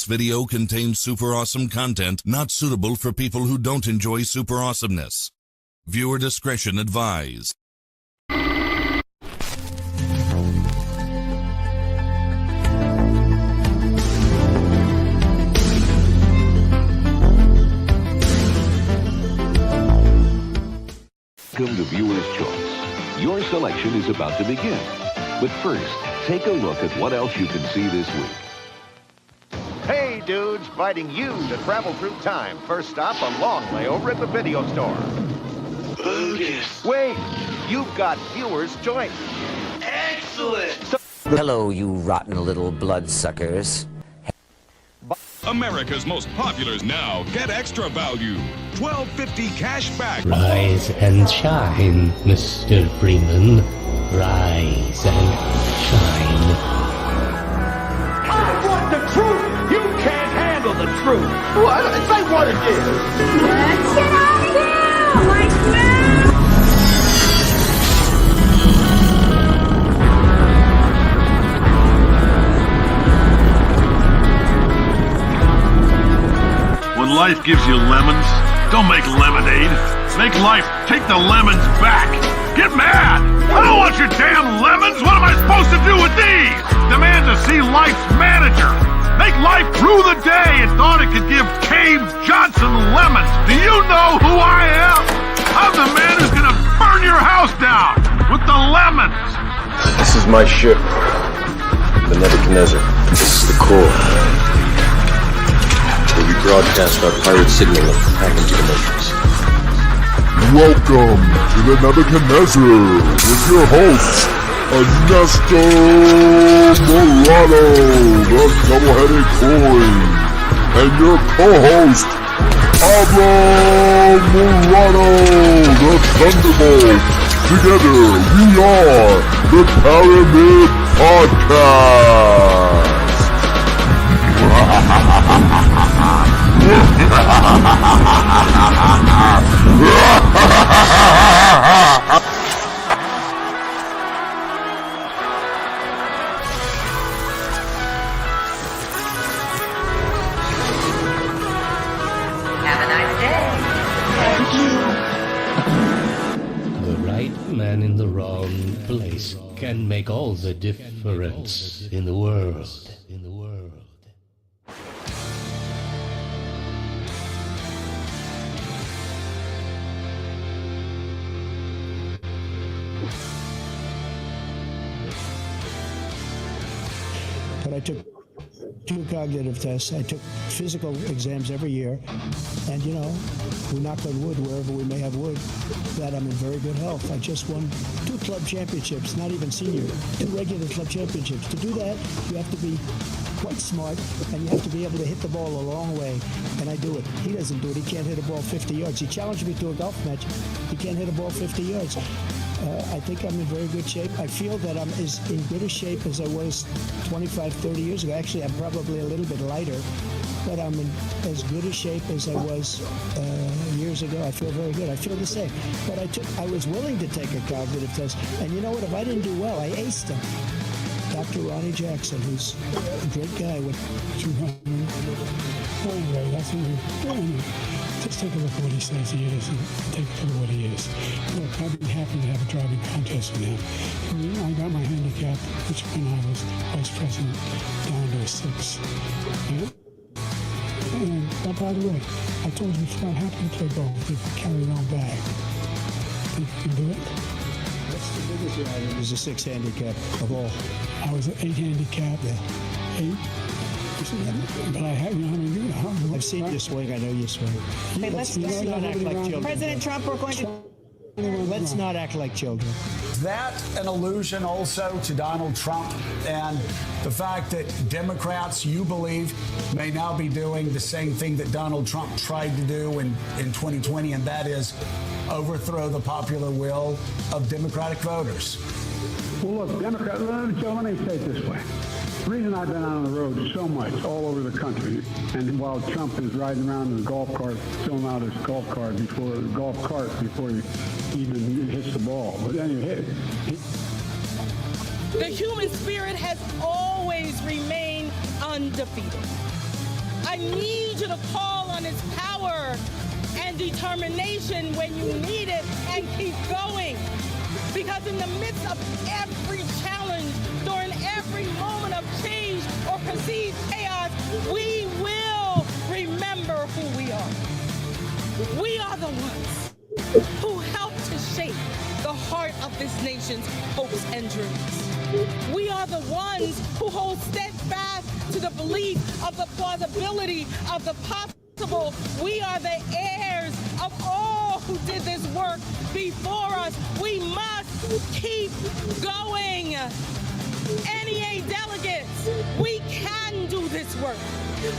This video contains super awesome content not suitable for people who don't enjoy super awesomeness. Viewer discretion advised. Welcome to Viewer's Choice. Your selection is about to begin. But first, take a look at what else you can see this week. Hey, dudes, inviting you to travel through time. First stop, a long layover at the video store. Bogus. Wait, you've got Viewer's Choice. Excellent. Hello, you rotten little bloodsuckers. America's most popular now. Get extra value. $12.50 cash back. Rise and shine, Mr. Freeman. Rise and shine. I want the truth. You can't handle the truth. What? Say what it is. Let's get out of here! Like now! When life gives you lemons, don't make lemonade. Make life take the lemons back. Get mad! I don't want your damn lemons! What am I supposed to do with these? Demand to see life's manager. Make life rue the day and thought it could give Cave Johnson lemons. Do you know who I am? I'm the man who's gonna burn your house down with the lemons. This is my ship, the Nebuchadnezzar. This is the core. Where we broadcast our pirate signal back into the matrix. Welcome to the Nebuchadnezzar with your host, Anesto Morado, the double-headed coin, and your co-host, Pablo Morado, the Thunderbolt. Together, we are the Pyramid Podcast. Have a nice day. The right man in the wrong place can make all the difference in the world. But I took 2 cognitive tests. I took physical exams every year. And, you know, we knock on wood wherever we may have wood, that I'm in very good health. I just won 2 club championships, not even senior, 2 regular club championships. To do that, you have to be quite smart, and you have to be able to hit the ball a long way. And I do it. He doesn't do it. He can't hit a ball 50 yards. He challenged me to a golf match. He can't hit a ball 50 yards. I think I'm in very good shape. I feel that I'm as in good a shape as I was 25, 30 years ago. Actually, I'm probably a little bit lighter, but I'm in as good a shape as I was years ago. I feel very good. I feel the same. But I was willing to take a cognitive test. And you know what? If I didn't do well, I aced him. Dr. Ronnie Jackson, who's a great guy with 200. Anyway, that's just take a look at what he says he is and take a look at what he is. Look, I'd be happy to have a driving contest with him. I got my handicap, which when I was vice president, down to a 6. Yeah? And by the way, I told you before, I'm happy to play golf if you carry your own bag. Think you can do it? What's the biggest one? It was a 6 handicap of all. I was an 8 handicap. Yeah. 8. But I have, you know how many, I've seen you swing. I know you swing. Hey, let's not act like children. President Trump, we're going to... Let's not act like children. Is that an allusion also to Donald Trump and the fact that Democrats, you believe, may now be doing the same thing that Donald Trump tried to do in 2020, and that is overthrow the popular will of Democratic voters? Well, look, Democrats, let me say it this way. The reason I've been on the road so much all over the country, and while Trump is riding around in a golf cart, filling out his golf cart before he even hits the ball. But anyway, the human spirit has always remained undefeated. I need you to call on his power and determination when you need it and keep going. Because in the midst of every challenge, during every moment of change or perceived chaos, we will remember who we are. We are the ones who helped to shape the heart of this nation's hopes and dreams. We are the ones who hold steadfast to the belief of the plausibility of the possible. We are the heirs of all who did this work before us. We must keep going. NEA delegates, we can do this work.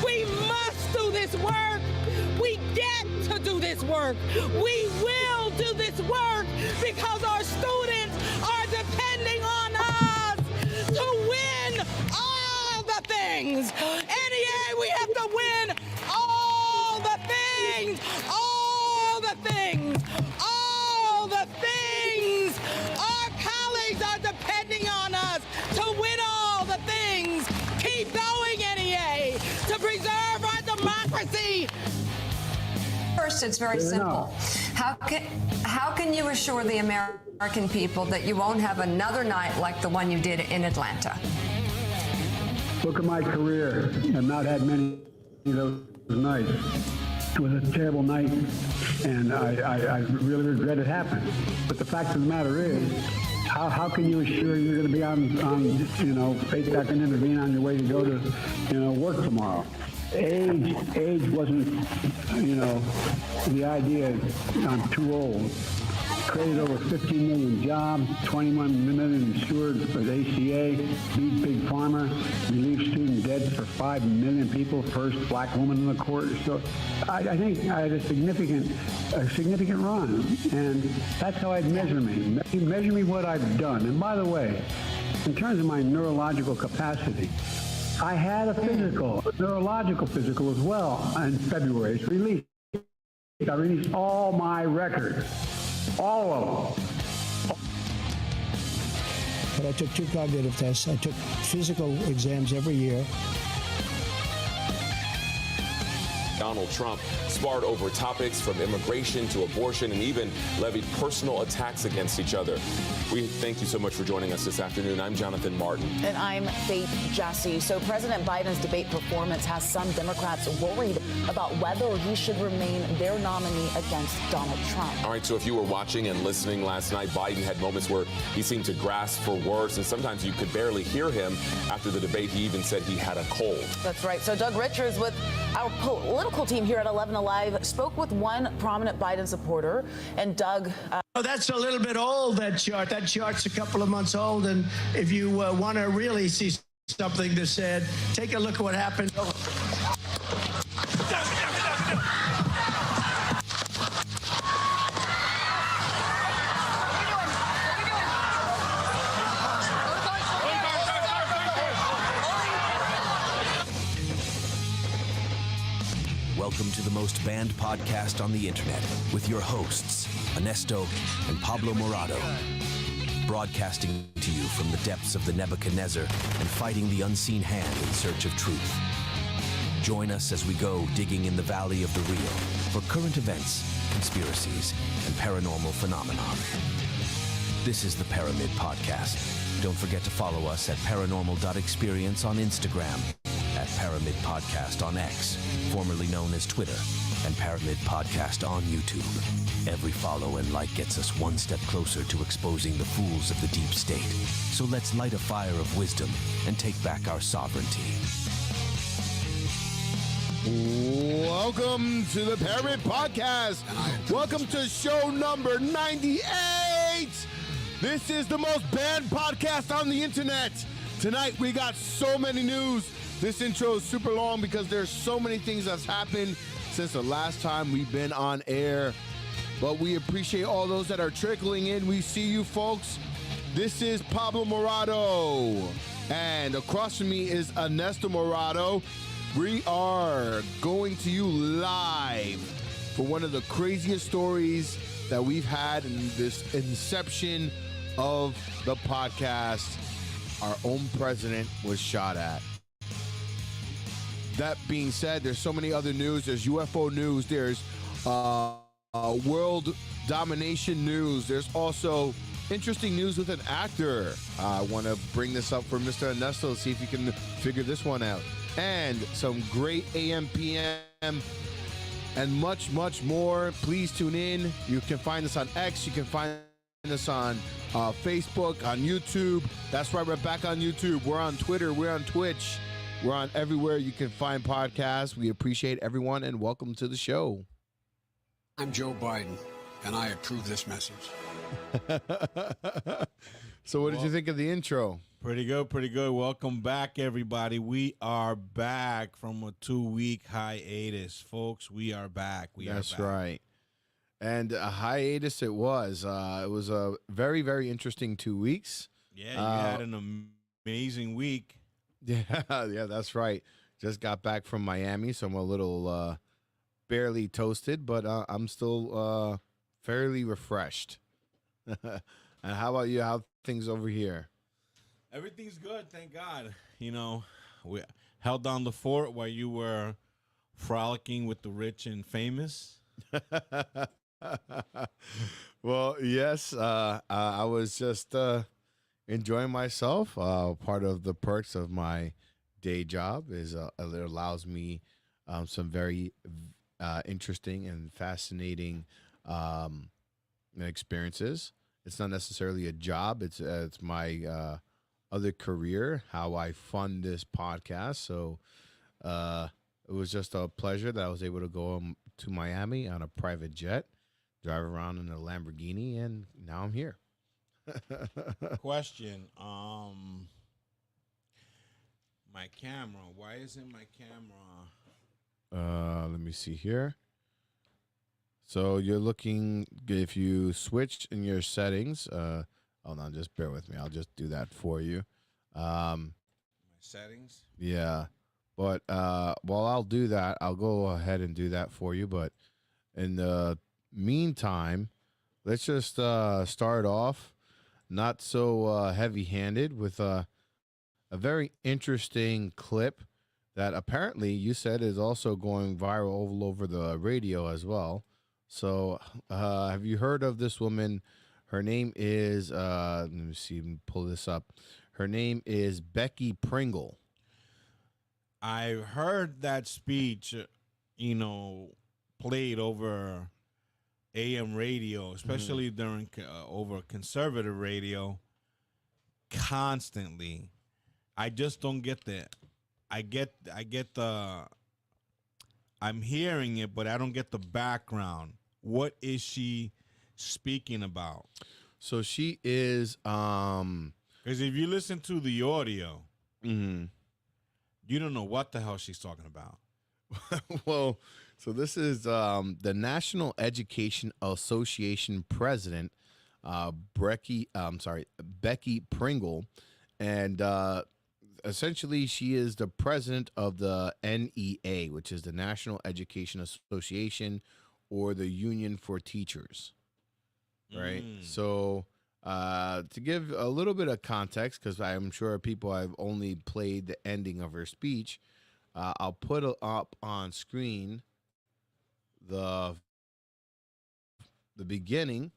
We must do this work. We get to do this work. We will do this work because our students are depending on us to win all the things. NEA, we have to win all the things. All the things. All the things. Our colleagues are depending on us to win all the things. Keep going, NEA, to preserve our democracy. First, it's very simple. How can you assure the American people that you won't have another night like the one you did in Atlanta? Look at my career. I've not had many of those nights. It was a terrible night, and I really regret it happened. But the fact of the matter is, how can you assure you're going to be on faith that can intervene on your way to go to, work tomorrow? Age wasn't, the idea I'm too old. Created over 15 million jobs, 21 million insured for the ACA, beat Big Pharma, relieved student debt for 5 million people, first black woman in the court. So I think I had a significant run, and that's how I'd measure me. Measure me what I've done. And by the way, in terms of my neurological capacity, I had a neurological physical as well in February. It's released. I released all my records. All of them. But I took 2 cognitive tests. I took physical exams every year. Donald Trump sparred over topics from immigration to abortion and even levied personal attacks against each other. We thank you so much for joining us this afternoon. I'm Jonathan Martin. And I'm Faith Jassy. So President Biden's debate performance has some Democrats worried about whether he should remain their nominee against Donald Trump. All right, so if you were watching and listening last night, Biden had moments where he seemed to grasp for words, and sometimes you could barely hear him. After the debate, he even said he had a cold. That's right. So Doug Richards with our political team here at 11 Alive spoke with one prominent Biden supporter, and Doug... Oh, that's a little bit old, that chart. That chart's a couple of months old, and if you want to really see something that's said, take a look at what happened. Welcome to the most banned podcast on the internet with your hosts, Anesto and Pablo Morado, broadcasting to you from the depths of the Nebuchadnezzar and fighting the unseen hand in search of truth. Join us as we go digging in the valley of the real for current events, conspiracies, and paranormal phenomenon. This is the Pyramid Podcast. Don't forget to follow us at paranormal.experience on Instagram, at Pyramid Podcast on X, formerly known as Twitter, and Pyramid Podcast on YouTube. Every follow and like gets us one step closer to exposing the fools of the deep state. So let's light a fire of wisdom and take back our sovereignty. Welcome to the Pyramid Podcast. Welcome to show number 98. This is the most banned podcast on the internet. Tonight we got so many news. This intro is super long because there's so many things that's happened since the last time we've been on air. But we appreciate all those that are trickling in. We see you folks. This is Pablo Morado. And across from me is Anesto Morado. We are going to you live for one of the craziest stories that we've had in this inception of the podcast. Our own president was shot at. that being said, there's so many other news. There's UFO news. There's world domination news. There's also interesting news with an actor. I want to bring this up for Mr. Anesto, see if you can figure this one out. And some great AM, PM, and much, much more. Please tune in. You can find us on X. You can find us on Facebook, on YouTube. That's right, we're back on YouTube. We're on Twitter. We're on Twitch. We're on everywhere you can find podcasts. We appreciate everyone, and welcome to the show. I'm Joe Biden, and I approve this message. So what did you think of the intro? Pretty good, pretty good. Welcome back, everybody. We are back from a 2-week hiatus, folks. We are back. That's right. And a hiatus it was. It was a very, very interesting 2 weeks. Yeah, you had an amazing week. Yeah, that's right. Just got back from Miami, so I'm a little barely toasted, but I'm still fairly refreshed. And how about you? How things over here? Everything's good, thank God. You know, we held down the fort while you were frolicking with the rich and famous. Well, yes, I was just enjoying myself. Part of the perks of my day job is it allows me some very interesting and fascinating experiences. It's not necessarily a job. It's my other career, how I fund this podcast. So it was just a pleasure that I was able to go to Miami on a private jet, drive around in a Lamborghini, and now I'm here. Question. My camera. Why isn't my camera? Let me see here. So you're looking, if you switched in your settings, hold on, just bear with me. I'll just do that for you. My settings? Yeah. But while I'll do that, I'll go ahead and do that for you. But in the meantime, let's just start off not so heavy-handed with a very interesting clip that apparently you said is also going viral all over the radio as well. So have you heard of this woman? Her name is, let me see, pull this up. Her name is Becky Pringle. I heard that speech, played over AM radio, especially during over conservative radio, constantly. I just don't get that. I get the. I'm hearing it, but I don't get the background. What is she speaking about? So she is. Because if you listen to the audio, mm-hmm. you don't know what the hell she's talking about. Well, so this is the National Education Association president, Becky Pringle, and essentially she is the president of the NEA, which is the National Education Association, or the Union for Teachers. Right. So to give a little bit of context, because I'm sure people have only played the ending of her speech, I'll put up on screen the beginning,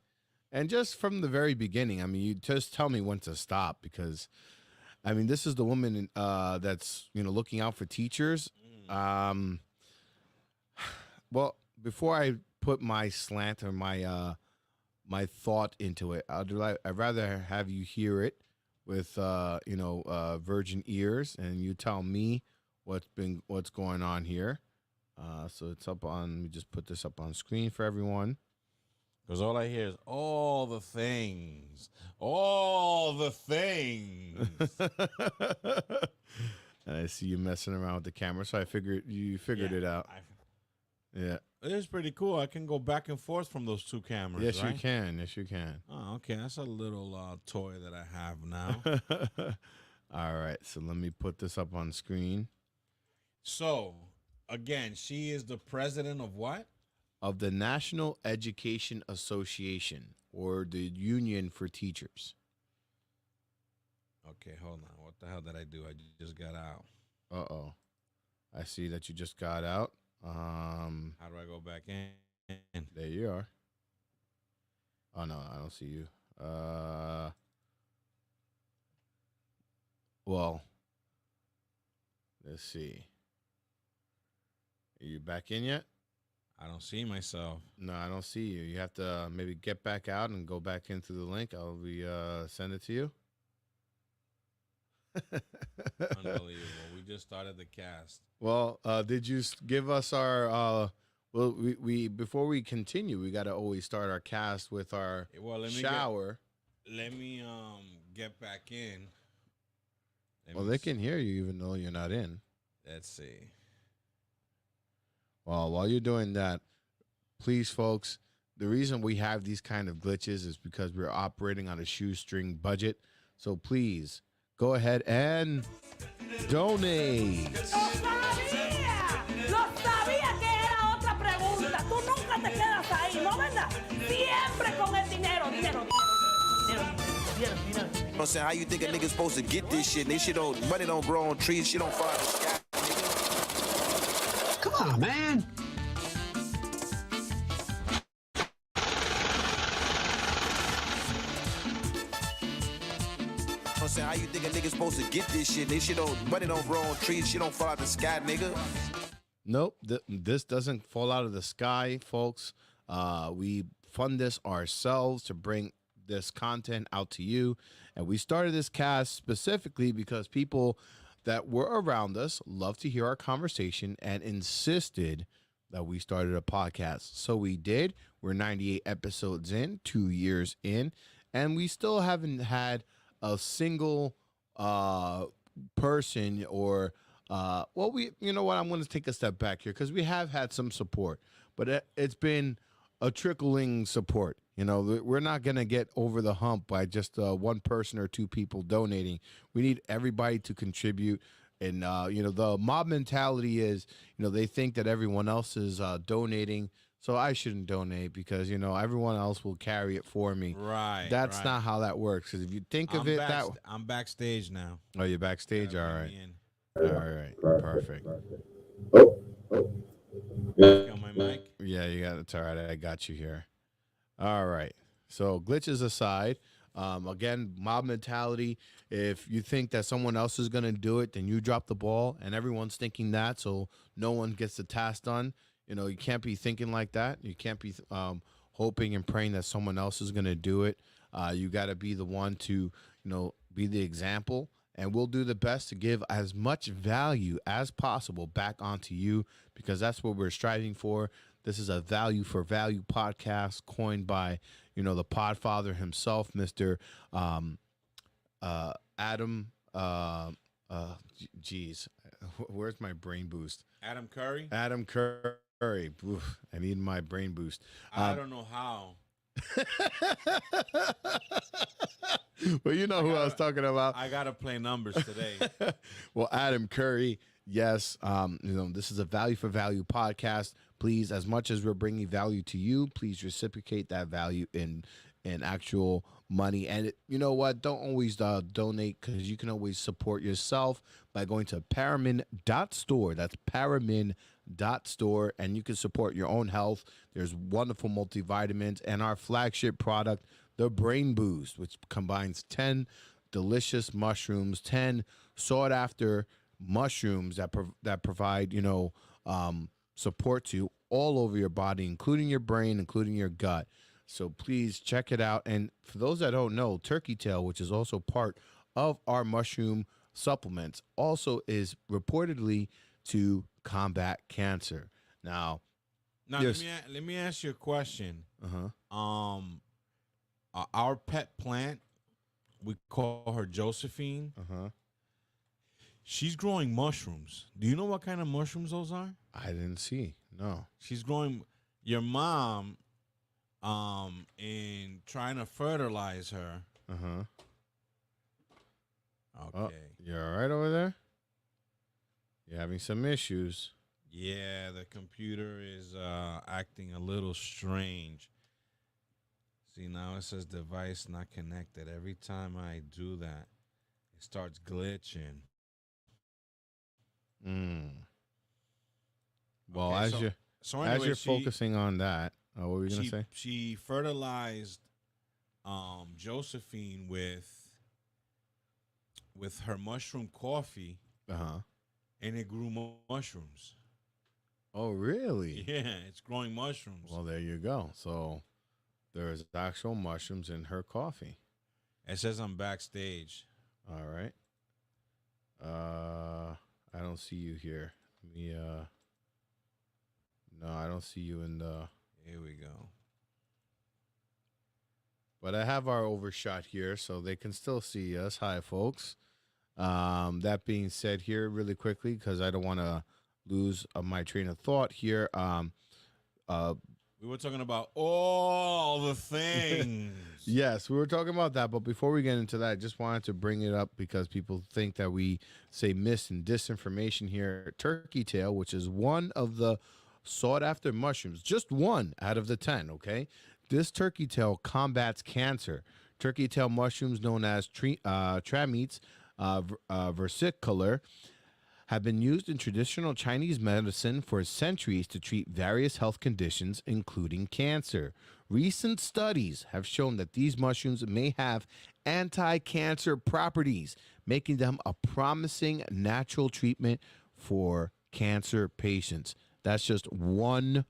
and just from the very beginning, I mean, you just tell me when to stop, because I mean, this is the woman that's looking out for teachers. Well, before I put my slant or my my thought into it, I'd rather have you hear it with virgin ears, and you tell me what's going on here. So it's up on. Let me just put this up on screen for everyone. Because all I hear is all the things. All the things. And I see you messing around with the camera, so I figured you figured it out. Yeah. It is pretty cool. I can go back and forth from those two cameras, Yes, right? you can. Yes, you can. Oh, okay. That's a little toy that I have now. All right. So let me put this up on screen. So, again, she is the president of what? Of the National Education Association, or the Union for Teachers. Okay, hold on. What the hell did I do? I just got out. Uh-oh. I see that you just got out. How do I go back in? There you are. Oh no, I don't see you. Well, let's see. Are you back in yet? I don't see myself. No, I don't see you. You have to maybe get back out and go back into the link. I'll be send it to you. Unbelievable. We just started the cast. Well, did you give us our well, we before we continue, we got to always start our cast with our shower. Let me get back in. Well, they can hear you even though you're not in. Let's see. Well, while you're doing that, please, folks, the reason we have these kind of glitches is because we're operating on a shoestring budget. So please go ahead and donate. ¡Lo sabía! ¡Lo sabía que era otra pregunta! Tú nunca te quedas ahí, ¿no verdad? Siempre con el dinero, dinero, dinero, dinero, dinero. You know what I'm saying? How you think a nigga's supposed to get this shit? This shit don't, money don't grow on trees, shit don't fall out of the sky. Come on, man. I'm saying, how you think a nigga's supposed to get this shit? This shit don't, money don't grow on trees, shit don't fall out of the sky, nigga. Nope, this doesn't fall out of the sky, folks. We fund this ourselves to bring this content out to you. And we started this cast specifically because people that were around us love to hear our conversation and insisted that we started a podcast. So we did. We're 98 episodes in, 2 years in, and we still haven't had a single person or well, you know what, I'm going to take a step back here because we have had some support, but it's been a trickling support. You know, we're not going to get over the hump by just one person or two people donating. We need everybody to contribute. And, you know, the mob mentality is, you know, they think that everyone else is donating. So I shouldn't donate because, you know, everyone else will carry it for me. Right. That's not how that works. Because if you think of it that way. I'm backstage now. Oh, you're backstage? All right. All right. Perfect. Got my mic? Yeah, you got it. It's all right. I got you here. All right. So glitches aside, again, mob mentality. If you think that someone else is going to do it, then you drop the ball, and everyone's thinking that, so no one gets the task done. You know, you can't be thinking like that. You can't be hoping and praying that someone else is going to do it. You got to be the one to, you know, be the example. And we'll do the best to give as much value as possible back onto you because that's what we're striving for. This is a value for value podcast coined by, you know, the Podfather himself, Mr. Adam. Geez, where's my brain boost? Adam Curry? Adam Curry. Oof, I need my brain boost. I don't know how. Well, you know who I was talking about. I got to play numbers today. Well, Adam Curry, yes. You know, this is a value for value podcast. Please, as much as we're bringing value to you, please reciprocate that value in actual money. And you know what? Don't always donate because you can always support yourself by going to Paramin.store. That's Paramin.store, and you can support your own health. There's wonderful multivitamins and our flagship product, the Brain Boost, which combines 10 delicious mushrooms, 10 sought after mushrooms that provide, you know, support to you all over your body, including your brain, including your gut. So please check it out. And for those that don't know, turkey tail, which is also part of our mushroom supplements, also is reportedly to combat cancer. Now let me ask you a question. Our pet plant, we call her Josephine. She's growing mushrooms. Do you know what kind of mushrooms those are? I didn't see. No. She's growing. Your mom, in trying to fertilize her. Okay. Oh, you all right over there? You're having some issues. Yeah, the computer is acting a little strange. See, now it says device not connected. Every time I do that, it starts glitching. Well, Okay, as you're focusing on that, what were you gonna say? She fertilized Josephine with her mushroom coffee, and it grew mushrooms. Oh, really? Yeah, it's growing mushrooms. Well, there you go. So there's actual mushrooms in her coffee. It says I'm backstage. All right. I don't see you here. Let me. No, I don't see you in the. Here we go. But I have our overshot here, so they can still see us. Hi, folks. That being said, here really quickly, because I don't want to lose my train of thought here. We were talking about all the things. Yes, we were talking about that, but before we get into that, I just wanted to bring it up because people think that we say mis and disinformation here. Turkey tail, which is one of the sought-after mushrooms, just one out of the 10, okay? This turkey tail combats cancer. Turkey tail mushrooms, known as tramites versicolor, have been used in traditional Chinese medicine for centuries to treat various health conditions, including cancer. Recent studies have shown that these mushrooms may have anti-cancer properties, making them a promising natural treatment for cancer patients. That's just one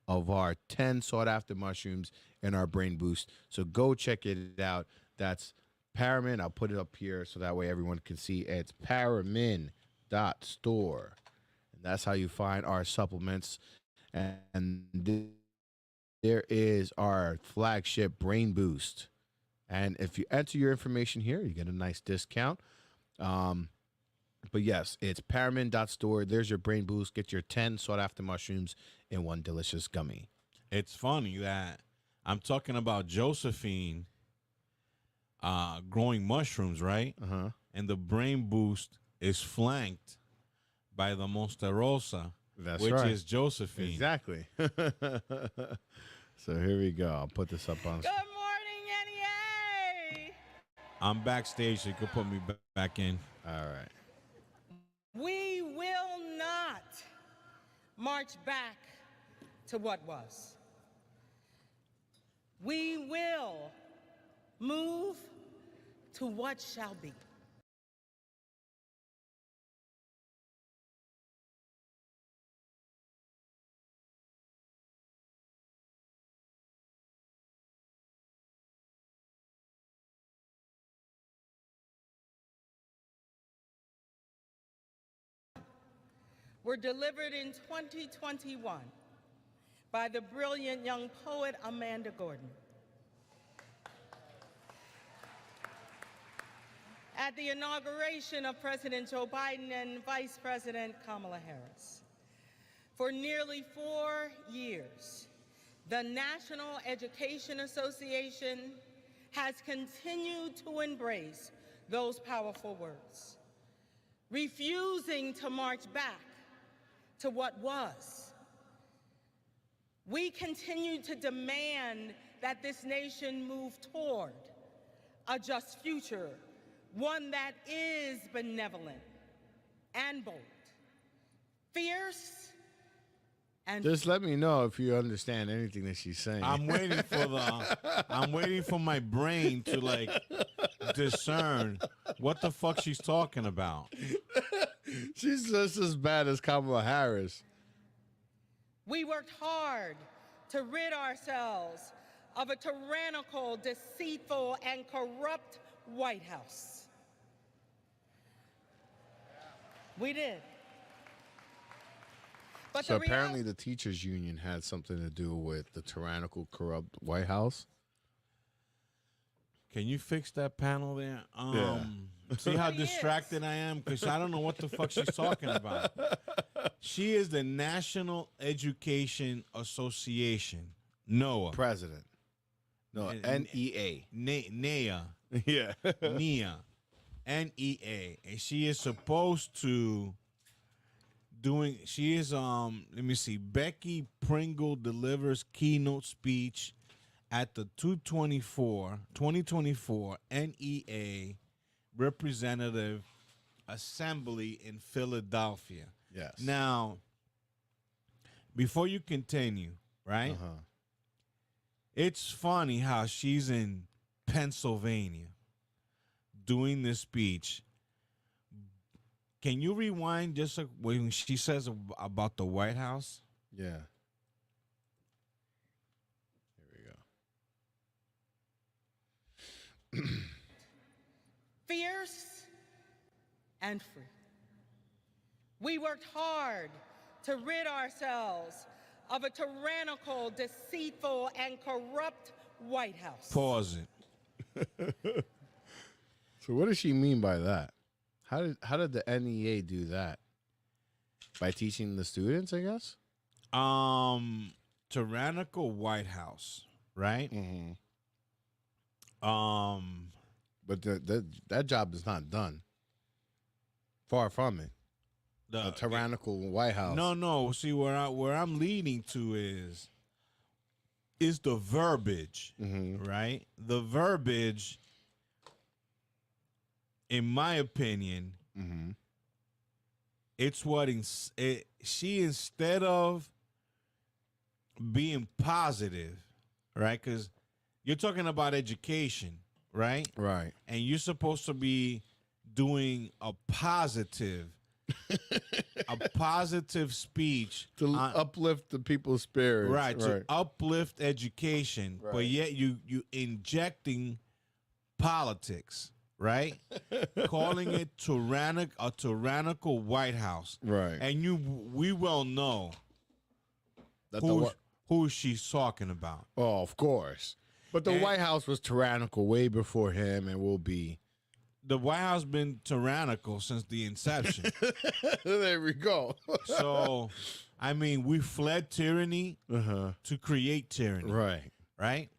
of our 10 sought-after mushrooms in our Brain Boost. So go check it out. That's Paramin. I'll put it up here so that way everyone can see. It's Paramin.store. And that's how you find our supplements. And there is our flagship Brain Boost. And if you enter your information here, you get a nice discount. But yes, it's Paramin.store. There's your Brain Boost. Get your 10 sought-after mushrooms in one delicious gummy. It's funny that I'm talking about Josephine growing mushrooms, right? And the Brain Boost is flanked by the Monsterosa, which is Josephine. Exactly. So here we go. I'll put this up on. Good morning, NEA. I'm backstage, so you can put me back in. All right. We will not march back to what was. We will move to what shall be. Were delivered in 2021 by the brilliant young poet Amanda Gorton. At the inauguration of President Joe Biden and Vice President Kamala Harris. For nearly 4 years, the National Education Association has continued to embrace those powerful words, refusing to march back to what was. We continue to demand that this nation move toward a just future, one that is benevolent and bold, fierce and... Just let me know if you understand anything that she's saying. I'm waiting for my brain to like discern what the fuck she's talking about. She's just as bad as Kamala Harris. We worked hard to rid ourselves of a tyrannical, deceitful, and corrupt White House. We did. But so apparently the teachers union had something to do with the tyrannical, corrupt White House. Can you fix that panel there? Yeah. See how distracted I am? Because I don't know what the fuck she's talking about. She is the National Education Association, NOAA. President. No, NEA. NEA. Yeah. NEA. NEA. And she is supposed to let me see, Becky Pringle delivers keynote speech at the 2024 NEA Representative Assembly in Philadelphia. Yes. Now, before you continue, right? It's funny how she's in Pennsylvania doing this speech. Can you rewind just when she says about the White House? Yeah. Here we go. Fierce and free. We worked hard to rid ourselves of a tyrannical, deceitful, and corrupt White House. Pause it. So what does she mean by that? How did the NEA do that? By teaching the students, I guess? Tyrannical White House, right? But that job is not done. Far from it. A tyrannical White House. No. See, where I'm leading to is the verbiage, right? The verbiage, in my opinion, it's what she, instead of being positive, right? Because you're talking about education, right? Right. And you're supposed to be doing a positive speech to uplift the people's spirits, right? To uplift education, but yet you injecting politics, right? Calling it a tyrannical White House, right? And we well know that who she's talking about. Oh, of course. But the White House was tyrannical way before him, and will be. The White House been tyrannical since the inception. There we go. So, I mean, we fled tyranny to create tyranny. Right. Right?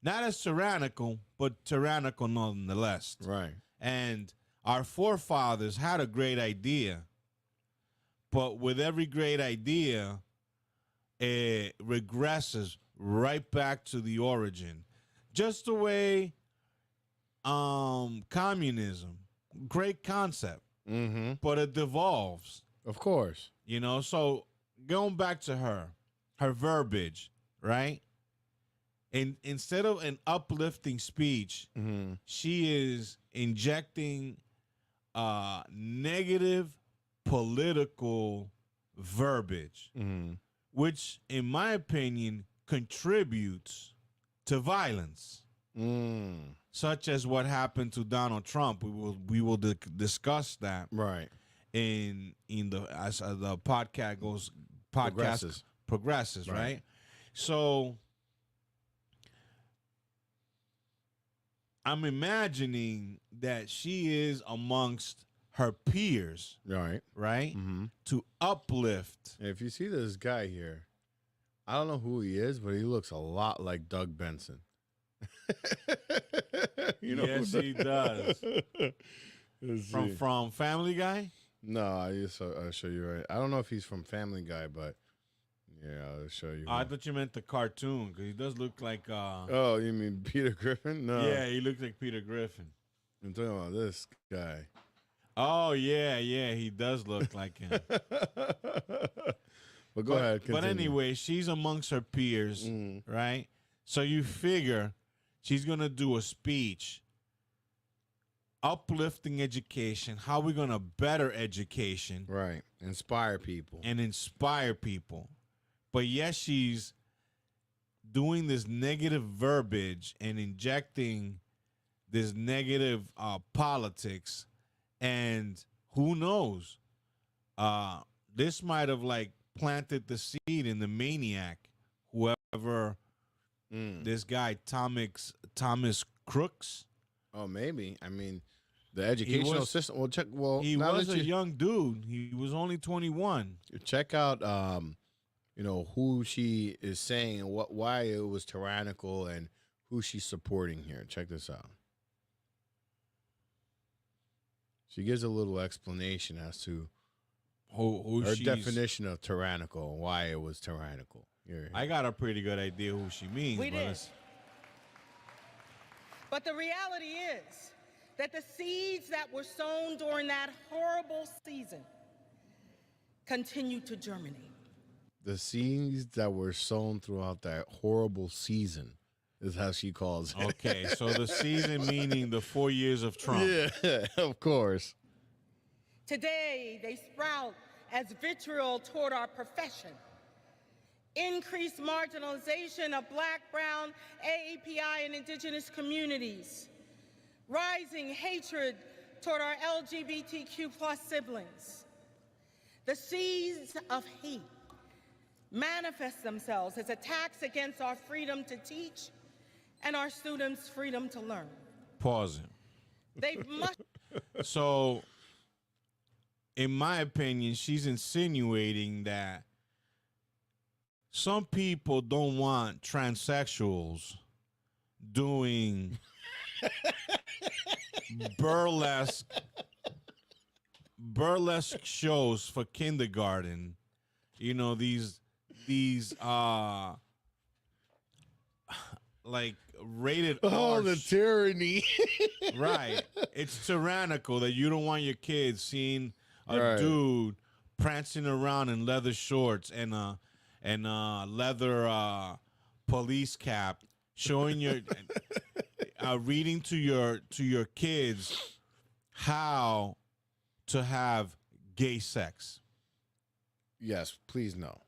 Not as tyrannical, but tyrannical nonetheless. Right. And our forefathers had a great idea, but with every great idea, it regresses right back to the origin. Just the way communism, great concept, but it devolves. Of course. You know, so going back to her verbiage, right? And instead of an uplifting speech, she is injecting negative political verbiage, which, in my opinion, contributes to violence, such as what happened to Donald Trump. We will discuss that in the as the podcast progresses, right? So I'm imagining that she is amongst her peers, right, to uplift. If you see this guy here, I don't know who he is, but he looks a lot like Doug Benson. Yes, he does. From Family Guy? No, I'll show you right. I don't know if he's from Family Guy, but yeah, I'll show you. I thought you meant the cartoon, because he does look like. Oh, you mean Peter Griffin? No. Yeah, he looks like Peter Griffin. I'm talking about this guy. Oh yeah, he does look like him. But go ahead. Continue. But anyway, she's amongst her peers, right? So you figure she's gonna do a speech uplifting education, how we're gonna better education, right? Inspire people. But yes, she's doing this negative verbiage and injecting this negative politics, and who knows? This might have planted the seed in the maniac, whoever this guy Thomas Crooks. Oh, maybe. I mean, the educational system. Well, check. Well, he was a young dude. He was only 21. Check out, who she is saying and why it was tyrannical and who she's supporting here. Check this out. She gives a little explanation as to her definition of tyrannical and why it was tyrannical. Here. I got a pretty good idea who she means. We did. But the reality is that the seeds that were sown during that horrible season continue to germinate. the seeds that were sown throughout that horrible season is how she calls it. Okay, so the season meaning the 4 years of Trump. Yeah, of course. Today, they sprout as vitriol toward our profession. Increased marginalization of Black, Brown, AAPI, and Indigenous communities. Rising hatred toward our LGBTQ+ siblings. The seeds of hate manifest themselves as attacks against our freedom to teach and our students' freedom to learn. Pause They must. So, in my opinion, she's insinuating that some people don't want transsexuals doing burlesque shows for kindergarten. You know, these like rated Oh, R the tyranny. Right. It's tyrannical that you don't want your kids seeing a Right. dude prancing around in leather shorts and a leather police cap, showing your reading to your kids how to have gay sex. Yes, please no.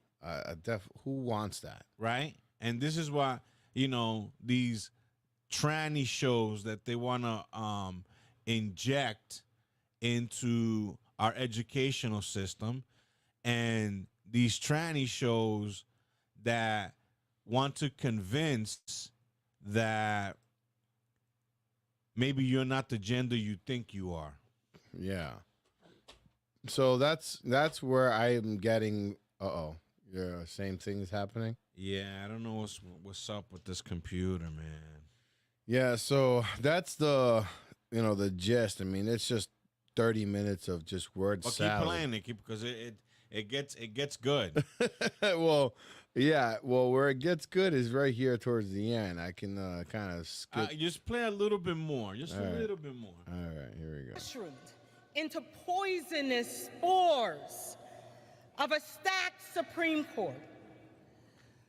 Who wants that? Right? And this is why, you know, these tranny shows that they want to inject into our educational system, and these tranny shows that want to convince that maybe you're not the gender you think you are. Yeah. So that's where I am getting. Yeah, same thing is happening. Yeah, I don't know what's up with this computer, man. Yeah, so that's the gist. I mean, it's just 30 minutes of just word Well, salad. keep playing it because it gets good. Well, yeah. Well, where it gets good is right here towards the end. I can kind of skip. Just play a little bit more. Just All a right. little bit more. All right, here we go. Mushroomed into poisonous spores of a stacked Supreme Court.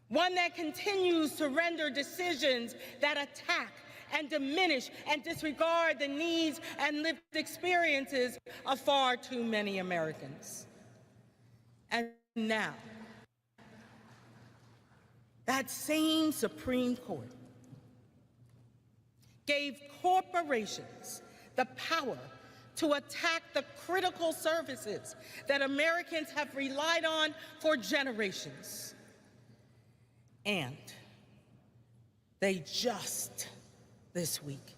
One that continues to render decisions that attack and diminish and disregard the needs and lived experiences of far too many Americans. And now, that same Supreme Court gave corporations the power to attack the critical services that Americans have relied on for generations. And they just this week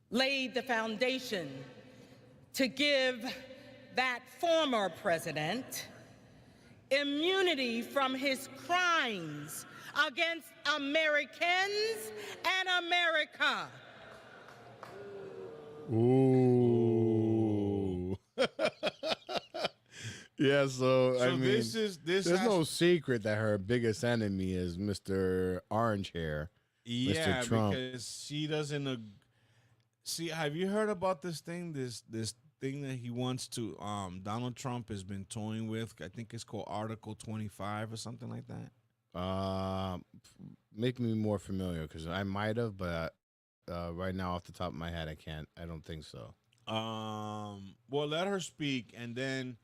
laid the foundation to give that former president immunity from his crimes against Americans and America. Ooh. Yeah, so I mean, there's no secret that her biggest enemy is Mr. Orange Hair, Yeah, Mr. Trump. because she doesn't see. Have you heard about this thing? This thing that he wants to. Donald Trump has been toying with. I think it's called Article 25 or something like that. Make me more familiar because I might have, but right now off the top of my head, I can't. I don't think so. Well, let her speak, and then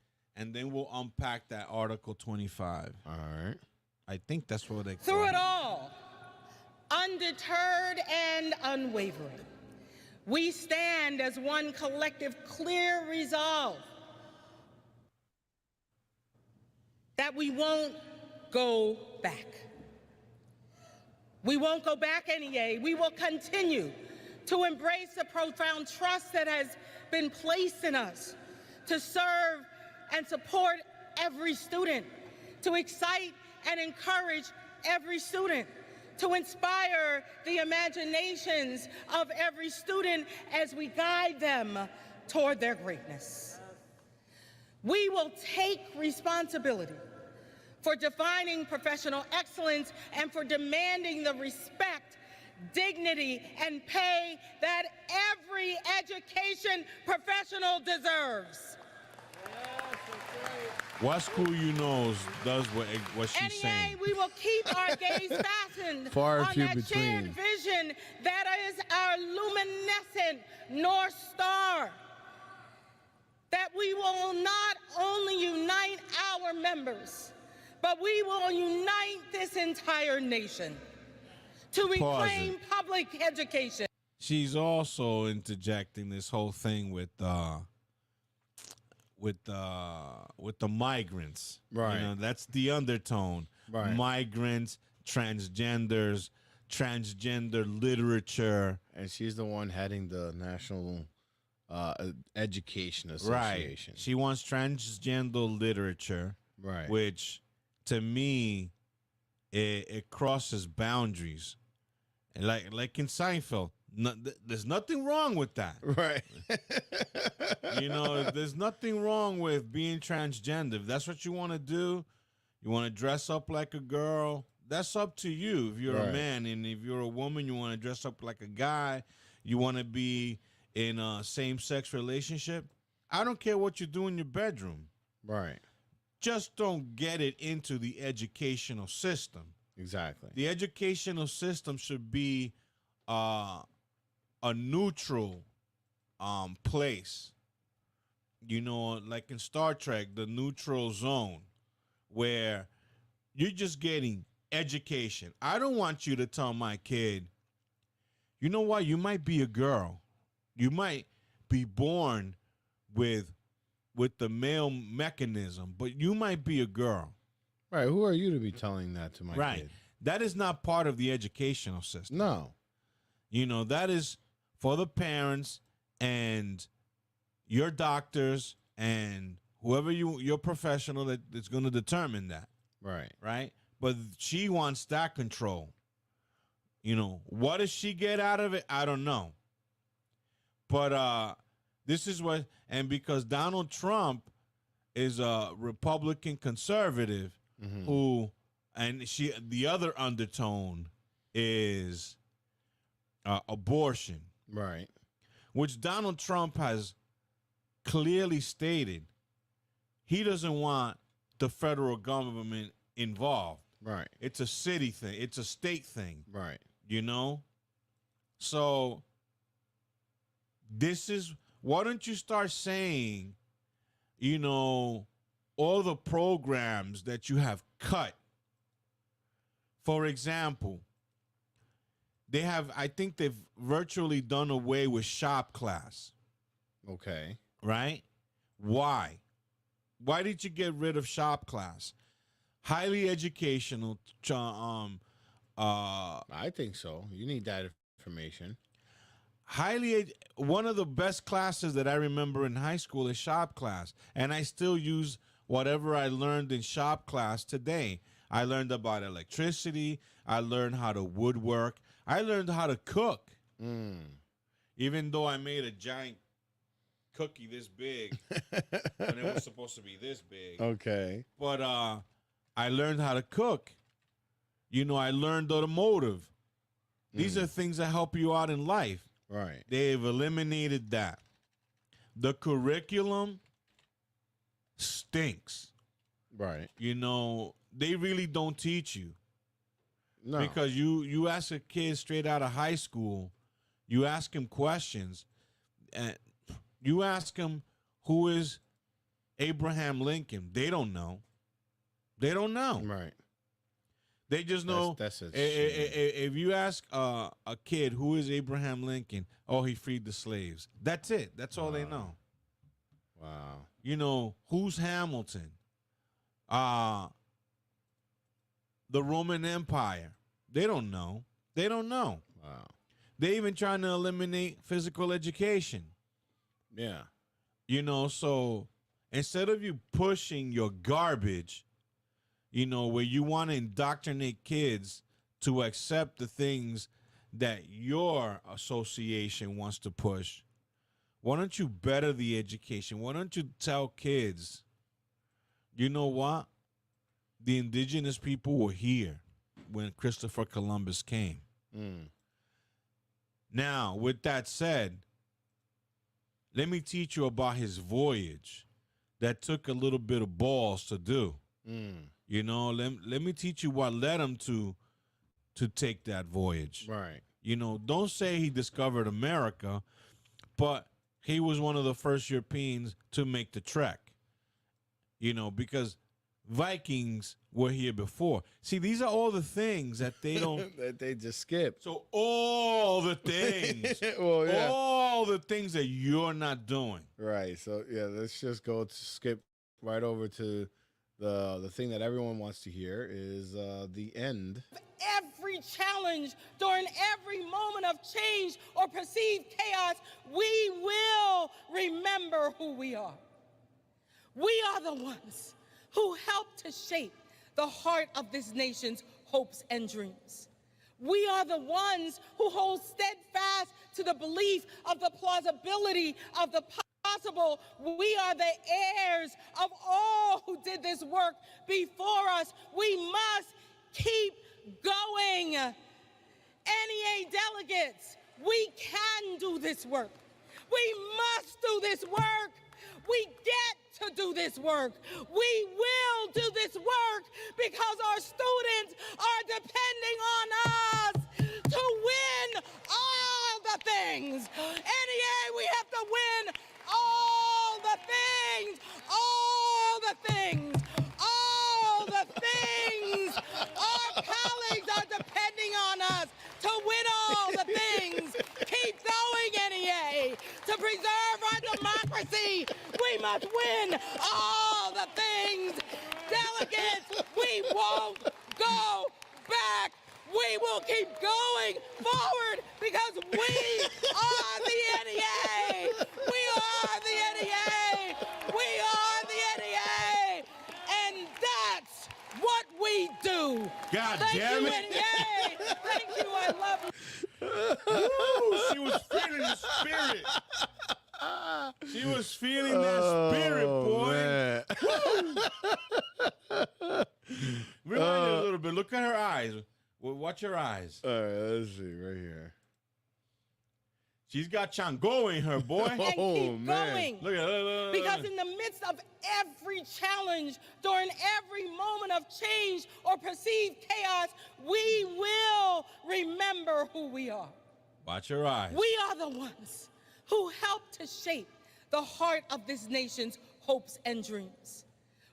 we'll unpack that Article 25. All right. I think that's what they call Through it all, undeterred and unwavering, we stand as one collective, clear resolve that we won't go back. We won't go back anyway. We will continue to embrace the profound trust that has been placed in us to serve and support every student, to excite and encourage every student, to inspire the imaginations of every student as we guide them toward their greatness. We will take responsibility for defining professional excellence and for demanding the respect, dignity, and pay that every education professional deserves. Yes, that's right. What school you know does what she's saying? We will keep our gaze fastened Far and on few that shared between. vision that is our luminescent North Star. That we will not only unite our members, but we will unite this entire nation to reclaim public education. She's also interjecting this whole thing with the migrants. Right. You know, that's the undertone. Right. Migrants, transgenders, transgender literature. And she's the one heading the National Education Association. Right. She wants transgender literature. Right. Which, to me, it crosses boundaries. And like in Seinfeld, there's nothing wrong with that. Right. You know, there's nothing wrong with being transgender. If that's what you want to do, you want to dress up like a girl, that's up to you. If you're a man, and if you're a woman, you want to dress up like a guy, you want to be in a same-sex relationship, I don't care what you do in your bedroom. Right. Just don't get it into the educational system. Exactly. The educational system should be a neutral place. You know, like in Star Trek, the neutral zone, where you're just getting education. I don't want you to tell my kid, you know what, you might be a girl. You might be born with the male mechanism, but you might be a girl. Right. Who are you to be telling that to my kid? That is not part of the educational system. No. You know, that is for the parents and your doctors and whoever your professional that's going to determine that. Right. Right? But she wants that control. You know, what does she get out of it? I don't know. But this is what, and because Donald Trump is a Republican conservative who, and the other undertone is abortion. Right. Which Donald Trump has clearly stated he doesn't want the federal government involved. Right. It's a city thing. It's a state thing. Right. You know? So why don't you start saying, you know, all the programs that you have cut. For example, I think they've virtually done away with shop class. Okay. Right? Why? Why did you get rid of shop class? Highly educational. I think so. You need that information. One of the best classes that I remember in high school is shop class, and I still use whatever I learned in shop class today. I learned about electricity. I learned how to woodwork. I learned how to cook. Even though I made a giant cookie this big when it was supposed to be this big. Okay. But I learned how to cook. You know, I learned automotive. These are things that help you out in life. Right. They've eliminated that. The curriculum stinks. Right. You know, they really don't teach you. No. Because you ask a kid straight out of high school, you ask him questions, and you ask him, who is Abraham Lincoln? They don't know. They don't know. Right. They just know. That's if you ask a kid, who is Abraham Lincoln? Oh, he freed the slaves. That's it. That's all they know. Wow. You know, who's Hamilton? The Roman Empire. They don't know. They don't know. Wow. They even trying to eliminate physical education. Yeah. You know, so instead of you pushing your garbage, you know, where you want to indoctrinate kids to accept the things that your association wants to push, why don't you better the education? Why don't you tell kids, you know what? The indigenous people were here when Christopher Columbus came. Now, with that said, let me teach you about his voyage. that took a little bit of balls to do. You know, let me teach you what led him to take that voyage. Right. You know, don't say he discovered America, but he was one of the first Europeans to make the trek. You know, because Vikings were here before. See, these are all the things that they don't that they just skip. So all the things, Well, yeah. all the things that you're not doing. Right. So yeah, let's just skip right over to the thing that everyone wants to hear is the end. Every challenge, during every moment of change or perceived chaos, we will remember who we are. We are the ones who helped to shape the heart of this nation's hopes and dreams. We are the ones who hold steadfast to the belief of the plausibility of the possible. We are the heirs of all who did this work before us. We must keep going. NEA delegates, we can do this work. We must do this work. We get to do this work. We will do this work because our students are depending on us to win all the things. NEA, we have to win all the things, all the things, all the things. Our colleagues are depending on us to win all the things. Keep going, NEA. To preserve our democracy, we must win all the things. Delegates, we won't go back. We will keep going forward because we are the NEA. We are the NEA. We are the NEA. And that's what we do. God Thank damn you, it. NEA. Thank you. I love you. Woo, she was feeling the spirit. She was feeling that spirit, boy. Rewind it a little bit. Look at her eyes. Well, watch her eyes. All right, let's see right here. She's got Chango in her, boy. And keep going. Look at her. Because in the midst of every challenge, during every moment of change or perceived chaos, we will remember who we are. Watch her eyes. We are the ones who helped to shape the heart of this nation's hopes and dreams.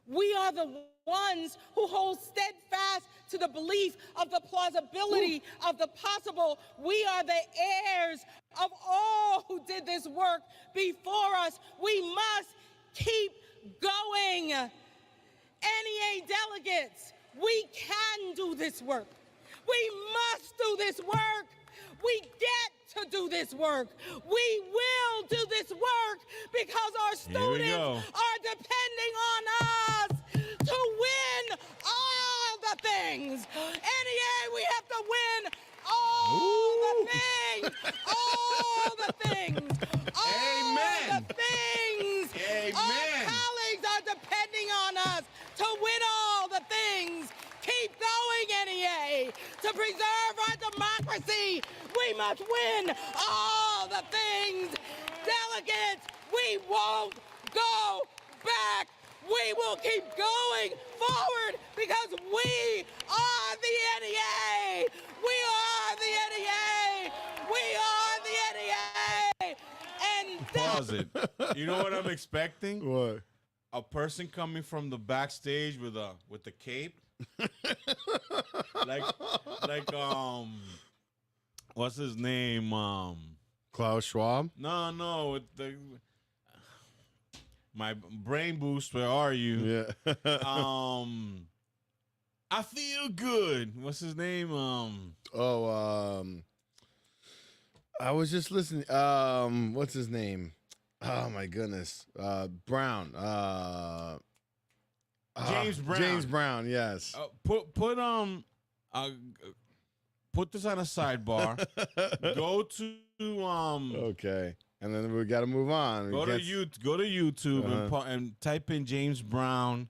We are the ones who hold steadfast to the belief of the plausibility of the possible. We are the heirs of all who did this work before us. We must keep going. NEA delegates, we can do this work. We must do this work. We get to do this work. We will do this work because our students are depending on us to win all the things. NEA, we have to win all the things. All the things. All the things. Amen. Our colleagues are depending on us to win all the things. Keep going, NEA. To preserve our democracy, we must win all the things. Delegates, we won't go back. We will keep going forward because we are the NEA. We are the NEA. We are the NEA. And Pause it. You know what I'm expecting? What? A person coming from the backstage with the cape. like what's his name? Klaus Schwab? No, with the my brain boost, where are you? Yeah. I feel good. What's his name? I was just listening. What's his name? Oh my goodness. Brown. James Brown. James Brown, yes. Put this on a sidebar. Go to Okay. And then we got to move on. Go to YouTube and type in James Brown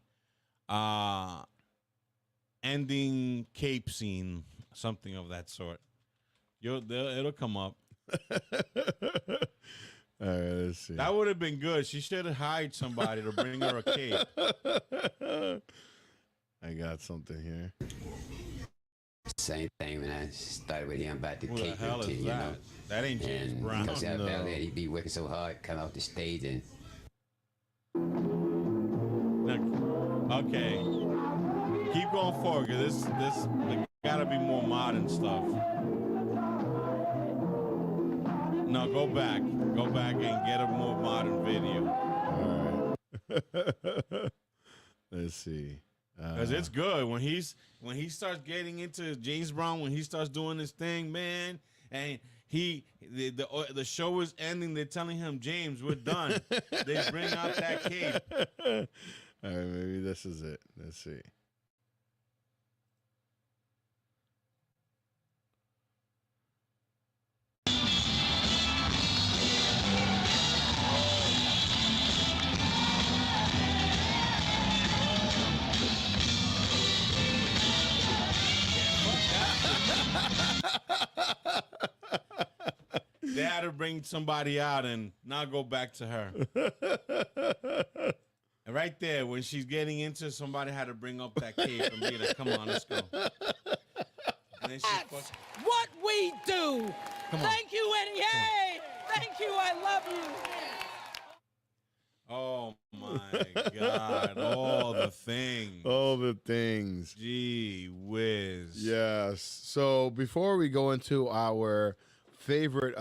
ending cape scene, something of that sort. It'll come up. All right, let's see. That would have been good. She should have hired somebody to bring her a cape. I got something here. Same thing when I started with him about the Who the cake hell is routine, that? That ain't James Brown. Because No. he'd be working so hard, come off the stage and. Okay. Keep going forward, because this gotta be more modern stuff. No, go back. Go back and get a more modern video. All right. Let's see. Because it's good when he starts getting into James Brown, when he starts doing this thing, man, and the show is ending. They're telling him, James, we're done. They bring out that cape. All right, maybe this is it. Let's see. They had to bring somebody out and not go back to her. And right there, when she's getting into, somebody had to bring up that cape and be like, come on, let's go. And then she That's what we do. Come on. Thank you, and yay! Thank you, I love you. Oh my God, all the things. All the things. Gee whiz. Yes. So before we go into our favorite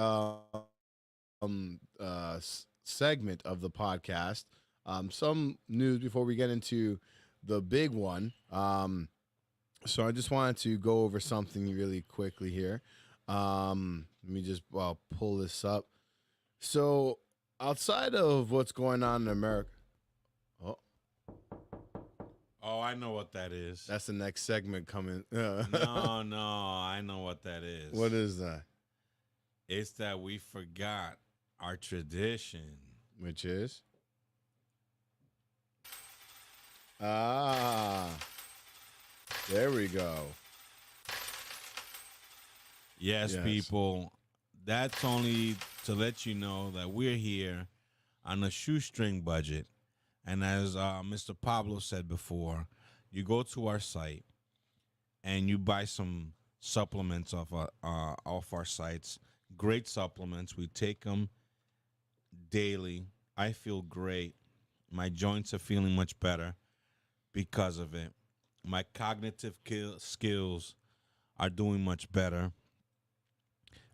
segment of the podcast, some news before we get into the big one. So I just wanted to go over something really quickly here. Let me just pull this up. So outside of what's going on in America. Oh, I know what that is. That's the next segment coming. No, I know what that is. What is that? It's that we forgot our tradition. Which is? Ah, there we go. Yes, people. That's only to let you know that we're here on a shoestring budget. And as Mr. Pablo said before, you go to our site and you buy some supplements off our sites. Great supplements. We take them daily. I feel great. My joints are feeling much better because of it. My cognitive skills are doing much better.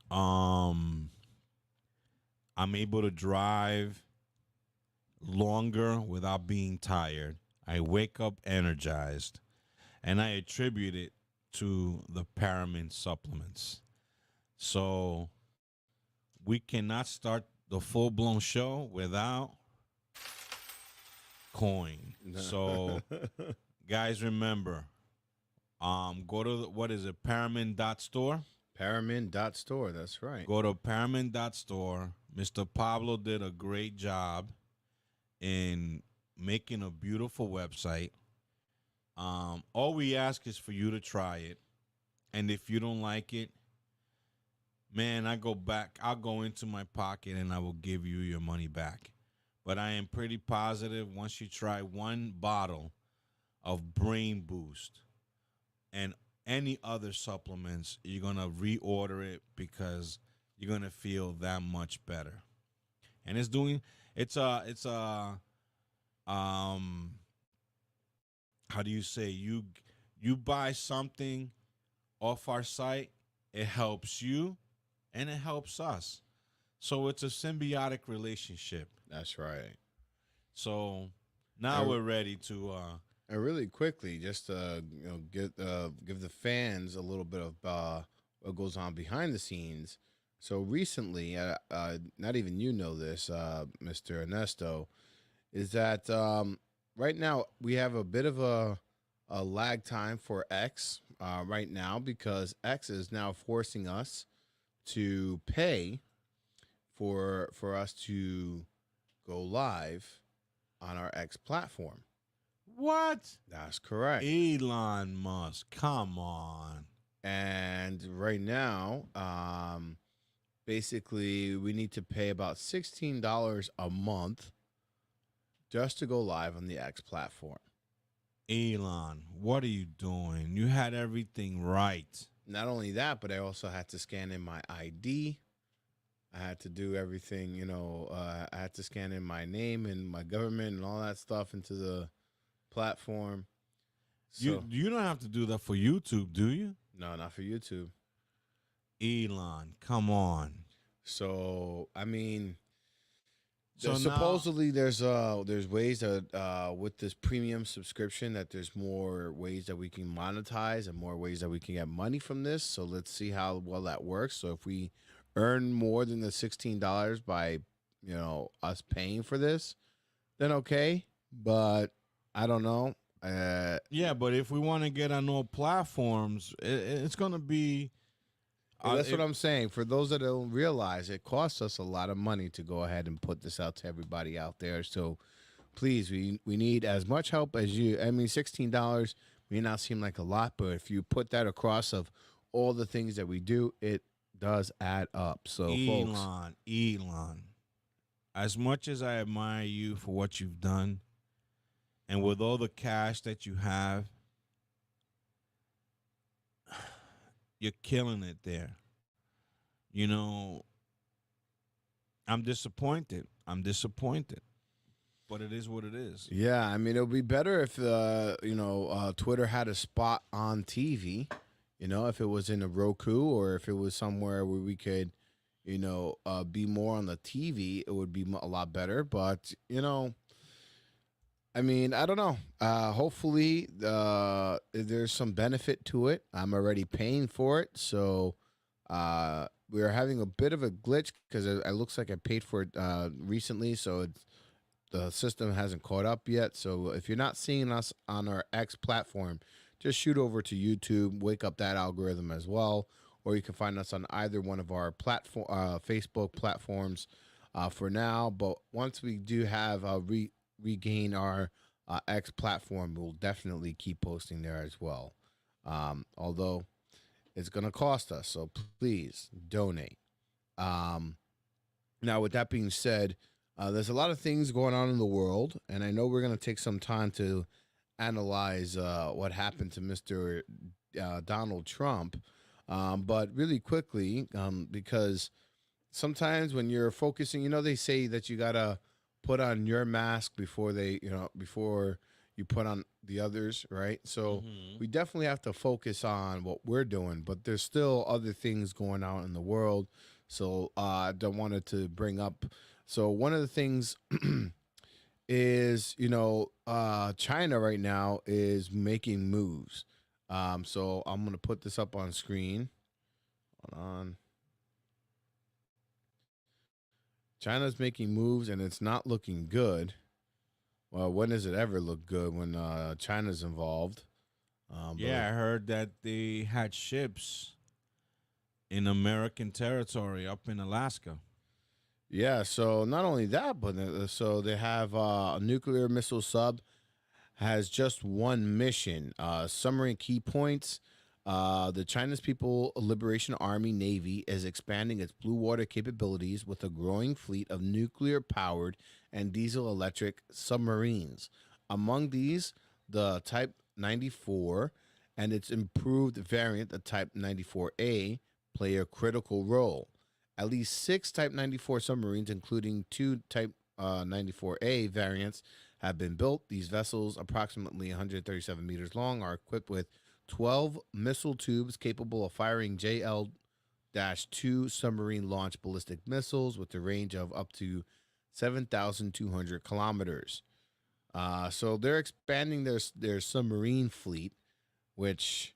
I'm able to drive longer without being tired. I wake up energized, and I attribute it to the Phenonmenon supplements. So we cannot start the full-blown show without coin. So guys, remember, go to what is it, Phenonmenon.store? Phenonmenon.store, that's right. Go to Phenonmenon.store. Mr. Pablo did a great job in making a beautiful website. All we ask is for you to try it. And if you don't like it, man, I'll go into my pocket and I will give you your money back. But I am pretty positive once you try one bottle of Brain Boost and any other supplements, you're going to reorder it because you're going to feel that much better. And how do you say, you buy something off our site, it helps you and it helps us. So it's a symbiotic relationship. That's right. So now we're ready to and really quickly, just to give the fans a little bit of what goes on behind the scenes. So recently, not even you know this, Mr. Anesto, is that right now we have a bit of a lag time for X right now, because X is now forcing us to pay for us to go live on our X platform. What? That's correct. Elon Musk, come on. And right now, basically we need to pay about $16 a month just to go live on the X platform. Elon, what are you doing? You had everything right. Not only that, but I also had to scan in my ID. I had to do everything, I had to scan in my name and my government and all that stuff into the platform. So, You don't have to do that for YouTube, do you? No, not for YouTube. Elon, come on. So, I mean, So supposedly there's ways that with this premium subscription that there's more ways that we can monetize and more ways that we can get money from this. So let's see how well that works. So if we earn more than the $16 by us paying for this, then okay. But I don't know. Yeah, but if we want to get on all platforms, it's going to be. That's what I'm saying. For those that don't realize, it costs us a lot of money to go ahead and put this out to everybody out there. So please, we need as much help as you. I mean, $16 may not seem like a lot, but if you put that across of all the things that we do, it does add up. So Elon, as much as I admire you for what you've done, and with all the cash that you have, you're killing it there. I'm disappointed. But it is what it is. Yeah, I mean, it would be better if, Twitter had a spot on TV, if it was in a Roku or if it was somewhere where we could, be more on the TV, it would be a lot better. But, I mean, I don't know. Hopefully, there's some benefit to it. I'm already paying for it, so we are having a bit of a glitch because it looks like I paid for it recently, so the system hasn't caught up yet. So if you're not seeing us on our X platform, just shoot over to YouTube, wake up that algorithm as well, or you can find us on either one of our Facebook platforms for now. But once we do have regain our X platform, we'll definitely keep posting there as well. Although it's going to cost us, so please donate. Now, with that being said, there's a lot of things going on in the world, and I know we're going to take some time to analyze what happened to Mr. Donald Trump, but really quickly, because sometimes when you're focusing, they say that you got to put on your mask before before you put on the others, right? So we definitely have to focus on what we're doing, but there's still other things going on in the world. So I don't want it to bring up. So one of the things is, China right now is making moves. So I'm going to put this up on screen. Hold on. China's making moves, and it's not looking good. Well, when does it ever look good when China's involved? Yeah, I heard that they had ships in American territory up in Alaska. Yeah, so not only that, but so they have a nuclear missile sub has just one mission, submarine key points. The China's People Liberation Army Navy is expanding its blue water capabilities with a growing fleet of nuclear-powered and diesel-electric submarines. Among these, the Type 94 and its improved variant, the Type 94A, play a critical role. At least 6 Type 94 submarines, including 2 Type 94A variants, have been built. These vessels, approximately 137 meters long, are equipped with 12 missile tubes capable of firing JL-2 submarine-launched ballistic missiles with a range of up to 7,200 kilometers. So they're expanding their submarine fleet, which,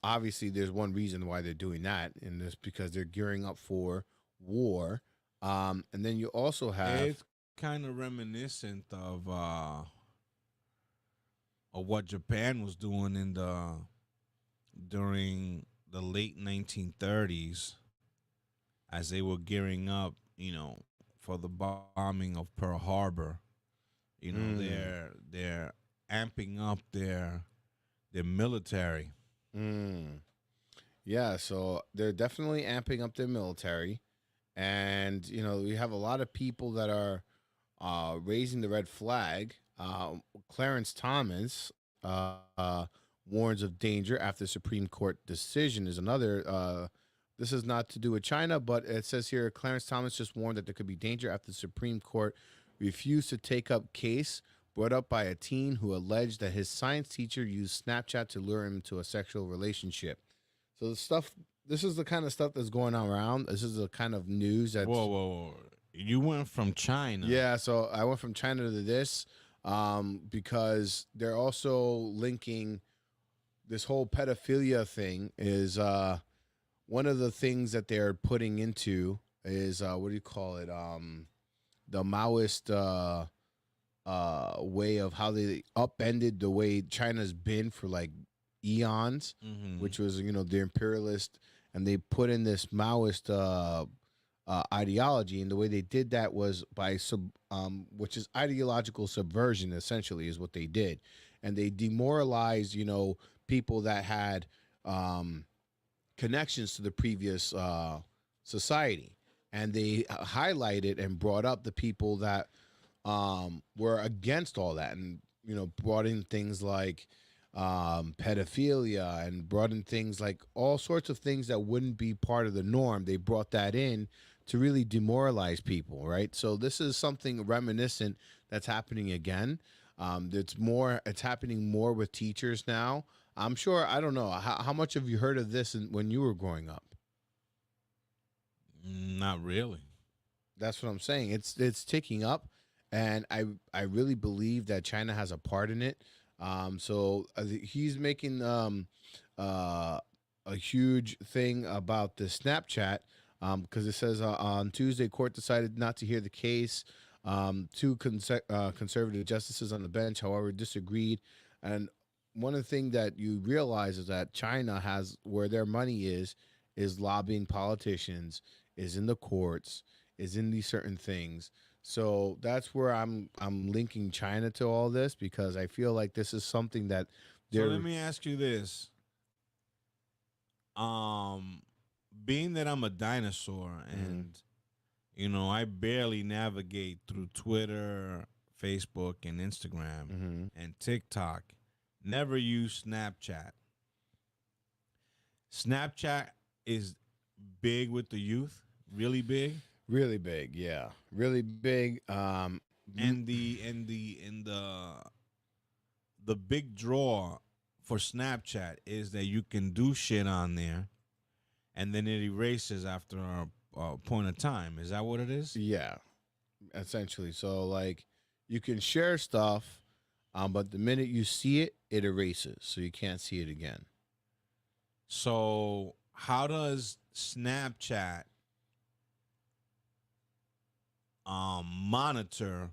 obviously there's one reason why they're doing that, and it's because they're gearing up for war. And then you also have... It's kind of reminiscent of what Japan was doing during the late 1930s as they were gearing up, for the bombing of Pearl Harbor. They're amping up their military. Yeah, so they're definitely amping up their military. And we have a lot of people that are raising the red flag. Clarence Thomas warns of danger after Supreme Court decision is another. This is not to do with China, but it says here Clarence Thomas just warned that there could be danger after the Supreme Court refused to take up case brought up by a teen who alleged that his science teacher used Snapchat to lure him into a sexual relationship. So this is the kind of stuff that's going on around. This is the kind of news that's... Whoa. You went from China. Yeah, so I went from China to this because they're also linking this whole pedophilia thing is one of the things that they're putting into is what do you call it? The Maoist way of how they upended the way China's been for like eons, which was the imperialist, and they put in this Maoist ideology, and the way they did that was by which is ideological subversion. Essentially, is what they did, and they demoralized people that had connections to the previous society, and they highlighted and brought up the people that were against all that, and brought in things like pedophilia, and brought in things like all sorts of things that wouldn't be part of the norm. They brought that in to really demoralize people, right? So this is something reminiscent that's happening again. It's happening more with teachers now. I'm sure, I don't know, how much have you heard of this when you were growing up? Not really. That's what I'm saying. It's ticking up, and I really believe that China has a part in it. So he's making a huge thing about the Snapchat because it says on Tuesday, court decided not to hear the case. Two conservative justices on the bench, however, disagreed. And one of the things that you realize is that China has, where their money is lobbying politicians, is in the courts, is in these certain things. So that's where I'm linking China to all this, because I feel like this is something that So let me ask you this. Being that I'm a dinosaur and I barely navigate through Twitter, Facebook, and Instagram and TikTok. Never use Snapchat. Snapchat is big with the youth, really big. Really big, yeah, really big. And the big draw for Snapchat is that you can do shit on there, and then it erases after a point of time. Is that what it is? Yeah, essentially. So like, you can share stuff, but the minute you see it, it erases, so you can't see it again. So how does Snapchat monitor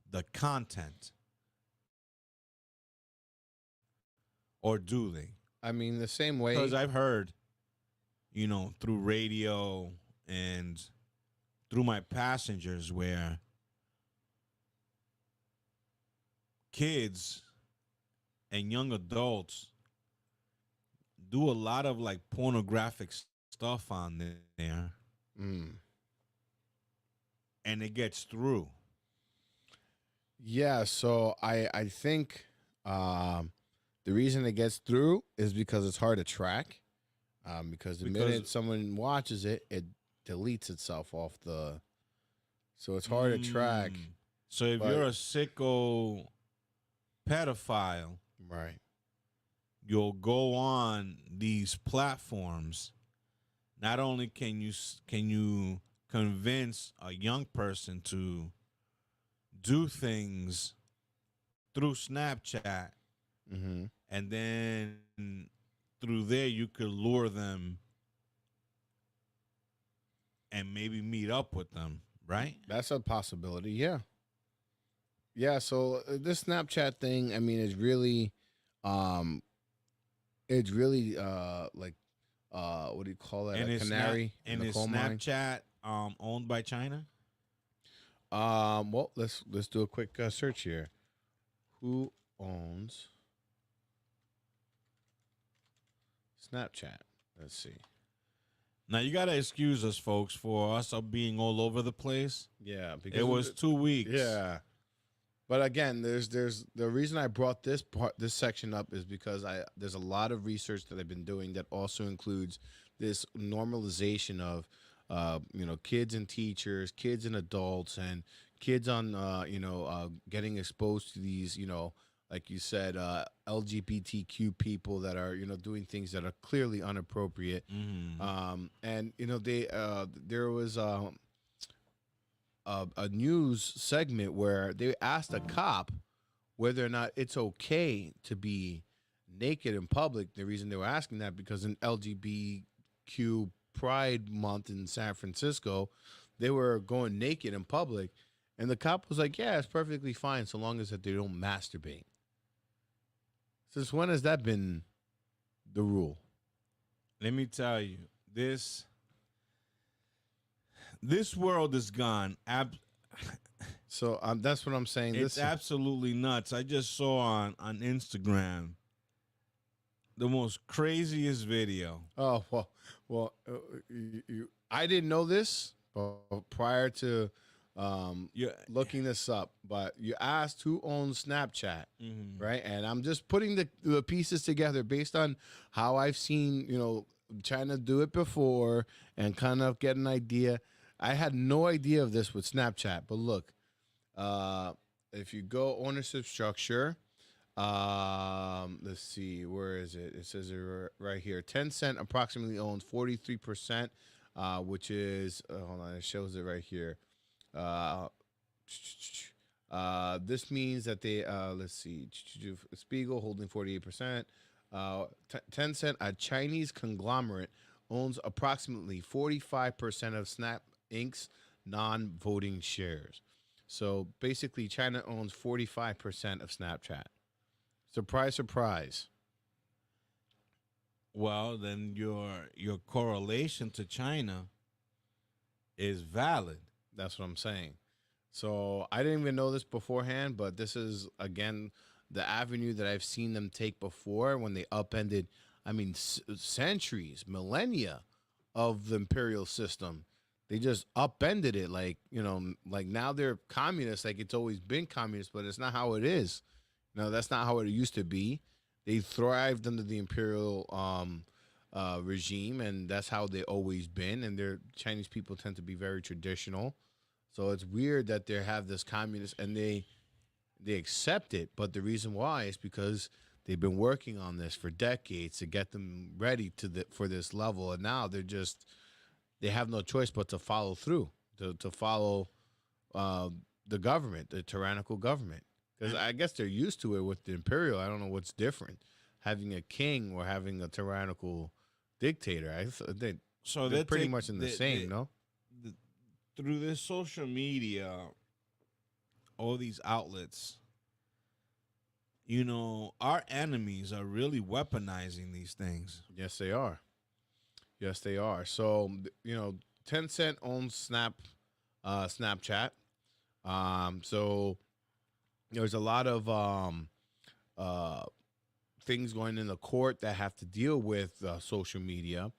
the content, or do they? I mean, the same way, because I've heard, through radio and through my passengers, where kids and young adults do a lot of like pornographic stuff on there. And it gets through. Yeah, so I think the reason it gets through is because it's hard to track. Because the minute someone watches it, it deletes itself off the... So it's hard to track. So if you're a sicko pedophile, right, you'll go on these platforms. Not only can you convince a young person to do things through Snapchat, and then through there you could lure them and maybe meet up with them, right? That's a possibility, yeah. Yeah, so this Snapchat thing, I mean, it's really like what do you call it? A canary in the coal mine. Snapchat owned by China? Well, let's do a quick search here. Who owns Snapchat? Let's see. Now you gotta excuse us, folks, for us being all over the place. Yeah, because it was 2 weeks. Yeah, but again, there's the reason I brought this section up is because there's a lot of research that I've been doing that also includes this normalization of kids and teachers, kids and adults, and kids on getting exposed to these like you said, LGBTQ people that are doing things that are clearly inappropriate. And there was a news segment where they asked a cop whether or not it's okay to be naked in public. The reason they were asking that because in LGBTQ Pride Month in San Francisco, they were going naked in public, and the cop was like, "Yeah, it's perfectly fine so long as that they don't masturbate." Since when has that been the rule? Let me tell you, this world is gone. So that's what I'm saying. It's absolutely nuts. I just saw on Instagram the most craziest video. Oh well, I didn't know this prior to looking this up, but you asked who owns Snapchat, right? And I'm just putting the pieces together based on how I've seen, China do it before and kind of get an idea. I had no idea of this with Snapchat, but look, if you go ownership structure, let's see, where is it? It says it right here. Tencent approximately owns 43%, which is hold on, it shows it right here. This means that they let's see, Spiegel holding 48%. Tencent, a Chinese conglomerate, owns approximately 45% of Snap Inc.'s non-voting shares. So basically, China owns 45% of Snapchat. Surprise, surprise. Well, then your correlation to China is valid. That's what I'm saying. So I didn't even know this beforehand, but this is, again, the avenue that I've seen them take before when they upended, centuries, millennia of the imperial system. They just upended it like now they're communists, like it's always been communist, but it's not how it is. No, that's not how it used to be. They thrived under the imperial regime, and that's how they always been. And their Chinese people tend to be very traditional. So it's weird that they have this communist and they accept it. But the reason why is because they've been working on this for decades to get them ready for this level. And now they have no choice but to follow through, to follow the government, the tyrannical government. Because I guess they're used to it with the imperial. I don't know what's different, having a king or having a tyrannical dictator. They're pretty much in the same, no? Through this social media, all these outlets, our enemies are really weaponizing these things. Yes, they are. Yes, they are. So, Tencent owns Snapchat. So there's a lot of things going in the court that have to deal with social media.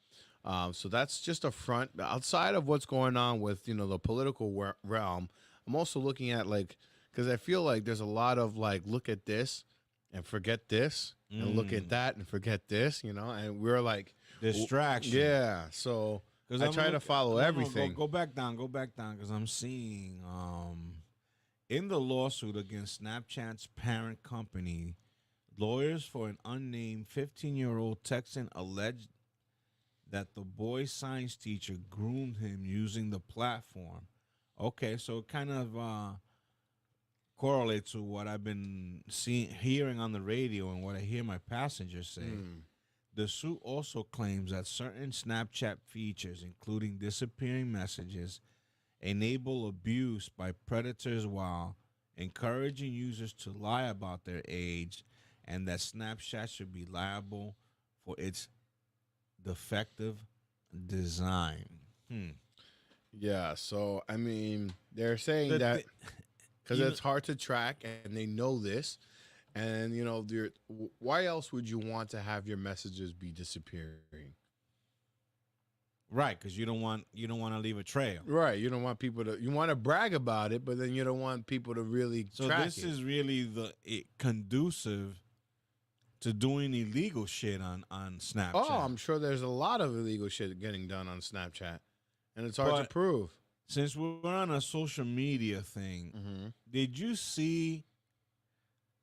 So that's just a front. Outside of what's going on with, the political realm, I'm also looking at, because I feel like there's a lot of, look at this and forget this, and look at that and forget this, and we're like... Distraction. Yeah, so I try to follow everything. Go back down, because I'm seeing... in the lawsuit against Snapchat's parent company, lawyers for an unnamed 15-year-old Texan alleged that the boy's science teacher groomed him using the platform. Okay, so it kind of correlates to what I've been hearing on the radio and what I hear my passengers say. The suit also claims that certain Snapchat features, including disappearing messages, enable abuse by predators while encouraging users to lie about their age, and that Snapchat should be liable for its defective design. Yeah, so they're saying that because it's hard to track, and they know this, and why else would you want to have your messages be disappearing? Right, because you don't want to leave a trail. Right. You don't want people to. You want to brag about it, but then you don't want people to really So track this it. is really conducive to doing illegal shit on Snapchat. Oh, I'm sure there's a lot of illegal shit getting done on Snapchat, and it's hard to prove. Since we're on a social media thing, did you see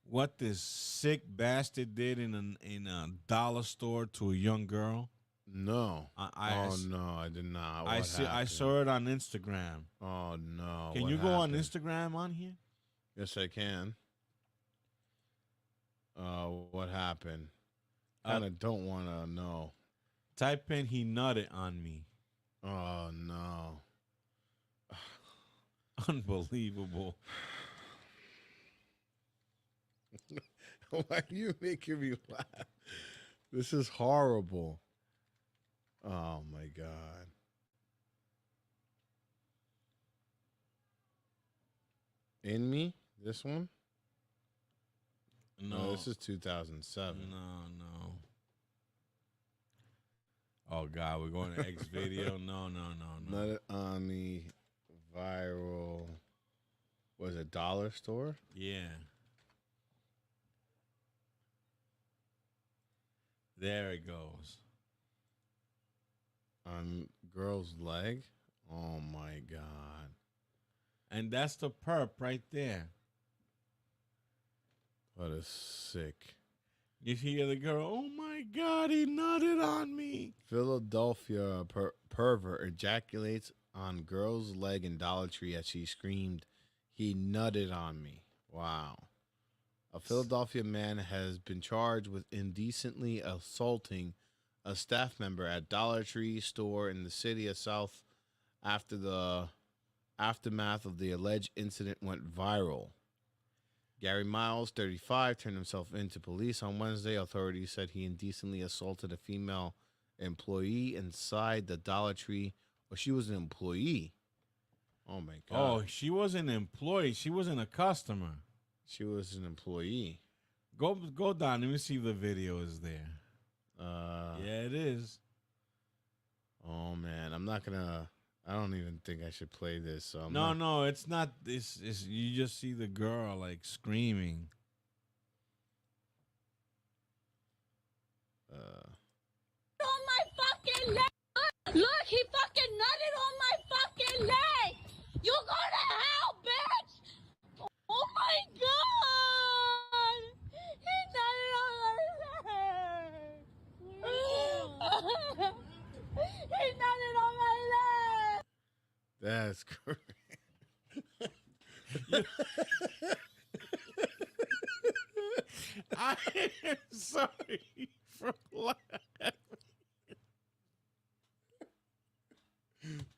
what this sick bastard did in a dollar store to a young girl? No. No, I did not. I saw it on Instagram. Oh no. Can you go on Instagram on here? Yes, I can. What happened? I kind of don't want to know. Type in "he nutted on me." Oh no. Unbelievable. Why are you making me laugh? This is horrible. Oh my God. In Me? This one? No, this is 2007. No. Oh God, we're going to X video. No. Nut on Me viral. Was it dollar store? Yeah. There it goes. On girl's leg? Oh my God. And that's the perp right there. What a sick. You hear the girl, "Oh my God, he nutted on me." Philadelphia pervert ejaculates on girl's leg in Dollar Tree as she screamed, "He nutted on me." Wow. A Philadelphia man has been charged with indecently assaulting a staff member at Dollar Tree store in the city of South after the aftermath of the alleged incident went viral. Gary Miles, 35, turned himself in to police on Wednesday. Authorities said he indecently assaulted a female employee inside the Dollar Tree. Or she was an employee. Oh, my God. Oh, she was an employee. She wasn't a customer. She was an employee. Go down. Let me see if the video is there. Yeah, it is. Oh, man. I'm not going to... I don't even think I should play this. So No, it's not. It's you just see the girl like screaming. On my fucking leg. Look, he fucking nutted on my fucking leg. You go to hell, bitch. Oh my God. He nutted on my leg. He nutted on my leg. That's great. I am sorry for laughing.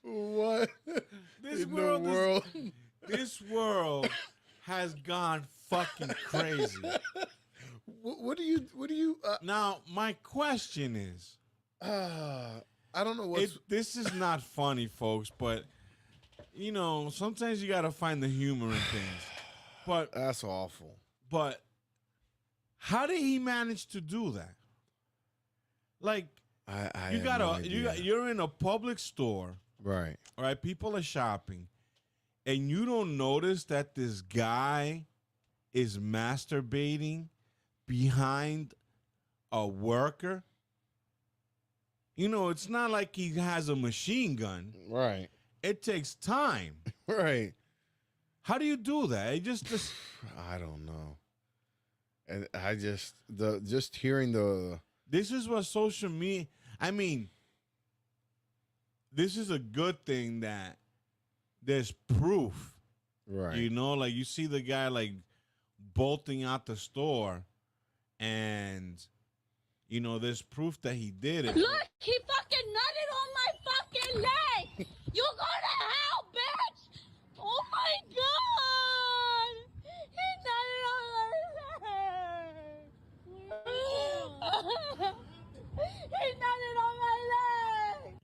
What This in world the world? This world has gone fucking crazy. What do you? Now, my question is, I don't know what. This is not funny, folks, but you know, sometimes you gotta find the humor in things. But that's awful. But how did he manage to do that? Like, you're in a public store, right? All right, people are shopping, and you don't notice that this guy is masturbating behind a worker. You know, it's not like he has a machine gun. Right. It takes time. Right. How do you do that? It just I don't know. And I just hearing the. This is what social media. I mean, this is a good thing that there's proof. Right. You know, like you see the guy like bolting out the store, and you know there's proof that he did it. Look, he fucking nutted on my fucking leg. You go to hell, bitch. Oh my God. He nutted on my leg. He nutted on my leg.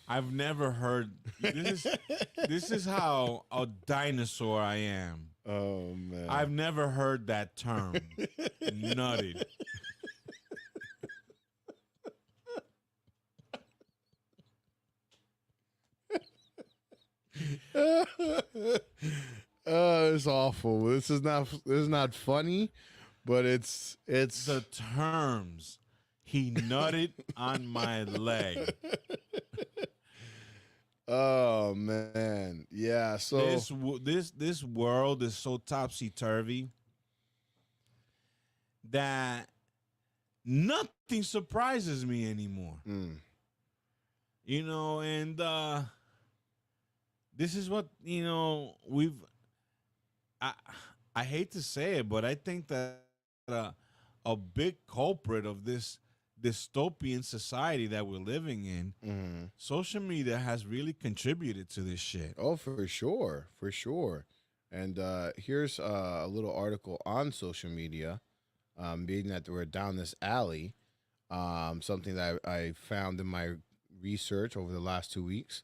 I've never heard this is how a dinosaur I am. Oh man. I've never heard that term. Nutted. It's awful. This is not funny, but it's The terms. He nutted on my leg. Oh man, yeah. So This world is so topsy turvy that nothing surprises me anymore. You know, and this is what I hate to say it, but I think that a big culprit of this dystopian society that we're living in, social media has really contributed to this shit. Oh, for sure, for sure. And here's a little article on social media, being that we're down this alley, something that I found in my research over the last 2 weeks.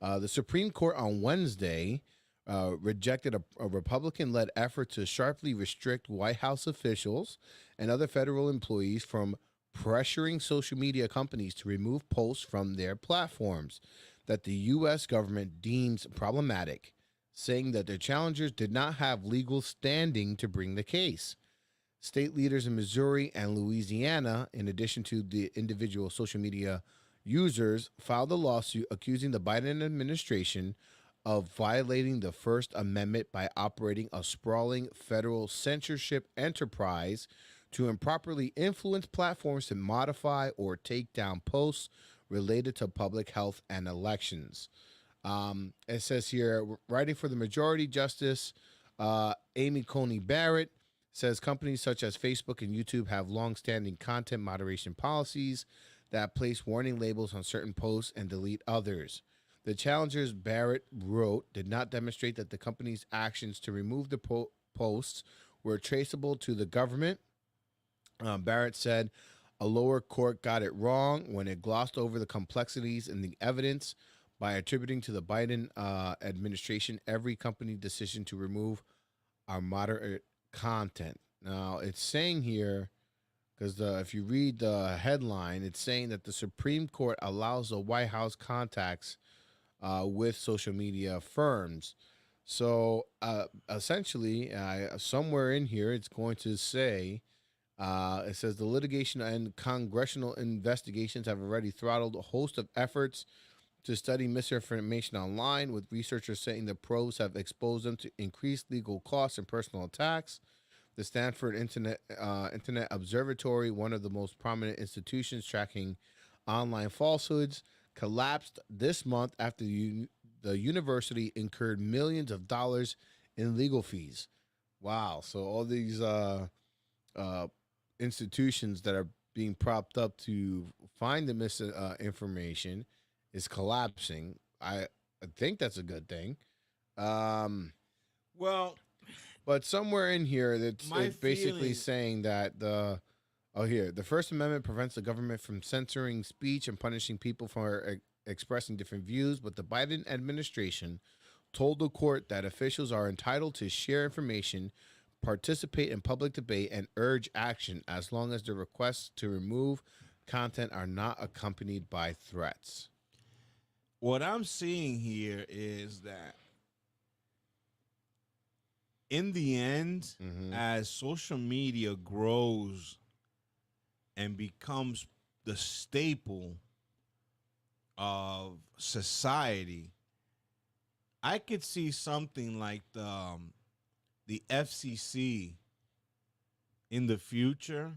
The Supreme Court on Wednesday rejected a Republican-led effort to sharply restrict White House officials and other federal employees from pressuring social media companies to remove posts from their platforms that the U.S. government deems problematic, saying that their challengers did not have legal standing to bring the case. State leaders in Missouri and Louisiana, in addition to the individual social media users, filed a lawsuit accusing the Biden administration of violating the First Amendment by operating a sprawling federal censorship enterprise to improperly influence platforms to modify or take down posts related to public health and elections. It says here, writing for the majority justice, Amy Coney Barrett, says companies such as Facebook and YouTube have long-standing content moderation policies that place warning labels on certain posts and delete others. The challengers, Barrett wrote, did not demonstrate that the company's actions to remove the posts were traceable to the government. Barrett said a lower court got it wrong when it glossed over the complexities in the evidence by attributing to the Biden administration every company decision to remove our moderate content. Now, it's saying here, because if you read the headline, it's saying that the Supreme Court allows the White House contacts with social media firms. So essentially, somewhere in here, it's going to say, it says the litigation and congressional investigations have already throttled a host of efforts to study misinformation online, with researchers saying the probes have exposed them to increased legal costs and personal attacks. The Stanford Internet Observatory, one of the most prominent institutions tracking online falsehoods, collapsed this month after the university incurred millions of dollars in legal fees. Wow. So all these institutions that are being propped up to find the misinformation is collapsing. I think that's a good thing. Well, but somewhere in here, it's basically feeling- saying that the First Amendment prevents the government from censoring speech and punishing people for expressing different views, but the Biden administration told the court that officials are entitled to share information, participate in public debate, and urge action as long as the requests to remove content are not accompanied by threats. What I'm seeing here is that in the end, as social media grows and becomes the staple of society, I could see something like the FCC in the future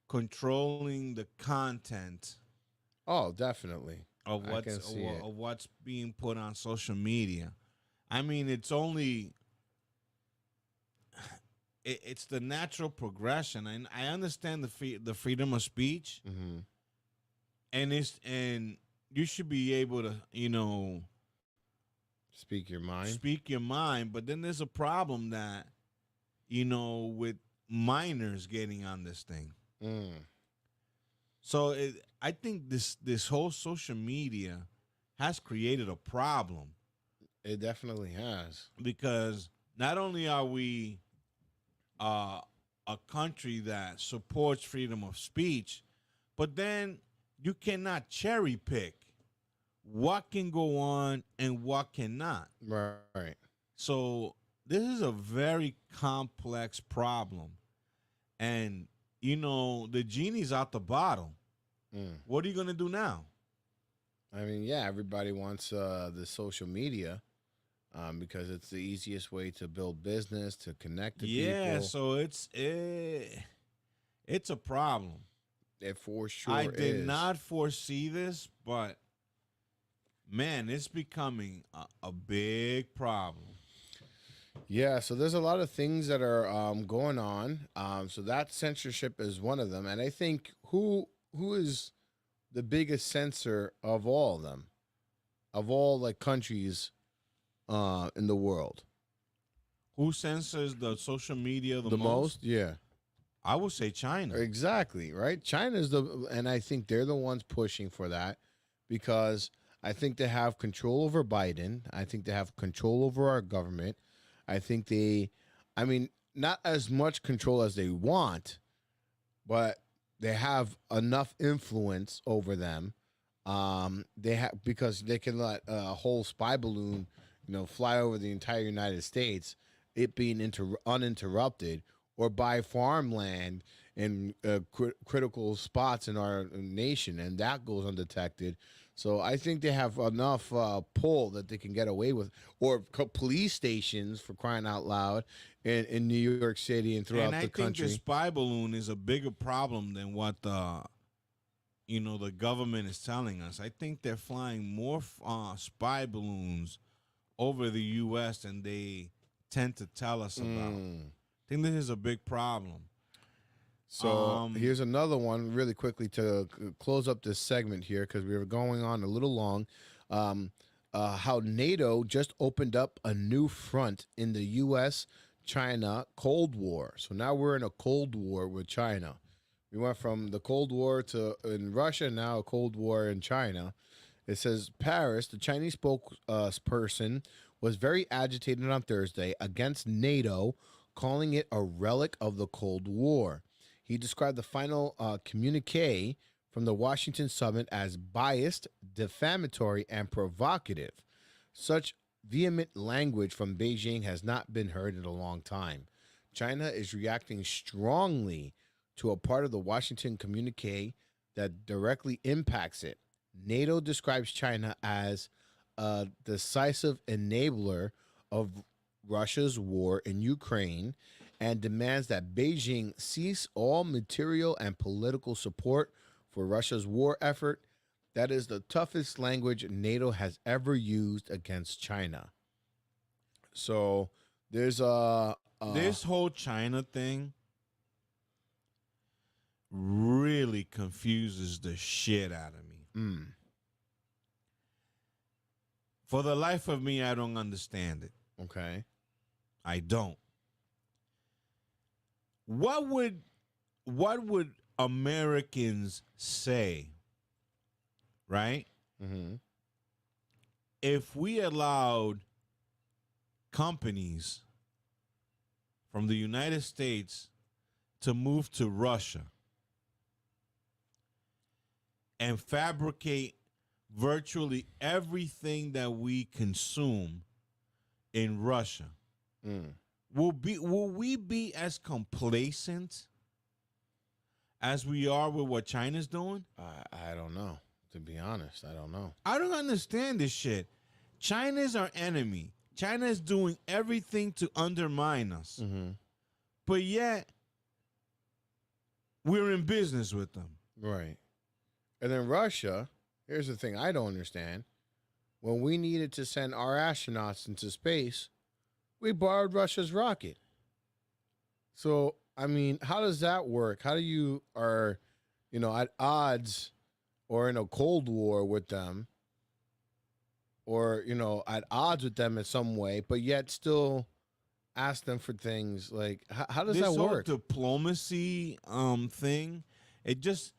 controlling the content. Oh, definitely. Of I can see it. what's being put on social media. I mean, it's the natural progression, and I understand the freedom of speech, and you should be able to speak your mind. But then there's a problem that with minors getting on this thing. So I think this whole social media has created a problem. It definitely has, because not only are we a country that supports freedom of speech, but then you cannot cherry pick what can go on and what cannot. Right. So this is a very complex problem. And, the genie's out the bottle. What are you going to do now? I mean, yeah, everybody wants the social media because it's the easiest way to build business, to connect to people. Yeah, so it's a problem. It for sure I did is. not foresee this, but man, it's becoming a big problem. Yeah, so there's a lot of things that are going on. So that censorship is one of them, and I think who is the biggest censor of all of them, of all like countries in the world? Who censors the social media the most? Yeah, I would say China. exactly. Right, China's and I think they're the ones pushing for that because I think they have control over Biden. I think they have control over our government. I think not as much control as they want, but they have enough influence over them. They have because they can let a whole spy balloon, fly over the entire United States, it being uninterrupted, or buy farmland in critical spots in our nation, and that goes undetected. So I think they have enough pull that they can get away with, or police stations for crying out loud in New York City and throughout the country. And I think the spy balloon is a bigger problem than what the government is telling us. I think they're flying more spy balloons over the U.S. than they tend to tell us about. I think this is a big problem. So here's another one really quickly to close up this segment here because we were going on a little long. How NATO just opened up a new front in the U.S.-China Cold War. So now we're in a Cold War with China. We went from the Cold War in Russia, now a Cold War in China. It says Paris, the Chinese spokesperson, was very agitated on Thursday against NATO, calling it a relic of the Cold War. He described the final communique from the Washington summit as biased, defamatory, and provocative. Such vehement language from Beijing has not been heard in a long time. China is reacting strongly to a part of the Washington communique that directly impacts it. NATO describes China as a decisive enabler of Russia's war in Ukraine and demands that Beijing cease all material and political support for Russia's war effort. That is the toughest language NATO has ever used against China. So there's this whole China thing really confuses the shit out of me. For the life of me, I don't understand it. Okay. I don't. What would Americans say, right? If we allowed companies from the United States to move to Russia and fabricate virtually everything that we consume in Russia, will we be as complacent as we are with what China's doing? I don't know. To be honest, I don't know. I don't understand this shit. China's our enemy. China is doing everything to undermine us. But yet, we're in business with them. Right. And then Russia, here's the thing I don't understand. When we needed to send our astronauts into space, we borrowed Russia's rocket. So, I mean, how does that work? How do you are, at odds or in a Cold War with them or, at odds with them in some way, but yet still ask them for things? Like, how does that work? This whole diplomacy thing, it just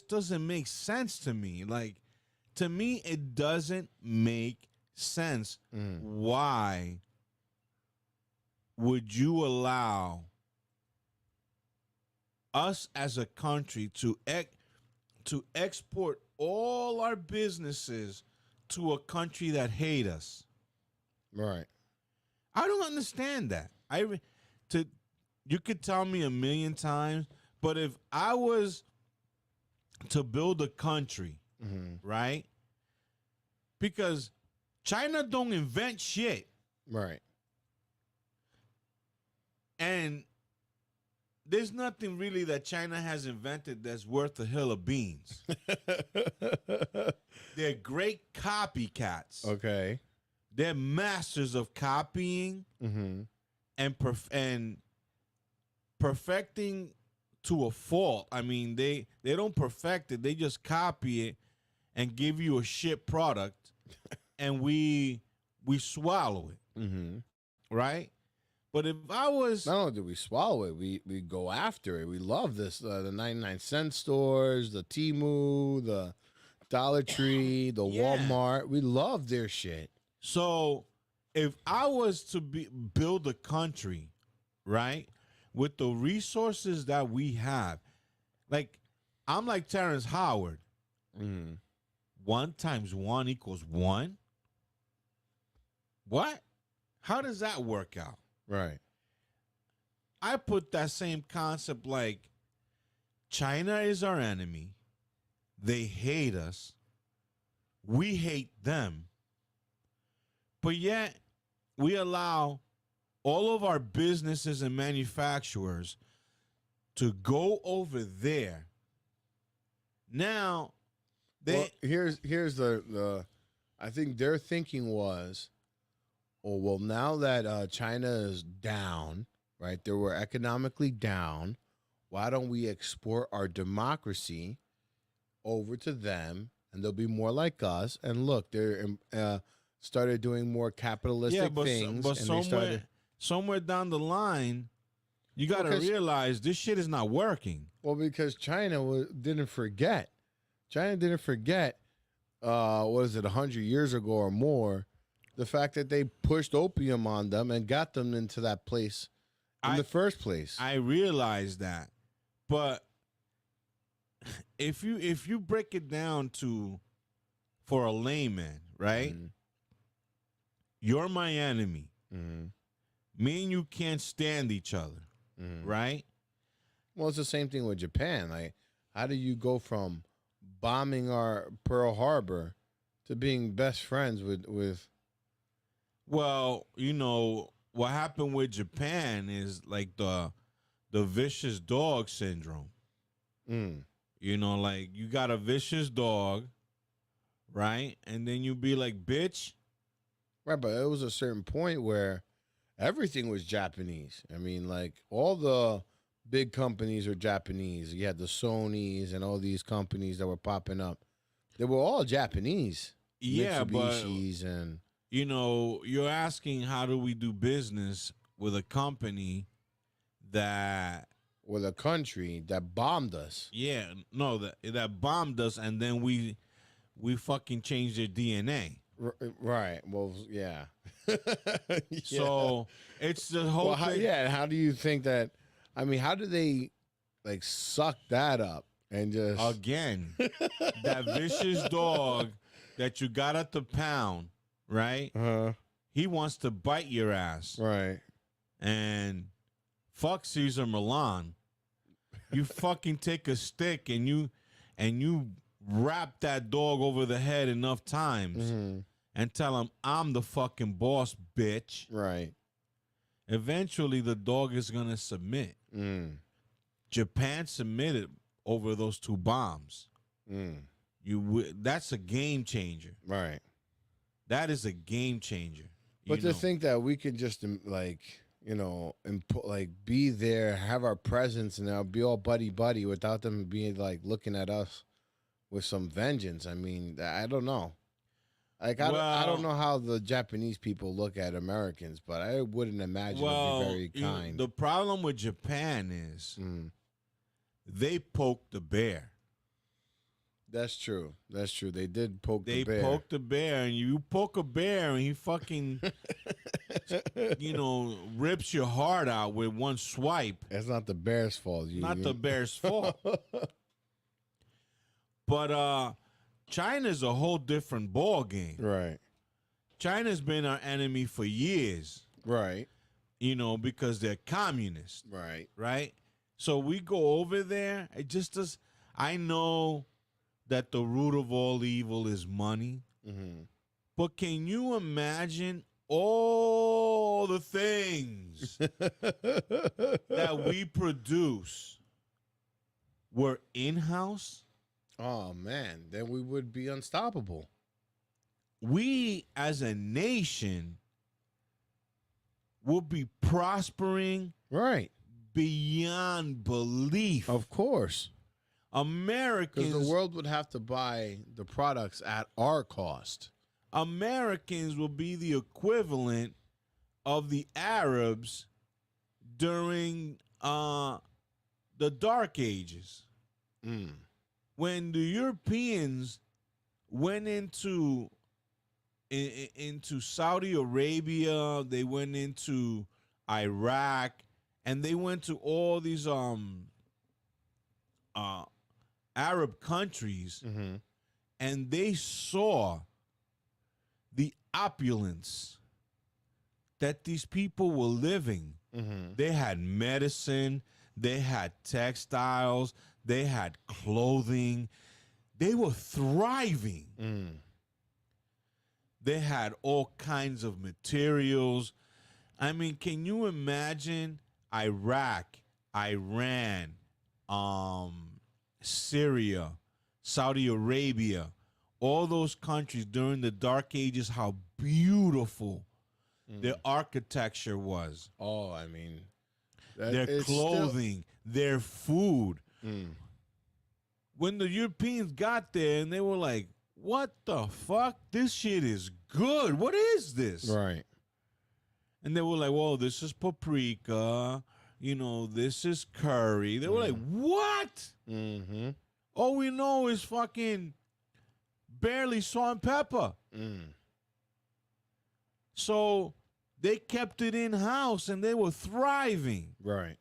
doesn't make sense to me. Like, to me, it doesn't make sense. Why would you allow us as a country to export all our businesses to a country that hate us. Right. I don't understand that. You could tell me a million times, but if I was to build a country, right? Because China don't invent shit. Right. And there's nothing really that China has invented that's worth a hill of beans. They're great copycats. Okay. They're masters of copying and perfecting to a fault. I mean, they don't perfect it. They just copy it and give you a shit product, and we swallow it. Right? But if I was... Not only do we swallow it, we go after it. We love this. The 99-cent stores, the Temu, the Dollar Tree, the Walmart. We love their shit. So if I was to build a country, right, with the resources that we have, like, I'm like Terrence Howard. 1 × 1 = 1? What? How does that work out? Right. I put that same concept like China is our enemy. They hate us. We hate them. But yet we allow all of our businesses and manufacturers to go over there. Now, here's the I think their thinking was, oh, well, now that China is down, right? They were economically down. Why don't we export our democracy over to them, and they'll be more like us? And look, they're started doing more capitalistic things. But somewhere down the line, you got to realize this shit is not working. Well, because China didn't forget. China didn't forget, what is it, 100 years ago or more, the fact that they pushed opium on them and got them into that place in the first place. I realize that. But if you break it down for a layman, right? You're my enemy. Me and you can't stand each other, right? Well, it's the same thing with Japan. Like, how do you go from bombing our Pearl Harbor to being best friends with Well, you know, what happened with Japan is like the vicious dog syndrome. You know, like you got a vicious dog, right? And then you be like, bitch. Right, but it was a certain point where everything was Japanese. I mean, like all the big companies are Japanese. You had the Sonys and all these companies that were popping up. They were all Japanese. Yeah, Mitsubishis and you know, you're asking how do we do business with a company with a country that bombed us. Yeah, no, that bombed us, and then we fucking changed their DNA. Right. Well, yeah. So it's the whole thing. How do you think that? I mean, how do they like suck that up and just again that vicious dog that you got at the pound, right? He wants to bite your ass, right? And fuck Caesar Milan. You fucking take a stick and you wrap that dog over the head enough times and tell him, I'm the fucking boss, bitch. Right. Eventually, the dog is going to submit. Japan submitted over those 2 bombs. That's a game changer. Right. That is a game changer. But to think that we could just like, you know, like be there, have our presence, and I'll be all buddy without them being like looking at us with some vengeance. I mean, I don't know. Like I don't know how the Japanese people look at Americans, but I wouldn't imagine it'd be very kind. The problem with Japan is they poked the bear. That's true. That's true. They did poke the bear. They poked the bear, and you poke a bear, and he fucking, you know, rips your heart out with one swipe. That's not the bear's fault. Not the bear's fault. But China's a whole different ball game. Right. China's been our enemy for years. Right. You know, because they're communist. Right. Right? So we go over there. It just does. I know that the root of all evil is money. Mm-hmm. But can you imagine all the things that we produce were in-house? Oh, man. Then we would be unstoppable. We, as a nation, will be prospering right beyond belief. Of course. Americans... Because the world would have to buy the products at our cost. Americans will be the equivalent of the Arabs during the Dark Ages. When the Europeans went into Saudi Arabia, they went into Iraq, and they went to all these Arab countries, and they saw the opulence that these people were living. They had medicine, they had textiles, they had clothing. They were thriving. They had all kinds of materials. I mean, can you imagine Iraq, Iran, Syria, Saudi Arabia, all those countries during the Dark Ages, how beautiful their architecture was. Oh, I mean, their clothing, their food. When the Europeans got there and they were like, what the fuck? This shit is good. What is this? Right. And they were like, well, this is paprika. You know, this is curry. They were like, what? All we know is fucking barely salt and pepper. So they kept it in-house and they were thriving. Right.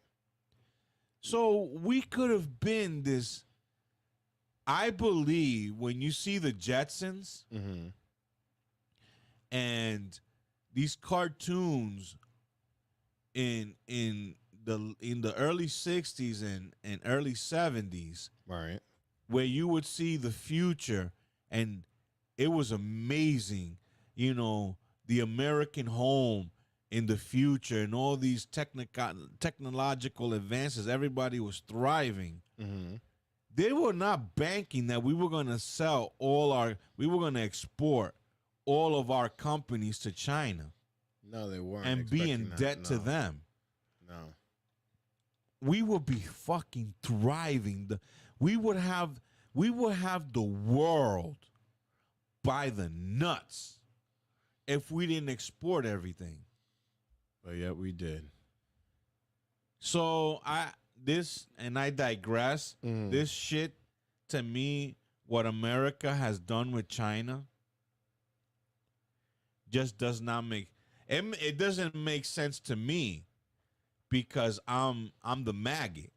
So we could have been this. I believe when you see the Jetsons and these cartoons in the early 60s and early 70s, right, where you would see the future, and it was amazing, you know, the American home in the future and all these technological advances, everybody was thriving. They were not banking that we were going to sell we were going to export all of our companies to China. No, they weren't. And be in debt to them. No. We would be fucking thriving. We would have the world by the nuts if we didn't export everything. But yet we did. So I digress. This shit, to me, what America has done with China just does not make it doesn't make sense to me, because I'm the maggot.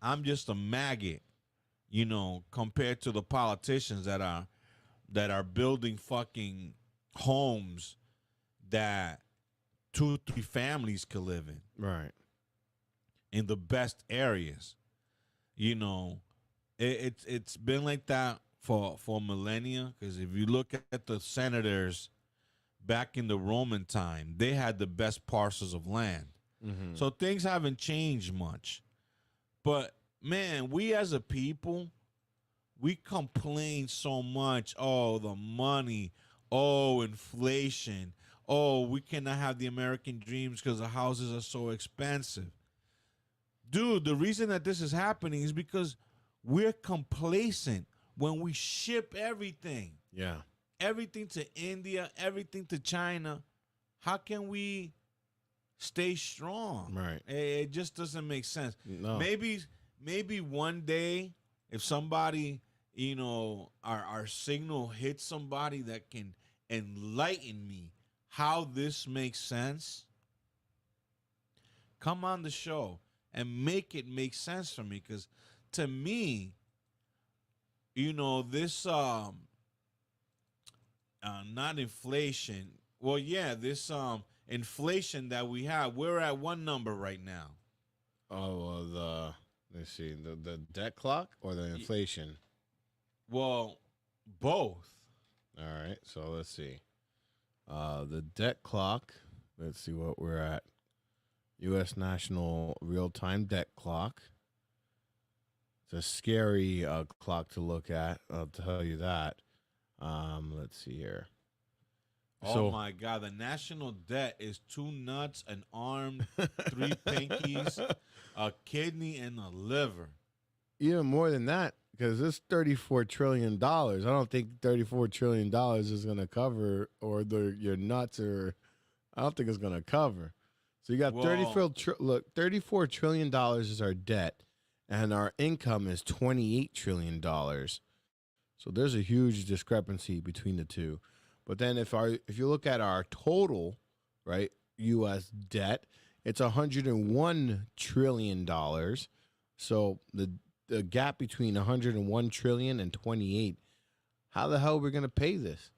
I'm just a maggot, you know, compared to the politicians that are building fucking homes that 2-3 families could live in. Right. In the best areas. You know, it's been like that for millennia, because if you look at the senators back in the Roman time, they had the best parcels of land. So things haven't changed much. But man, we as a people, we complain so much. Oh, the money. Oh, inflation. Oh, we cannot have the American dreams because the houses are so expensive. Dude, the reason that this is happening is because we're complacent when we ship everything. Yeah. Everything to India, everything to China. How can we stay strong? Right. It just doesn't make sense. No. Maybe one day, if somebody, you know, our signal hits somebody that can enlighten me how this makes sense, come on the show and make it make sense for me. Because to me, you know, this not inflation. Well, yeah, this inflation that we have. We're at one number right now. Oh, let's see, the debt clock or the inflation? Well, both. All right, so let's see. The debt clock. Let's see what we're at. U.S. National Real-Time Debt Clock. It's a scary clock to look at. I'll tell you that. Let's see here. Oh my God, the national debt is 2 nuts, an arm, 3 pinkies, a kidney, and a liver. Even more than that, because it's $34 trillion. I don't think $34 trillion is going to cover, or your nuts, or I don't think it's going to cover. So you got $34 trillion is our debt, and our income is $28 trillion. So there's a huge discrepancy between the two. But then if you look at our total, right, U.S. debt, it's $101 trillion. So the gap between 101 trillion and 28, how the hell are we going to pay this?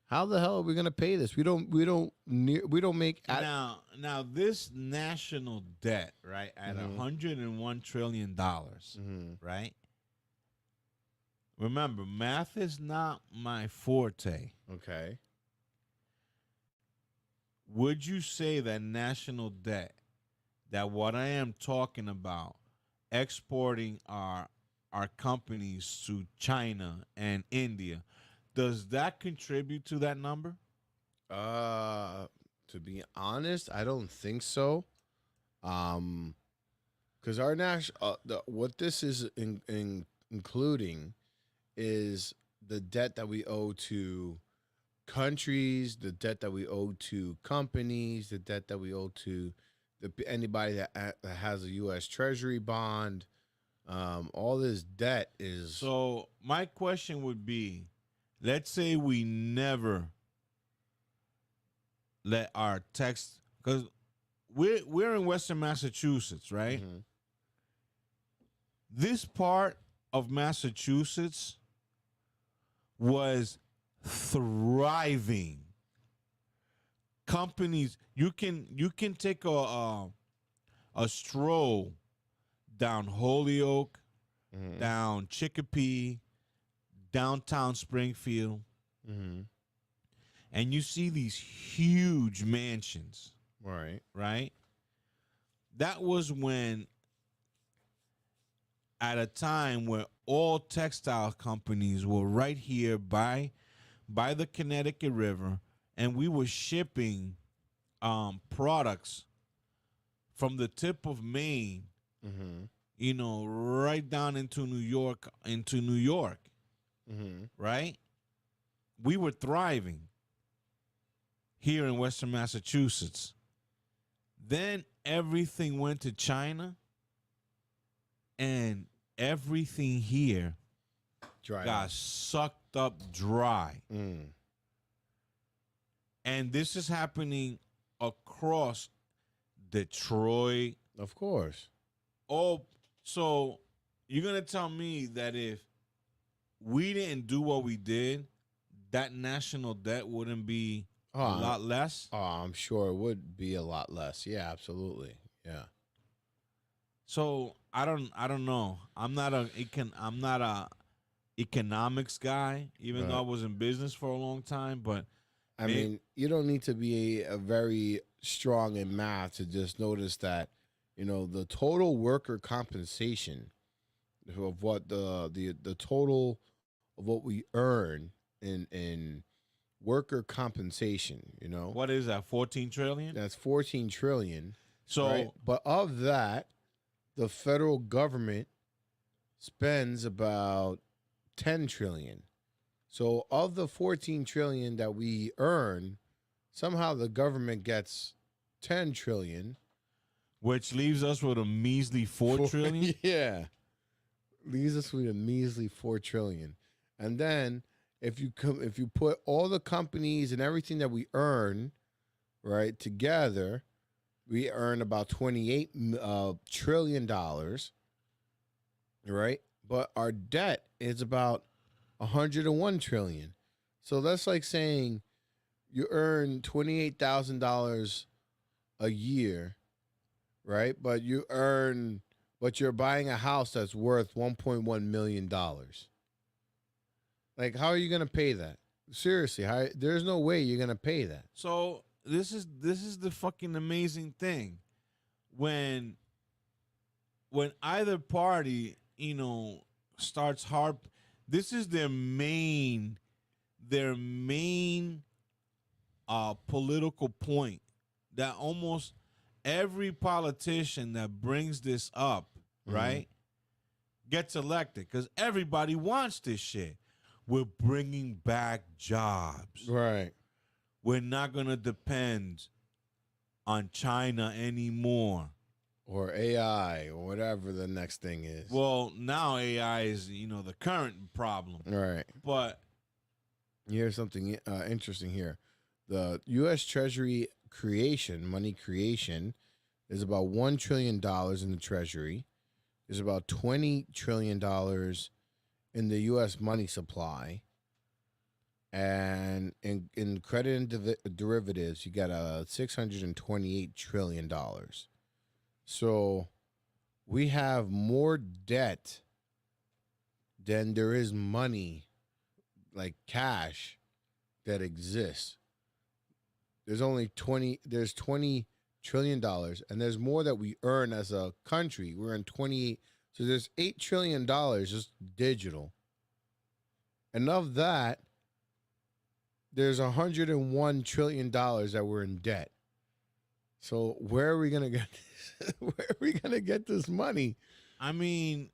How the hell are we going to pay this? We don't make now this national debt, right, at $101 trillion, right? Remember, math is not my forte. Okay. Would you say that national debt, that what I am talking about, exporting our companies to China and India, does that contribute to that number? To be honest, I don't think so. Because our national, what this is including is the debt that we owe to countries, the debt that we owe to companies, the debt that we owe to anybody that has a U.S. Treasury bond. All this debt is. So my question would be, let's say we never let our tax, because we're in Western Massachusetts, right? Mm-hmm. This part of Massachusetts was thriving. Companies, you can take a stroll down Holyoke, down Chicopee, downtown Springfield, and you see these huge mansions. Right? That was when, at a time where all textile companies were right here by the Connecticut River, and we were shipping products from the tip of Maine, right down into New York, right? We were thriving here in Western Massachusetts. Then everything went to China, and everything here got sucked up dry. And this is happening across Detroit. Of course. Oh, so you're going to tell me that if we didn't do what we did, that national debt wouldn't be a lot less? Oh, I'm sure it would be a lot less. Yeah, absolutely. Yeah. So I don't know. I'm not a economics guy, even though I was in business for a long time. But I mean, you don't need to be a very strong in math to just notice that, the total worker compensation of what the total of what we earn in worker compensation, What is that, 14 trillion? That's 14 trillion. So, right? But of that, the federal government spends about 10 trillion. So of the 14 trillion that we earn, somehow the government gets 10 trillion. Which leaves us with a measly 4 trillion? Yeah. Leaves us with a measly 4 trillion. And then if you put all the companies and everything that we earn, right, together, we earn about $28 trillion, right? But our debt is about 101 trillion. So that's like saying you earn $28,000 a year, right? But you're buying a house that's worth $1.1 million. Like, how are you going to pay that? Seriously, there's no way you're going to pay that. So this is the fucking amazing thing. When either party, starts this is their main political point, that almost every politician that brings this up, right, gets elected because everybody wants this shit. We're bringing back jobs. Right. We're not going to depend on China anymore. Or AI or whatever the next thing is. Well, now AI is, the current problem. Right. But here's something interesting here. The U.S. Treasury money creation, is about $1 trillion in the Treasury. There's about $20 trillion in the U.S. money supply. And in credit and derivatives, you got $628 trillion. So we have more debt than there is money, like cash, that exists. There's $20 trillion, and there's more that we earn as a country. We're in 28. So there's $8 trillion just digital. And of that, there's $101 trillion that we're in debt. So where are we gonna get this? Where are we gonna get this money? I mean,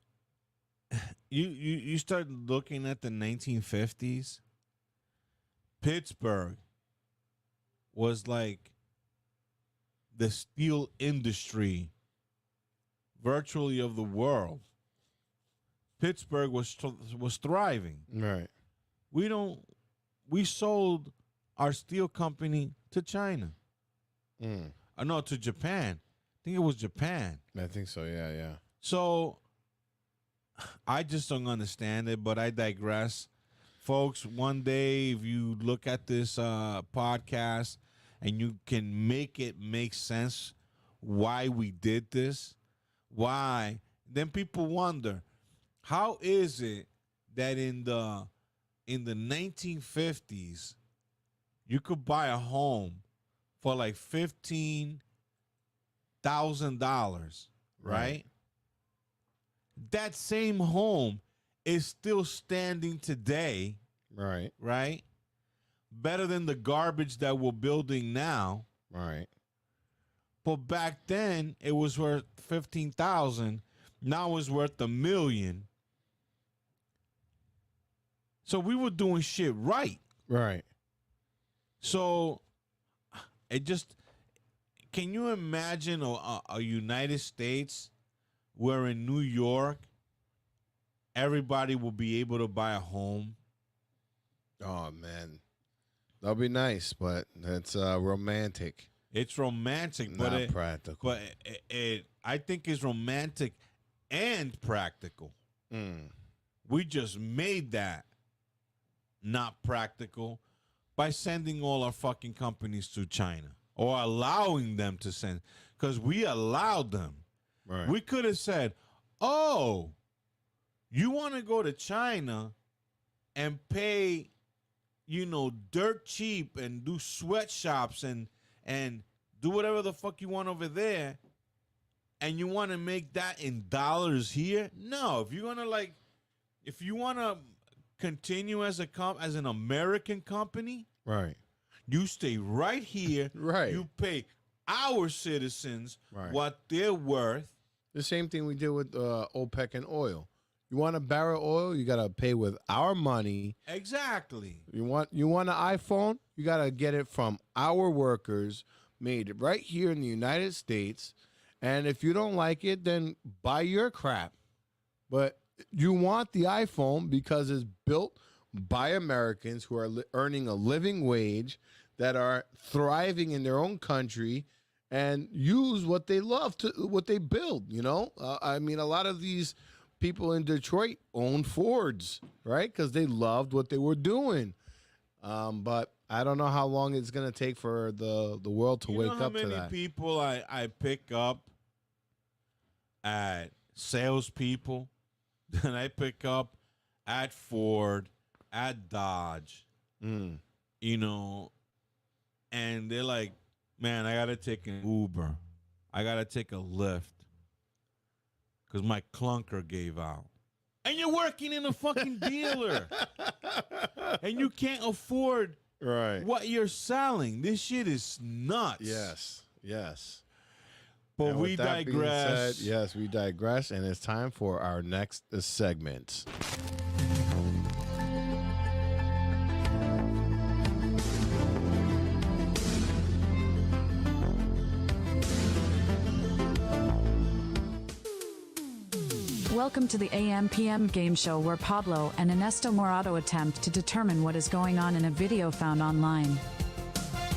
you start looking at the 1950s. Pittsburgh was like the steel industry virtually of the world. Pittsburgh was thriving. Right. We sold our steel company to China. No, to Japan. I think it was Japan. I think so, yeah. So I just don't understand it, but I digress. Folks, one day if you look at this podcast and you can make it make sense why we did this, why, then people wonder, how is it that in the 1950s you could buy a home for like $15,000, right? That same home is still standing today, right? Better than the garbage that we're building now, right? But back then it was worth $15,000. Now it's worth $1 million. So we were doing shit right. So it just, can you imagine a United States where in New York everybody will be able to buy a home? Oh man, that'll be nice, but that's romantic. It's romantic, not but practical. But I think it's romantic and practical. We just made that not practical by sending all our fucking companies to China, or allowing them to send, because we allowed them. Right. We could have said, oh, you want to go to China and pay, dirt cheap and do sweatshops and do whatever the fuck you want over there, and you want to make that in dollars here? No, if you want to continue as an American company, right, you stay right here. Right. You pay our citizens what they're worth. The same thing we did with OPEC and oil. You want a barrel of oil, you gotta pay with our money. Exactly. You want an iPhone, you gotta get it from our workers, made right here in the United States. And if you don't like it, then buy your crap. But you want the iPhone because it's built by Americans who are earning a living wage, that are thriving in their own country, and use what they love what they build. I mean, a lot of these people in Detroit own Fords, right? Because they loved what they were doing. But I don't know how long it's gonna take for the world to wake up to how that. many people I pick up at salespeople, that I pick up at Ford, at Dodge, you know, and they're like, man, I gotta take an Uber, I gotta take a Lyft, because my clunker gave out. And you're working in a fucking dealer, and you can't afford what you're selling. This shit is nuts. Yes. But And we with that being digress. said, yes, we digress, and it's time for our next segment. Welcome to the AM/PM game show where Pablo and Anesto Morado attempt to determine what is going on in a video found online.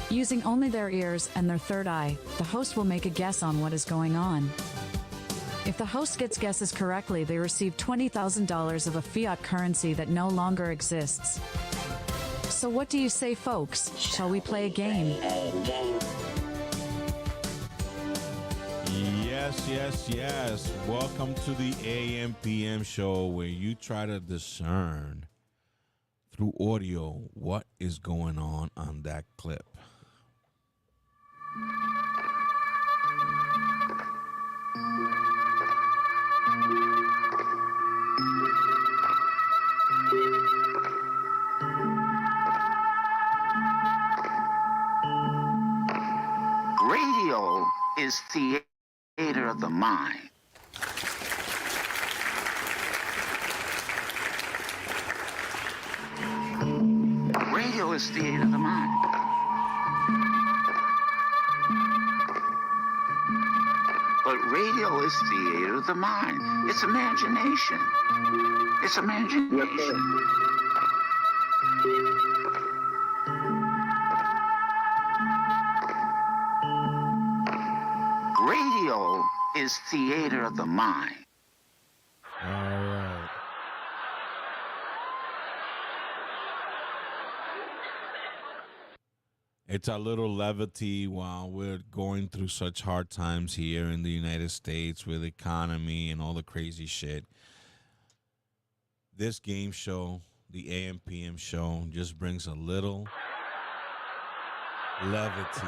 Using only their ears and their third eye, the host will make a guess on what is going on. If the host gets guesses correctly, they receive $20,000 of a fiat currency that no longer exists. So what do you say, folks? Shall we play a game? Yes. Welcome to the AM/PM show where you try to discern through audio what is going on that clip. Radio is theater of the mind. Radio is theater of the mind. But radio is theater of the mind. It's imagination. It's imagination. Radio is theater of the mind. All right. It's a little levity while we're going through such hard times here in the United States with the economy and all the crazy shit. This game show, the AM/PM show, just brings a little levity.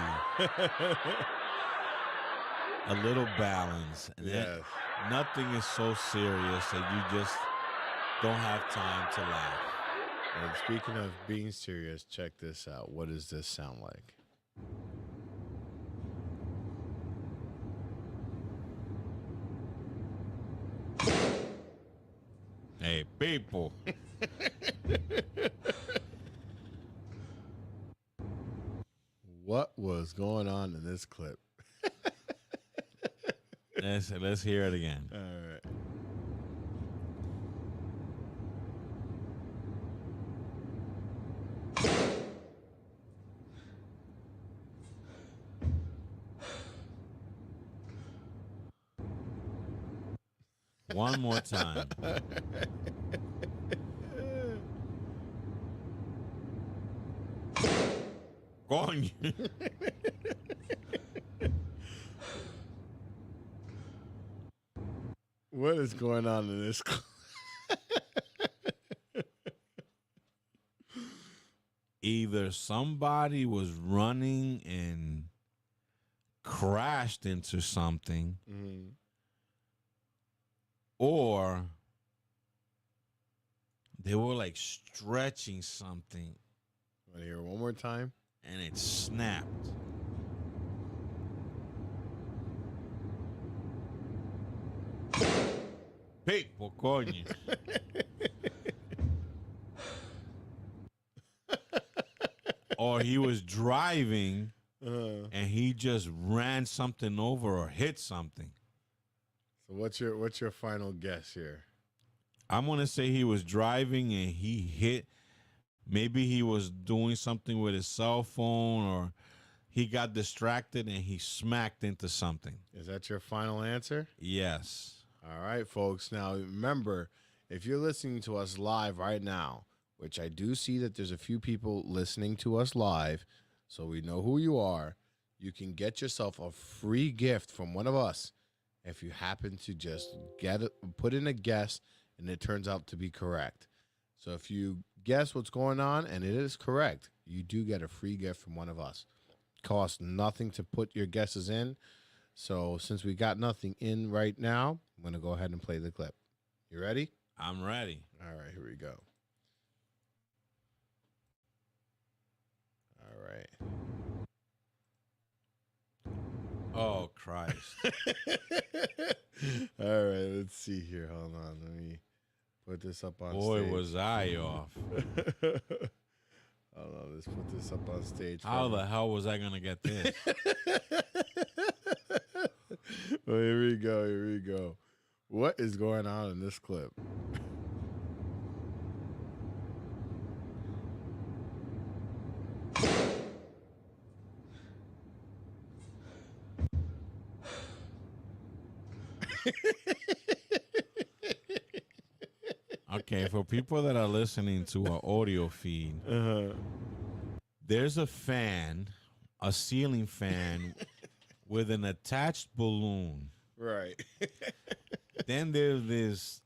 A little balance. And Yes. nothing is so serious that you just don't have time to laugh. And speaking of being serious, check this out. What does this sound like? Hey, people. What was going on in this clip? Let's hear it again. All right. One more time. Coño. What is going on in this clip? Either somebody was running and crashed into something, or they were like stretching something. Want to hear it one more time? And it snapped. People, coño. Or he was driving and he just ran something over or hit something. So what's your final guess here? I'm gonna say he was driving and he hit. Maybe he was doing something with his cell phone, or he got distracted and he smacked into something. Is that your final answer? Yes. All right, folks. Now, remember, if you're listening to us live right now, which I do see that there's a few people listening to us live, so we know who you are, you can get yourself a free gift from one of us if you happen to just put in a guess and it turns out to be correct. So if you guess what's going on and it is correct, you do get a free gift from one of us. Costs nothing to put your guesses in. So since we got nothing in right now, I'm going to go ahead and play the clip. You ready? I'm ready. All right, here we go. All right. Oh, Christ. All right, let's see here. Hold on. Let me put this up on Boy, stage. was I off. Hold on, let's put this up on stage. How the hell was I going to get this? Well, here we go. Here we go. What is going on in this clip? Okay, for people that are listening to our audio feed, there's a fan, a ceiling fan with an attached balloon. Right. Then there's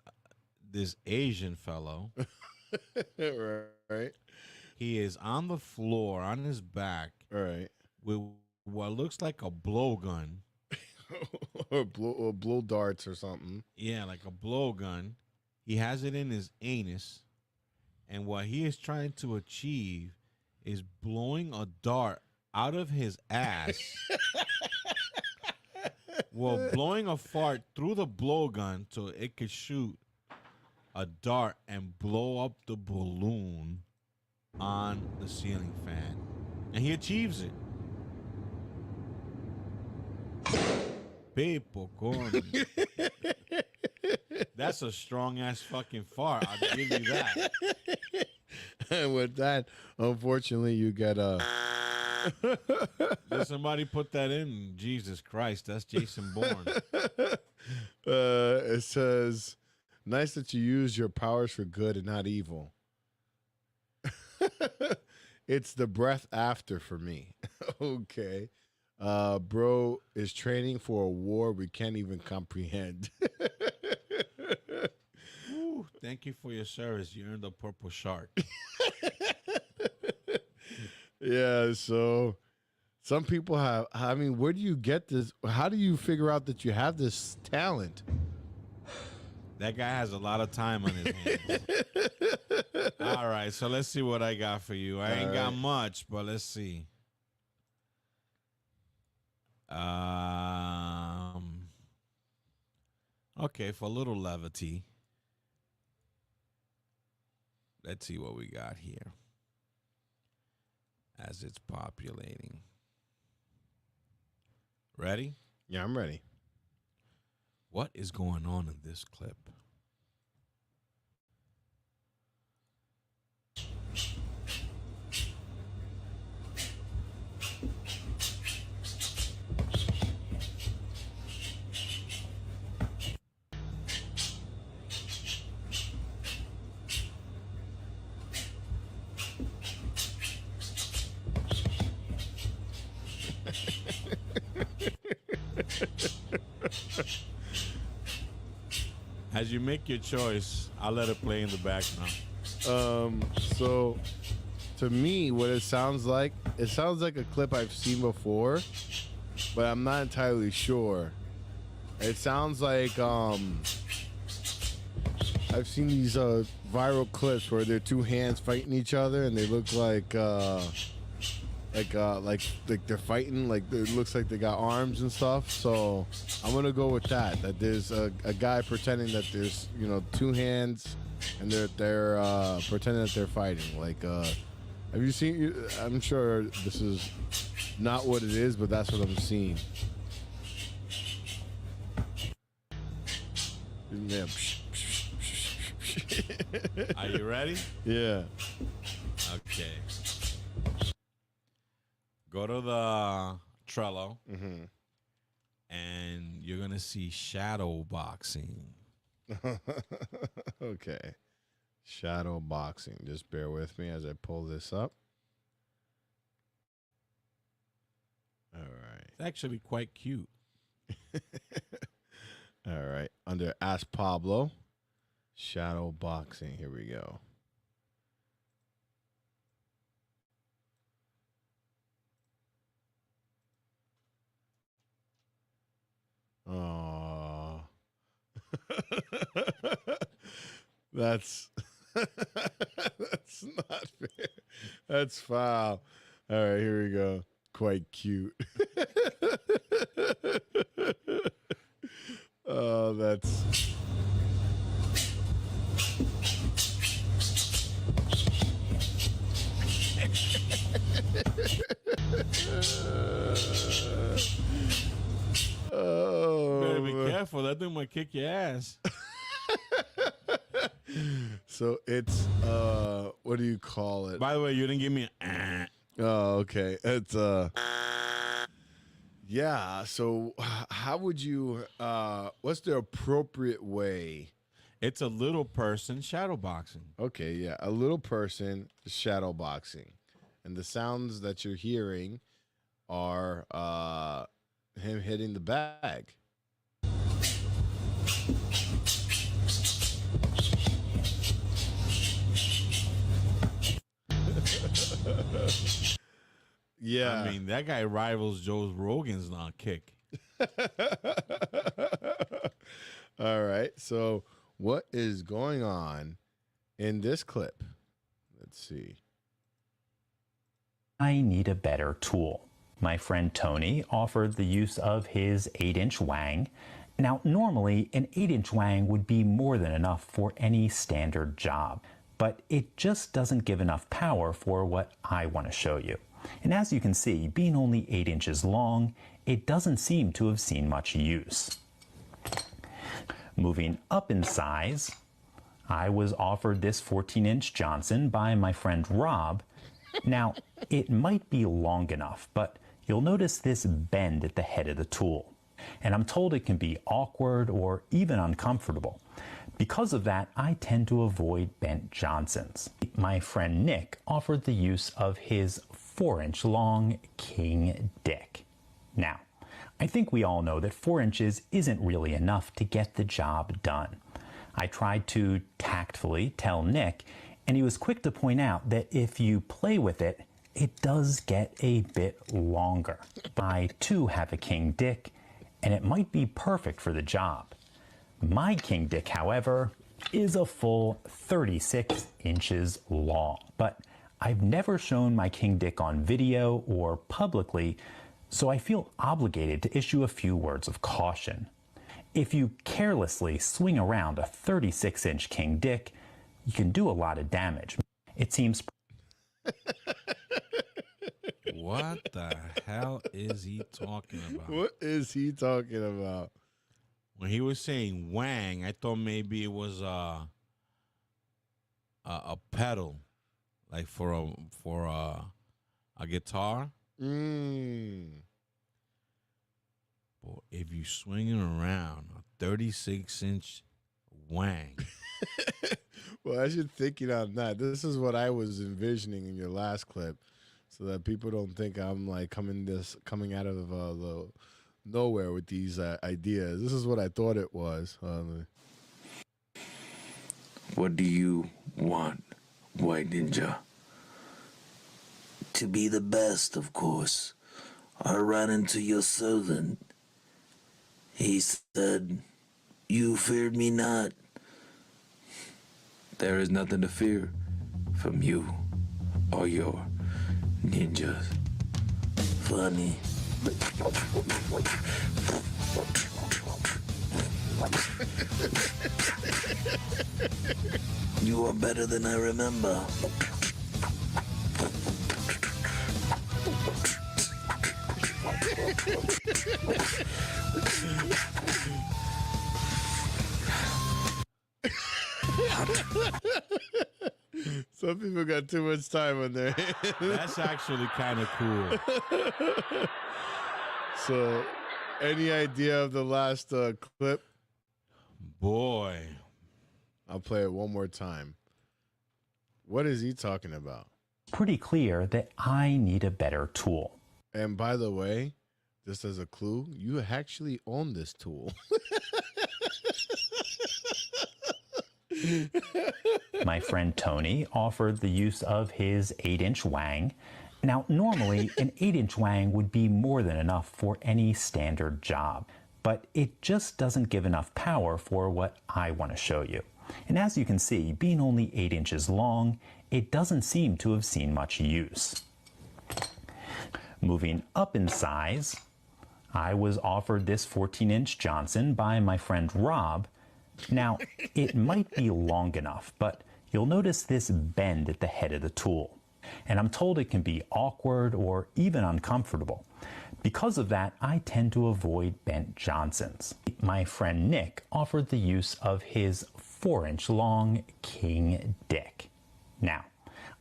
this Asian fellow. Right. He is on the floor on his back. Right. With what looks like a blowgun. or blow darts or something. Yeah, like a blowgun. He has it in his anus. And what he is trying to achieve is blowing a dart out of his ass. Well, blowing a fart through the blowgun so it could shoot a dart and blow up the balloon on the ceiling fan. And he achieves it. People corny. That's a strong ass fucking fart. I'll give you that. And with that, unfortunately, you get a. Did somebody put that in? Jesus Christ, that's Jason Bourne. It says, "Nice that you use your powers for good and not evil." It's the breath after for me. Okay. Bro is training for a war we can't even comprehend. Ooh, thank you for your service. You earned a purple shark. Yeah, so some people have, I mean, where do you get this? How do you figure out that you have this talent? That guy has a lot of time on his hands. All right, so let's see what I got for you. I ain't got much, but let's see. Okay, for a little levity. Let's see what we got here as it's populating. Ready? Yeah, I'm ready. What is going on in this clip? As you make your choice, I'll let it play in the background. So to me, what it sounds like a clip I've seen before, but I'm not entirely sure. It sounds like I've seen these viral clips where they're two hands fighting each other and they look like they're fighting, like it looks like they got arms and stuff. So I'm gonna go with that there's a guy pretending that there's, you know, two hands and they're pretending that they're fighting. Like have you seen, I'm sure this is not what it is, but that's what I'm seeing. Yeah. Are you ready? Yeah. Okay. Go to the Trello, and you're going to see shadow boxing. Okay. Shadow boxing. Just bear with me as I pull this up. All right. It's actually quite cute. All right. Under Ask Pablo, shadow boxing. Here we go. Oh, that's that's not fair. That's foul. All right, here we go. Quite cute. Oh, that's. Oh, better be careful. That thing might kick your ass. So it's what do you call it? By the way, you didn't give me an Oh, okay. It's yeah. So how would you what's the appropriate way? It's a little person shadow boxing. Okay, yeah. A little person shadow boxing. And the sounds that you're hearing are him hitting the bag. Yeah. I mean, that guy rivals Joe Rogan's kick. All right. So, what is going on in this clip? Let's see. I need a better tool. My friend Tony offered the use of his 8-inch Wang. Now, normally, an 8-inch Wang would be more than enough for any standard job, but it just doesn't give enough power for what I want to show you. And as you can see, being only 8 inches long, it doesn't seem to have seen much use. Moving up in size, I was offered this 14-inch Johnson by my friend Rob. Now, it might be long enough, but you'll notice this bend at the head of the tool. And I'm told it can be awkward or even uncomfortable. Because of that, I tend to avoid bent Johnsons. My friend Nick offered the use of his 4-inch long King Dick. Now, I think we all know that 4 inches isn't really enough to get the job done. I tried to tactfully tell Nick, and he was quick to point out that if you play with it, it does get a bit longer. I too have a King Dick, and it might be perfect for the job. My King Dick, however, is a full 36 inches long, but I've never shown my King Dick on video or publicly, so I feel obligated to issue a few words of caution. If you carelessly swing around a 36-inch King Dick, you can do a lot of damage. It seems... What the hell is he talking about? What is he talking about? When he was saying Wang, I thought maybe it was a pedal, like for a guitar. But if you swinging around a 36-inch Wang. Well, as you're thinking on that, this is what I was envisioning in your last clip, so that people don't think I'm like coming out of the nowhere with these ideas. This is what I thought it was. What do you want, White Ninja? To be the best, of course. I ran into your servant. He said, "You feared me not." There is nothing to fear from you or your ninjas. Funny. You are better than I remember. Some people got too much time on their hands. That's actually kind of cool. So, any idea of the last clip? Boy. I'll play it one more time. What is he talking about? Pretty clear that I need a better tool. And by the way, just as a clue, you actually own this tool. My friend Tony offered the use of his 8-inch wang. Now, normally, an 8-inch wang would be more than enough for any standard job, but it just doesn't give enough power for what I want to show you. And as you can see, being only 8 inches long, it doesn't seem to have seen much use. Moving up in size, I was offered this 14-inch Johnson by my friend Rob. Now, it might be long enough, but you'll notice this bend at the head of the tool. And I'm told it can be awkward or even uncomfortable. Because of that, I tend to avoid bent Johnsons. My friend Nick offered the use of his 4-inch long King Dick. Now,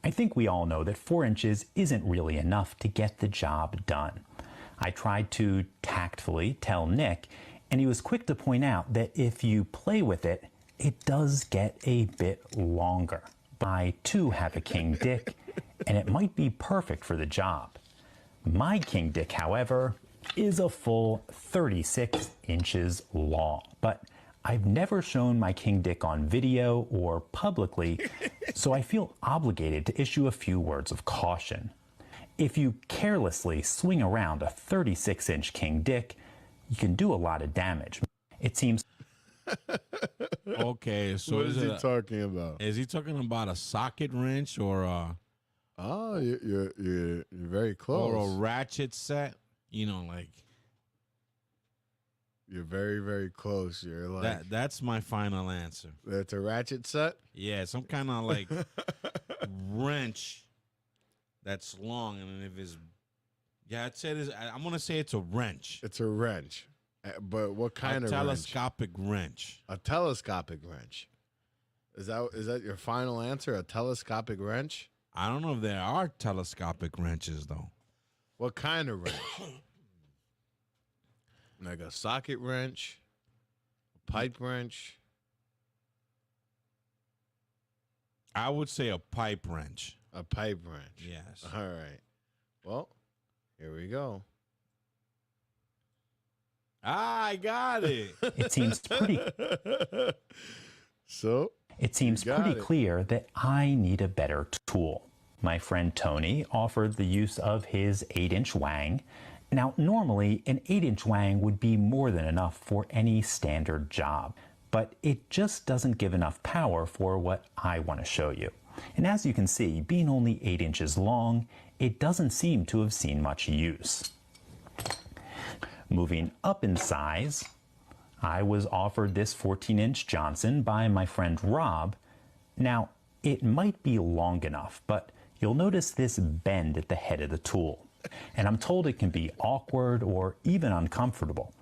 I think we all know that 4 inches isn't really enough to get the job done. I tried to tactfully tell Nick, and he was quick to point out that if you play with it, it does get a bit longer. I too have a King Dick, and it might be perfect for the job. My King Dick, however, is a full 36 inches long, but I've never shown my King Dick on video or publicly, so I feel obligated to issue a few words of caution. If you carelessly swing around a 36-inch King Dick, you can do a lot of damage. It seems... Okay, so what is he talking about? Is he talking about a socket wrench or a... Oh, you're very close. Or a ratchet set? You know, like... You're very, very close. You're like... That's my final answer. That's a ratchet set? Yeah, some kind of like wrench that's long. And if it's... Yeah, I'd say I'm going to say it's a wrench. It's a wrench. But what kind of wrench? A telescopic wrench. A telescopic wrench. Is that your final answer? A telescopic wrench? I don't know if there are telescopic wrenches, though. What kind of wrench? Like a socket wrench? A pipe wrench? I would say a pipe wrench. A pipe wrench. Yes. All right. Well, here we go. I got it. It seems pretty... So? It seems pretty clear that I need a better tool. My friend Tony offered the use of his 8-inch wang. Now, normally, an 8-inch wang would be more than enough for any standard job, but it just doesn't give enough power for what I want to show you. And as you can see, being only 8 inches long, it doesn't seem to have seen much use. Moving up in size, I was offered this 14-inch Johnson by my friend Rob. Now, it might be long enough, but you'll notice this bend at the head of the tool. And I'm told it can be awkward or even uncomfortable.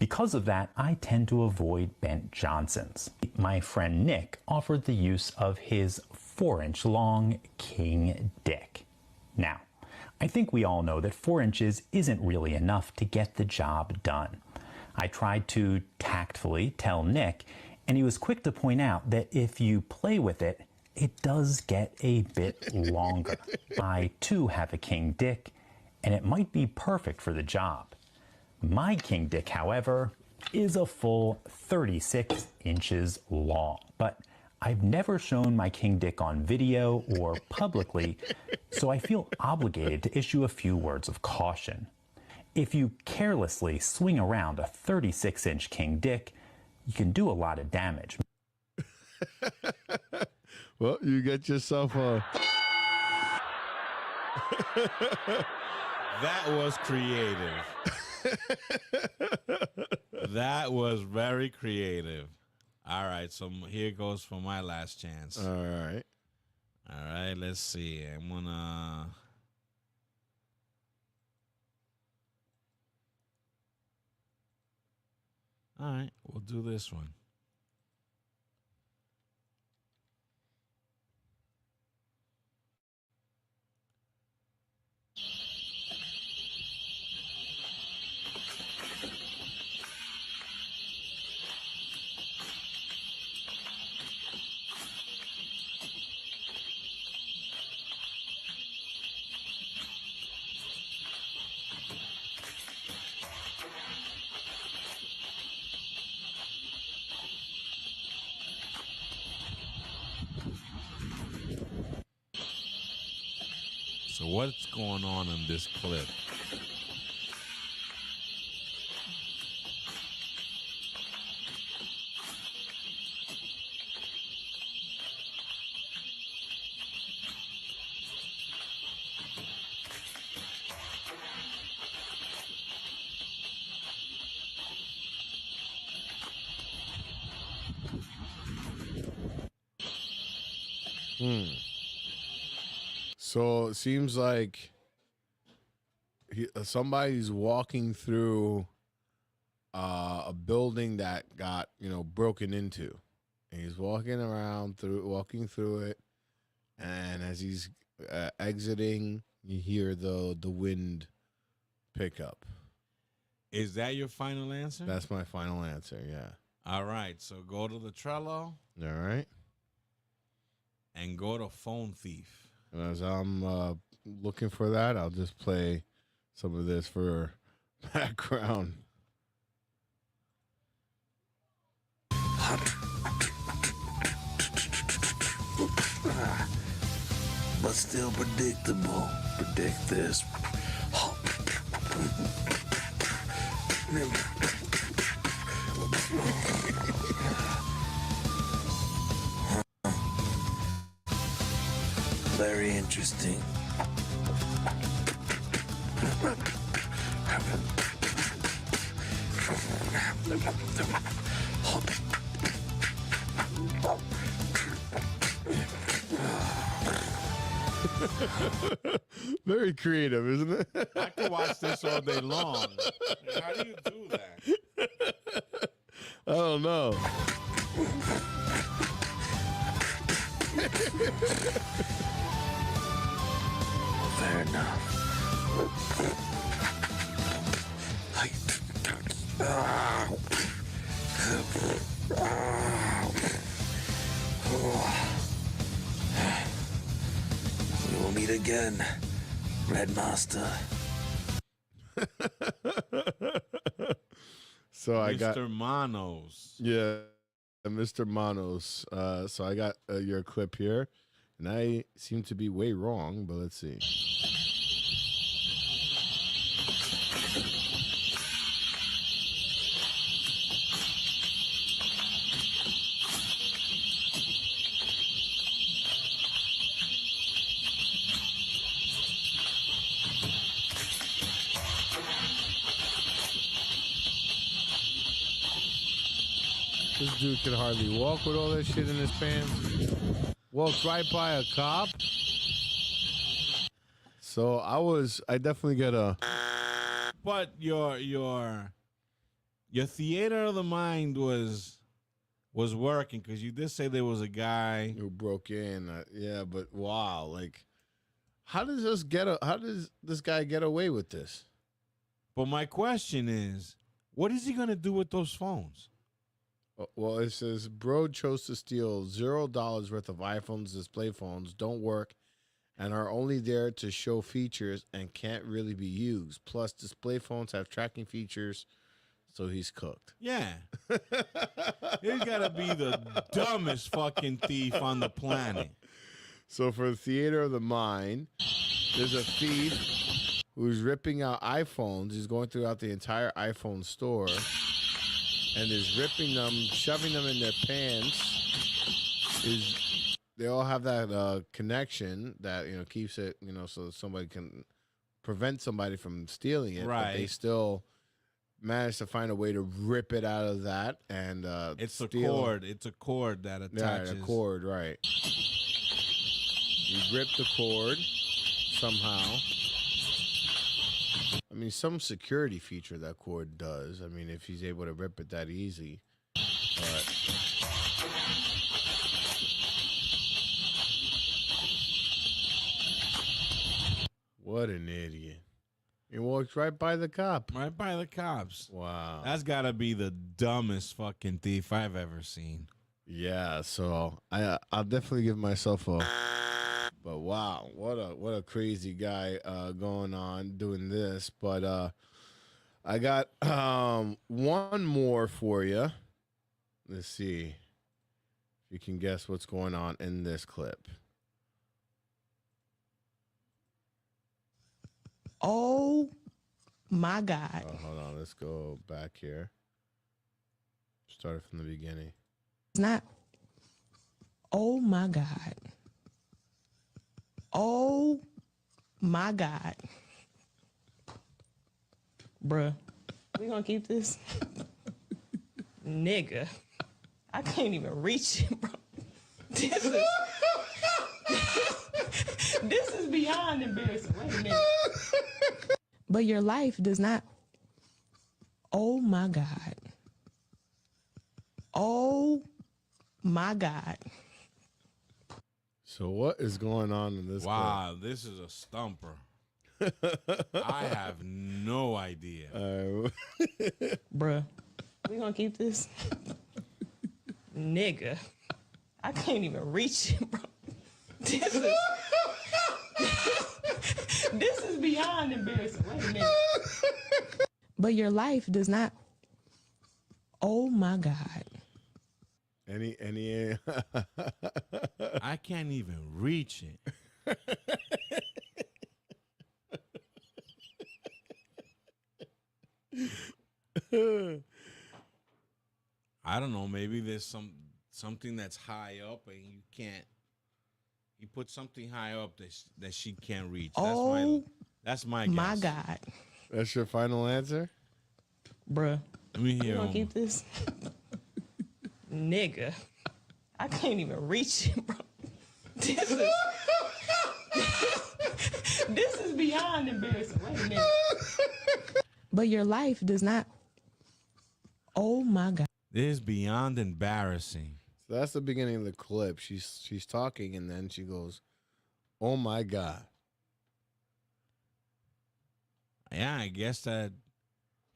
Because of that, I tend to avoid bent Johnsons. My friend Nick offered the use of his 4-inch long King Dick. Now, I think we all know that 4 inches isn't really enough to get the job done. I tried to tactfully tell Nick, and he was quick to point out that if you play with it, it does get a bit longer. I too have a King Dick, and it might be perfect for the job. My King Dick, however, is a full 36 inches long, but I've never shown my King Dick on video or publicly, so I feel obligated to issue a few words of caution. If you carelessly swing around a 36-inch King Dick, you can do a lot of damage. Well, you get yourself a... That was creative. That was very creative. All right, so here goes for my last chance. All right. All right, let's see. I'm gonna... All right, we'll do this one. So what's going on in this clip? So it seems like somebody's walking through a building that got broken into, and he's walking through it, and as he's exiting, you hear the wind pick up. Is that your final answer? That's my final answer. Yeah. All right. So go to the Trello. All right. And go to Phone Thief. And as I'm looking for that, I'll just play some of this for background. But still predictable. Predict this. Very interesting. Very creative, isn't it? I could watch this all day long. How do you do that? I don't know. Fair enough. We will meet again, Red Master. So I got Mr. Manos. Yeah, Mr. Manos. So I got your clip here, and I seem to be way wrong, but let's see. This dude can hardly walk with all that shit in his pants. Walks right by a cop. So I definitely get a. But your theater of the mind was working, because you did say there was a guy who broke in. Yeah, but wow, like, how does this guy get away with this? But my question is, what is he gonna do with those phones? Well, it says, bro chose to steal $0 worth of iPhones. Display phones don't work and are only there to show features and can't really be used. Plus, display phones have tracking features, so he's cooked. Yeah. He's got to be the dumbest fucking thief on the planet. So for the theater of the mind, there's a thief who's ripping out iPhones. He's going throughout the entire iPhone store and is ripping them, shoving them in their pants. They all have that connection that keeps it, so somebody can prevent somebody from stealing it. Right. But they still manage to find a way to rip it out of that and It's a steal. cord. It's a cord that attaches. Yeah, a cord, right. You rip the cord somehow. I mean, some security feature that cord does. I mean, if he's able to rip it that easy. But what an idiot. He walks right by the cop. Right by the cops. Wow. That's got to be the dumbest fucking thief I've ever seen. Yeah, so I'll definitely give myself a. But wow, what a crazy guy going on doing this. But I got one more for you. Let's see if you can guess what's going on in this clip. Oh my God. Oh, hold on. Let's go back here. Start from the beginning. It's not. Oh my God. Oh my God. Bruh, we gonna keep this? Nigga, I can't even reach it, bro. This is beyond embarrassing. Wait a minute. But your life does not. Oh my God. Oh my God. So what is going on in this? Wow, this is a stumper. I have no idea. Bruh, we gonna keep this? Nigga, I can't even reach it, bro. This is beyond embarrassing. Wait a minute. But your life does not. Oh my God. Any I can't even reach it. I don't know. Maybe there's something that's high up, and you can't. You put something high up that she can't reach. That's my guess. My God. That's your final answer, bruh. Let me hear. You gonna keep this? Nigga, I can't even reach it, bro. This is beyond embarrassing. Wait a minute. But your life does not. Oh my God. This is beyond embarrassing. So that's the beginning of the clip. She's talking, and then she goes, "Oh my God." Yeah, I guess that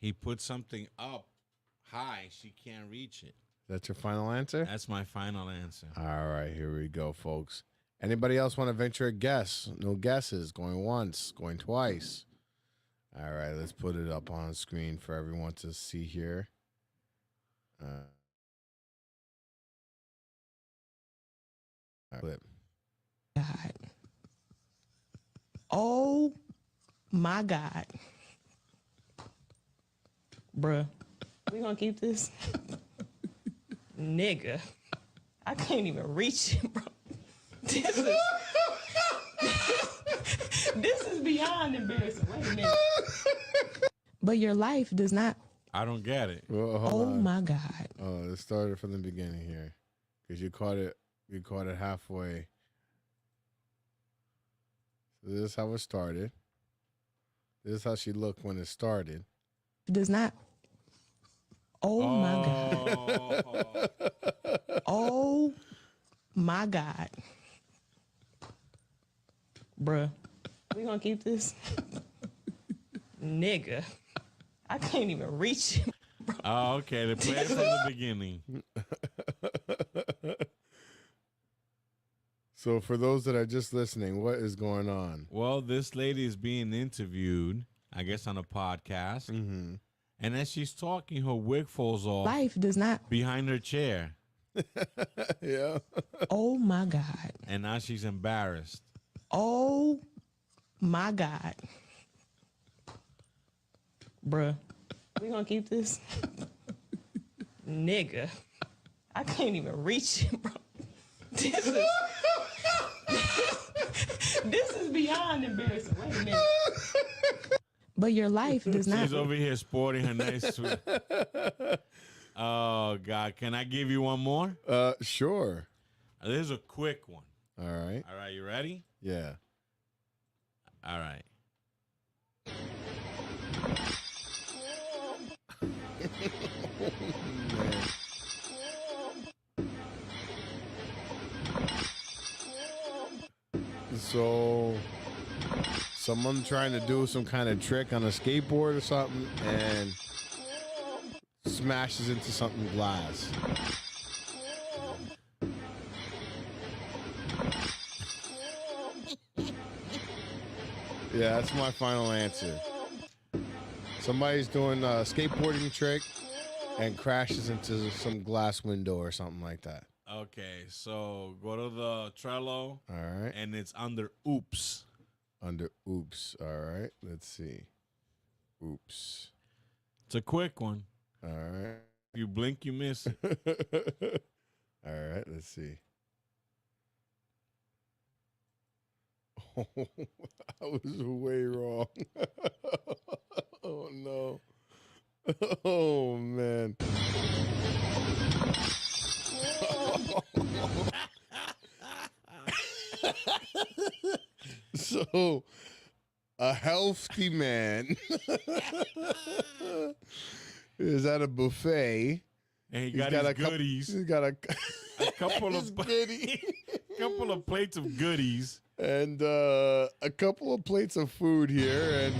he put something up high. She can't reach it. That's your final answer? That's my final answer. All right, here we go, folks. Anybody else want to venture a guess? No guesses. Going once, going twice. All right, let's put it up on screen for everyone to see here. Clip. God. Oh my God. Bruh, we gonna keep this? Nigga, I can't even reach it, bro. This is beyond embarrassing. Wait a minute. But your life does not. I don't get it. Well, oh my God. Oh, it started from the beginning here, because you caught it. You caught it halfway. So this is how it started. This is how she looked when it started. Does not. Oh my God. Oh my God. Bruh, we gonna keep this? Nigga, I can't even reach it. Bro. Oh, okay. They played from the beginning. So for those that are just listening, what is going on? Well, this lady is being interviewed, I guess, on a podcast. Mm-hmm. And as she's talking, her wig falls off. Life does not. Behind her chair. Yeah. Oh my God. And now she's embarrassed. Oh my God. Bruh, we gonna keep this? Nigga, I can't even reach it, bro. This is beyond embarrassing. Wait a minute. But your life does not. She's over here sporting her nice suit. Oh, God. Can I give you one more? Sure. This is a quick one. All right. All right, you ready? Yeah. All right. So someone trying to do some kind of trick on a skateboard or something and smashes into something glass. Yeah, that's my final answer. Somebody's doing a skateboarding trick and crashes into some glass window or something like that. Okay, so go to the Trello. All right. And it's under oops. Under oops. All right. Let's see. Oops. It's a quick one. All right. If you blink, you miss it. All right. Let's see. Oh, I was way wrong. Oh, no. Oh, man. So, a healthy man is at a buffet. And he got his goodies. He's got a couple of couple of plates of goodies. And a couple of plates of food here, and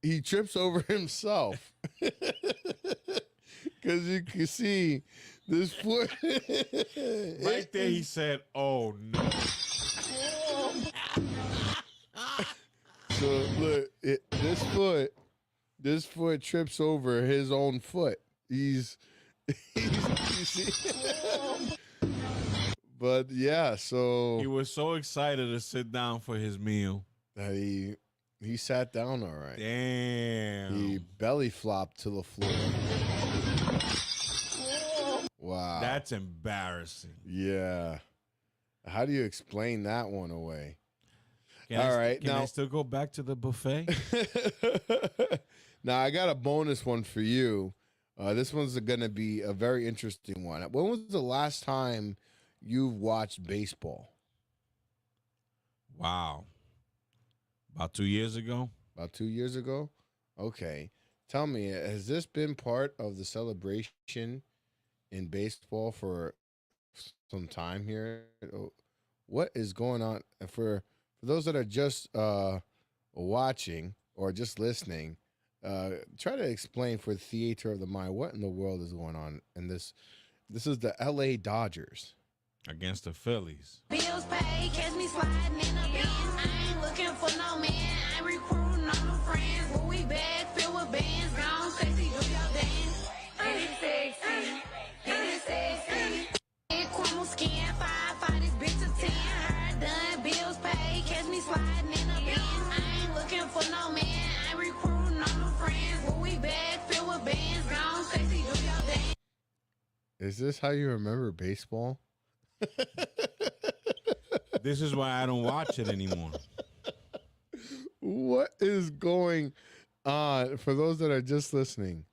he trips over himself because you can see this foot right there. He said, "Oh no!" So look, this foot trips over his own foot. He's you see. But yeah, so he was so excited to sit down for his meal that he sat down all right. Damn. He belly flopped to the floor. Wow. That's embarrassing. Yeah. How do you explain that one away? Can I still go back to the buffet? Now I got a bonus one for you. This one's going to be a very interesting one. When was the last time you've watched baseball? Wow. About 2 years ago? About 2 years ago? Okay. Tell me, has this been part of the celebration in baseball for some time here? What is going on? For those that are just watching or just listening, try to explain for the theater of the mind what in the world is going on in this. This is the LA Dodgers against the Phillies. Bills paid, catch me sliding in the Benz. I ain't looking for no man. I ain't recruiting no new friends. When we bag filled with bands, gone sexy, do your dance. It is sexy, it is sexy. It crumble skin, 5 this bitch a 10. Her done, bills paid, catch me sliding in the Benz. I ain't looking for no man. I ain't recruiting no new friends. When we bag filled with bands, gone sexy, do your dance. Is this how you remember baseball? This is why I don't watch it anymore. What is going on for those that are just listening?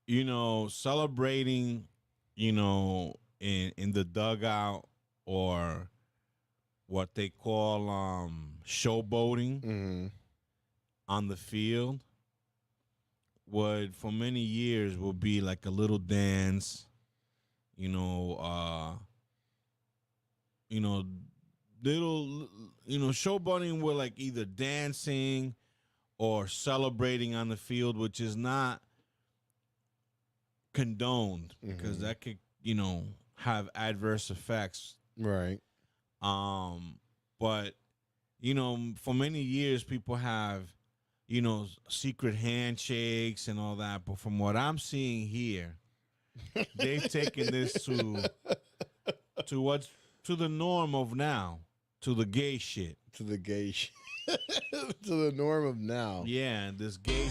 You know, celebrating, you know, in the dugout or what they call showboating on the field would for many years will be like a little dance, little, showboating with like either dancing or celebrating on the field, which is not condoned because that could, have adverse effects. Right. But, for many years, people have, secret handshakes and all that. But from what I'm seeing here, they've taken this to the norm of now, to the gay shit. To the gay shit. To the norm of now. Yeah, and this gay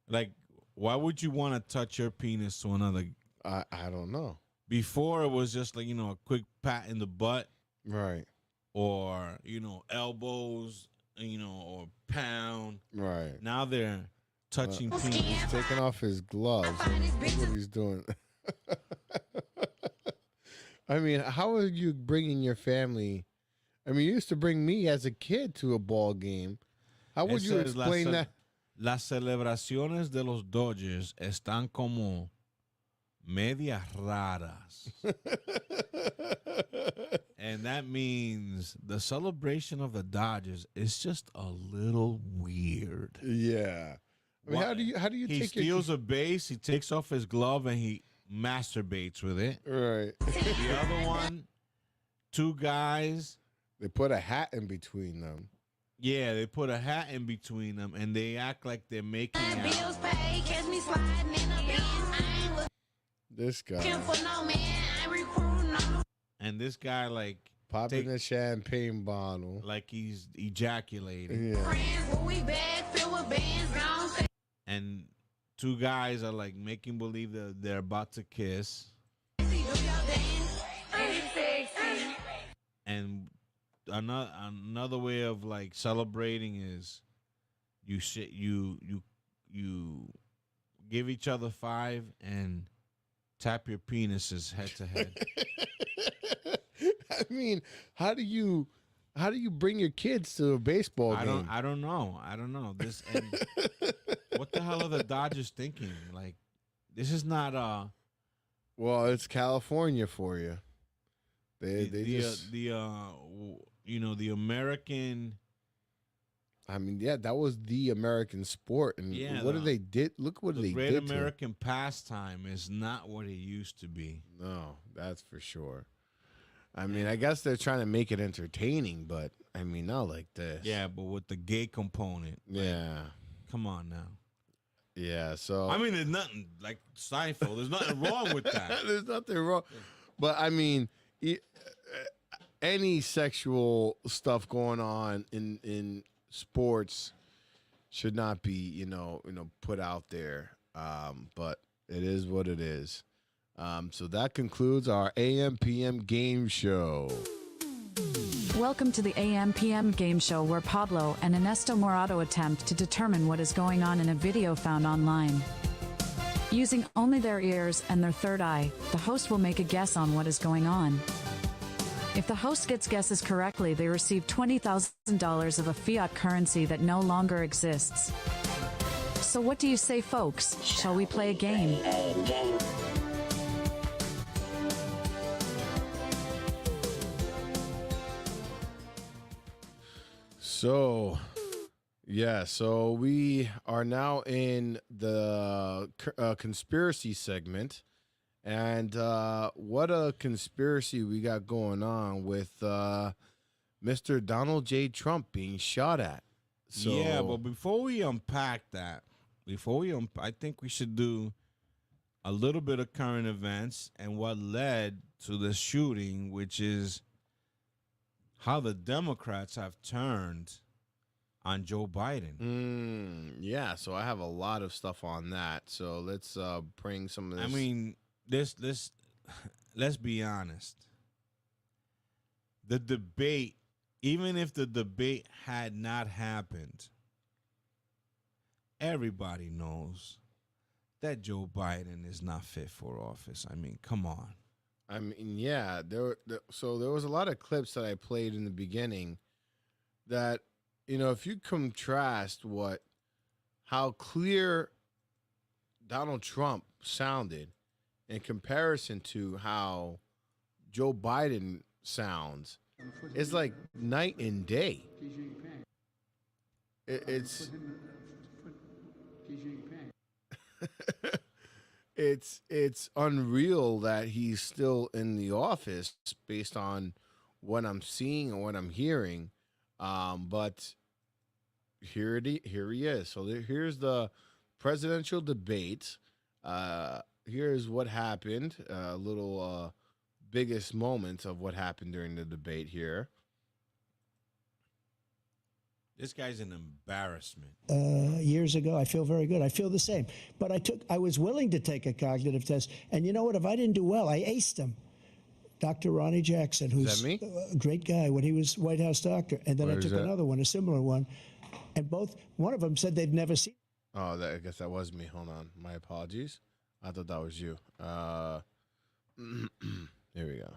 like, why would you want to touch your penis to another? I don't know. Before it was just like, a quick pat in the butt. Right. Or, elbows, or pound. Right. Now they're touching penis. He's taking off his gloves. That's what he's doing. I mean, how are you bringing your family? I mean, you used to bring me as a kid to a ball game. How would you explain that? Las celebraciones de los Dodgers están como medias raras. And that means the celebration of the Dodgers is just a little weird. Yeah. I mean, how do you he take steals a base, he takes off his glove, and he masturbates with it. Right. The other one, two guys. They put a hat in between them. Yeah, they put a hat in between them, and they act like they're making out. Bills paid, catch me sliding in the Benz. I ain't This guy. looking for no man. I ain't recruiting no. and this guy like popping a champagne bottle, like he's ejaculating. Yeah. And two guys are like making believe that they're about to kiss. And another way of like celebrating is you give each other 5 and tap your penises head to head. I mean, how do you bring your kids to a baseball game? I don't know. This and what the hell are the Dodgers thinking? Like, this is not well, it's California for you. The American. I mean, yeah, that was the American sport, and what did they did? Look what they did. The great American pastime is not what it used to be. No, that's for sure. I mean, I guess they're trying to make it entertaining, but I mean, not like this. Yeah, but with the gay component. Yeah. Come on now. Yeah, so I mean, there's nothing like Seinfeld. There's nothing wrong with that. There's nothing wrong, but I mean, any sexual stuff going on in sports should not be, put out there. But it is what it is. So that concludes our AM PM game show. Welcome to the AM PM game show where Pablo and Anesto Morado attempt to determine what is going on in a video found online. Using only their ears and their third eye, the host will make a guess on what is going on. If the host gets guesses correctly, they receive $20,000 of a fiat currency that no longer exists. So what do you say, folks? Shall we play a game? So, yeah, so we are now in the conspiracy segment. And what a conspiracy we got going on with Mr. Donald J. Trump being shot at. So, yeah, but before we unpack that, I think we should do a little bit of current events and what led to the shooting, which is how the Democrats have turned on Joe Biden. Yeah, so I have a lot of stuff on that. So let's bring some of this. I mean, let's be honest. The debate, even if the debate had not happened, everybody knows that Joe Biden is not fit for office. I mean, come on. I mean, yeah, so there was a lot of clips that I played in the beginning that, if you contrast how clear Donald Trump sounded in comparison to how Joe Biden sounds, it's like night and day. It's it's unreal that he's still in the office based on what I'm seeing and what I'm hearing. But here he is. So here's the presidential debate. Here's what happened. A little biggest moments of what happened during the debate here. This guy's an embarrassment. Years ago, I feel very good. I feel the same. But I was willing to take a cognitive test. And you know what? If I didn't do well, I aced him. Dr. Ronnie Jackson, who's a great guy when he was White House doctor. And then I took another one, a similar one. And one of them said they've never seen. Oh, I guess that was me. Hold on. My apologies. I thought that was you. Here we go.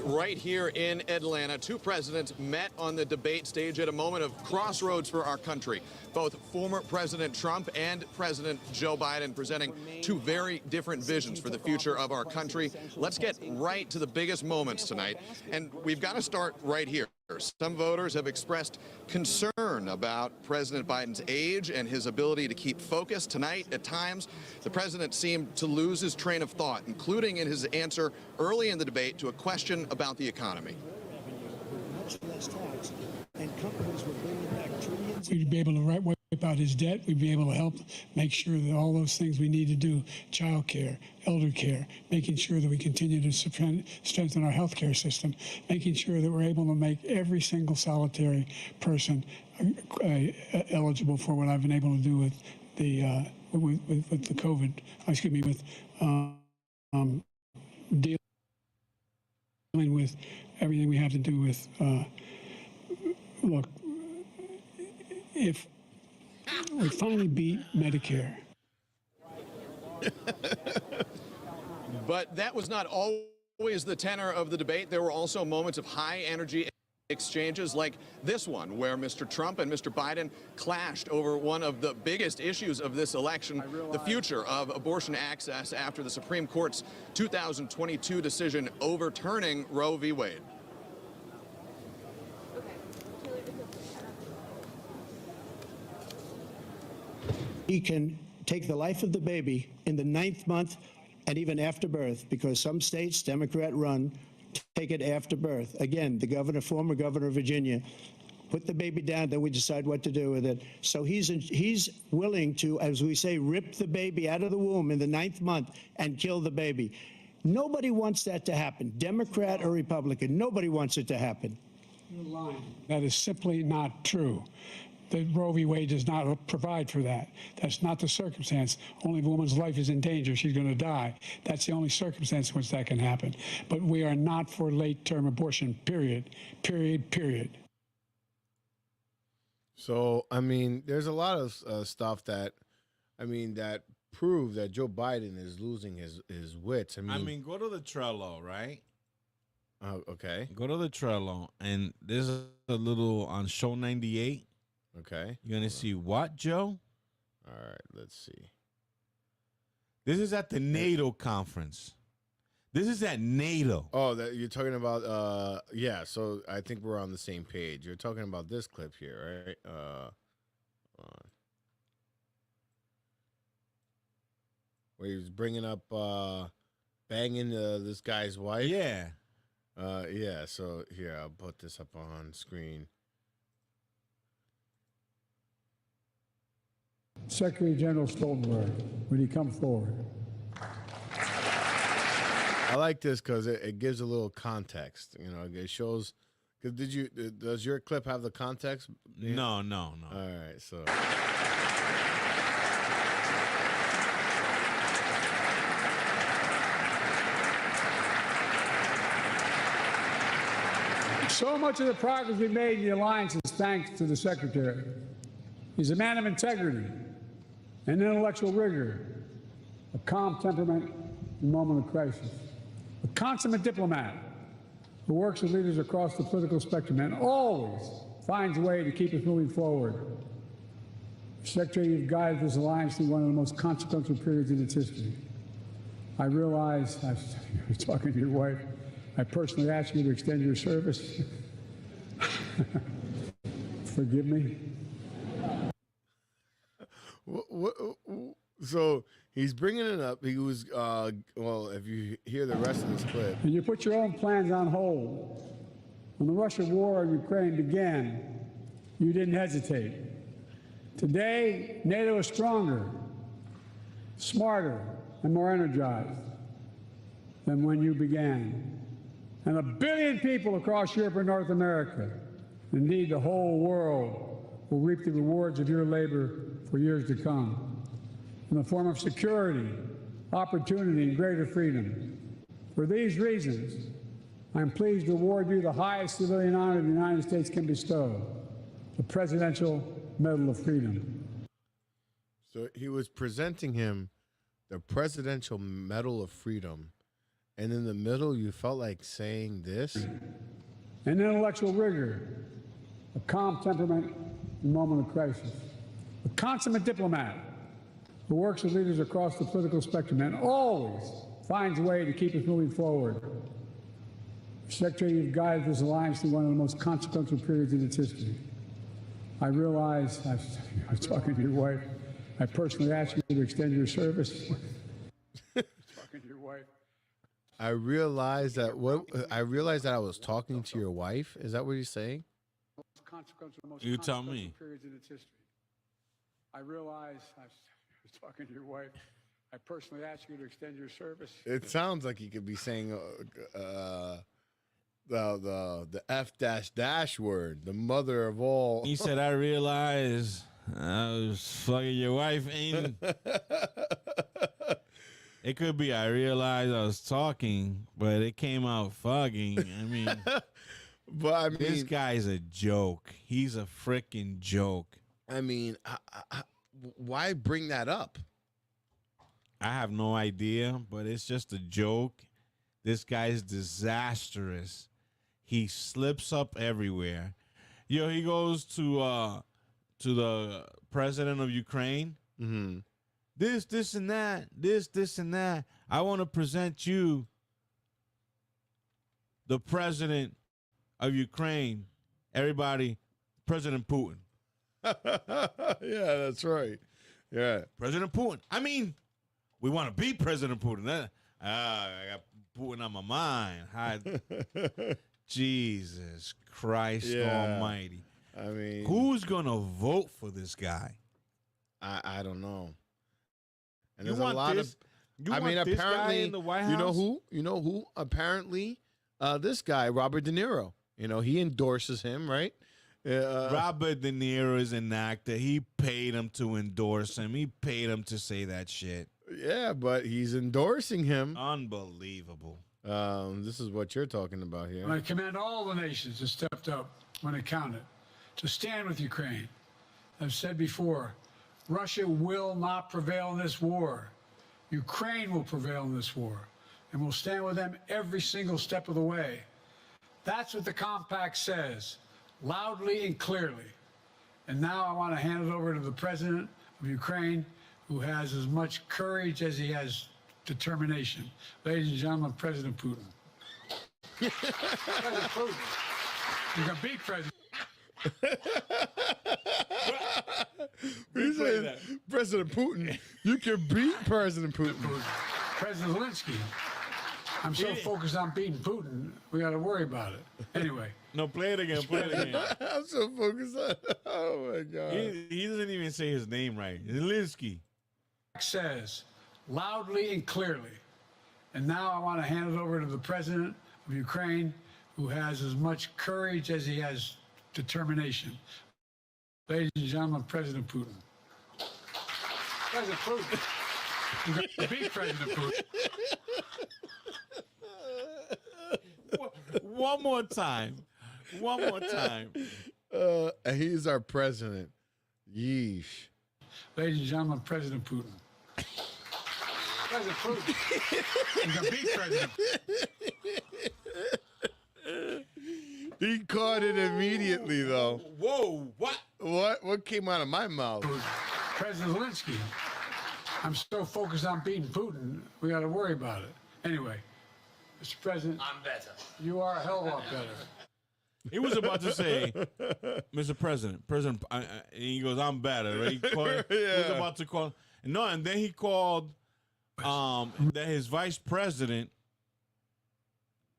Right here in Atlanta, two presidents met on the debate stage at a moment of crossroads for our country. Both former President Trump and President Joe Biden presenting two very different visions for the future of our country. Let's get right to the biggest moments tonight. And we've got to start right here. Some voters have expressed concern about President Biden's age and his ability to keep focus. Tonight, at times, the president seemed to lose his train of thought, including in his answer early in the debate to a question about the economy. Much less tax, and companies were bringing back trillions. We'd be able to About his debt, we'd be able to help make sure that all those things we need to do, child care, elder care, making sure that we continue to strengthen our health care system, making sure that we're able to make every single solitary person eligible for what I've been able to do with the with the COVID, excuse me, with dealing with everything we have to do with, look, if we finally beat Medicare. But that was not always the tenor of the debate. There were also moments of high energy exchanges like this one, where Mr. Trump and Mr. Biden clashed over one of the biggest issues of this election, the future of abortion access after the Supreme Court's 2022 decision overturning Roe v. Wade. He can take the life of the baby in the 9th month and even after birth, because some states, Democrat run, take it after birth. Again, the governor, former governor of Virginia, put the baby down, then we decide what to do with it. So he's willing to, as we say, rip the baby out of the womb in the 9th month and kill the baby. Nobody wants that to happen, Democrat or Republican. Nobody wants it to happen. That is simply not true. The Roe v. Wade does not provide for that. That's not the circumstance. Only if a woman's life is in danger, she's going to die. That's the only circumstance in which that can happen. But we are not for late-term abortion, period, period, period. So, I mean, there's a lot of stuff that, I mean, that prove that Joe Biden is losing his wits. I mean, go to the Trello, right? Oh, okay. Go to the Trello, and there's a little on show 98. Okay. You're going to see what, Joe? All right, let's see. This is at the NATO conference. This is at NATO. Oh, that you're talking about, yeah, so I think we're on the same page. You're talking about this clip here, right? Hold on. Where he was bringing up banging this guy's wife. Yeah. Yeah, so here, I'll put this up on screen. Secretary General Stoltenberg, would you come forward? I like this because it gives a little context. You know, it shows. Cause does your clip have the context? No, no, no. All right, so. So much of the progress we made in the alliance is thanks to the Secretary. He's a man of integrity and intellectual rigor, a calm temperament in a moment of crisis, a consummate diplomat who works with leaders across the political spectrum and always finds a way to keep us moving forward. Secretary, you've guided this alliance through one of the most consequential periods in its history. I realize, I was talking to your wife, I personally asked you to extend your service. Forgive me. So he's bringing it up. He was, well, if you hear the rest of this clip. And you put your own plans on hold. When the Russian war in Ukraine began, you didn't hesitate. Today, NATO is stronger, smarter, and more energized than when you began. And 1 billion people across Europe and North America, indeed the whole world, will reap the rewards of your labor for years to come in the form of security, opportunity, and greater freedom. For these reasons, I'm pleased to award you the highest civilian honor the United States can bestow, the Presidential Medal of Freedom. So he was presenting him the Presidential Medal of Freedom, and in the middle you felt like saying this? An intellectual rigor, a calm temperament in a moment of crisis, a consummate diplomat who works with leaders across the political spectrum and always finds a way to keep us moving forward. Secretary, you've guided this alliance through one of the most consequential periods in its history. I realize, I was talking to your wife, I personally asked you to extend your service. Talking to your wife. I realized that I was talking to your wife. Is that what he's saying? You tell me. Periods in its history. I realize I was talking to your wife. I personally ask you to extend your service. It sounds like he could be saying the F dash dash word, the mother of all. He said, "I realize I was fucking your wife." Ain't it could be I realized I was talking, but it came out fucking. I mean, but I mean, this guy's a joke. He's a freaking joke. I mean, why bring that up? I have no idea, but it's just a joke. This guy's disastrous. He slips up everywhere. Yo, he goes to the president of Ukraine. Mm-hmm. This, and that. This, and that. I want to present you the president of Ukraine. Everybody, President Putin. Yeah, that's right. Yeah, President Putin. I mean, we want to beat President Putin. I got Putin on my mind. Jesus Christ Almighty. I mean, who's gonna vote for this guy? I don't know. And You there's a want lot this- of. you I mean, want this guy apparently, in the White you know House? who? You know who? Apparently, this guy, Robert De Niro. You know, he endorses him, right? Robert De Niro is an actor. He paid him to endorse him. He paid him to say that shit. Yeah, but he's endorsing him. Unbelievable. This is what you're talking about here. And I commend all the nations that stepped up when it counted to stand with Ukraine. I've said before, Russia will not prevail in this war. Ukraine will prevail in this war, and we'll stand with them every single step of the way. That's what the compact says, loudly and clearly. And now I want to hand it over to the president of Ukraine, who has as much courage as he has determination. Ladies and gentlemen, President Putin. President Putin. You can beat President. He said, President Putin, you can beat President Putin. President Zelensky. I'm so focused on beating Putin, we got to worry about it. Anyway. No, play it again. Play it again. I'm so focused on. Oh my God. He doesn't even say his name right. Zelensky. Says loudly and clearly. And now I want to hand it over to the president of Ukraine, who has as much courage as he has determination. Ladies and gentlemen, President Putin. President Putin. You can beat President Putin. One more time. One more time. He's our president. Yeesh. Ladies and gentlemen, President Putin. President Putin. You can beat President. He caught it immediately, though. Whoa! What? What came out of my mouth? President Zelensky. I'm so focused on beating Putin, we got to worry about it. Anyway, Mr. President. I'm better. You are a hell of a lot better. He was about to say, Mr. President, and he goes, "I'm better." Right? He was about to call. No, and then he called that his vice president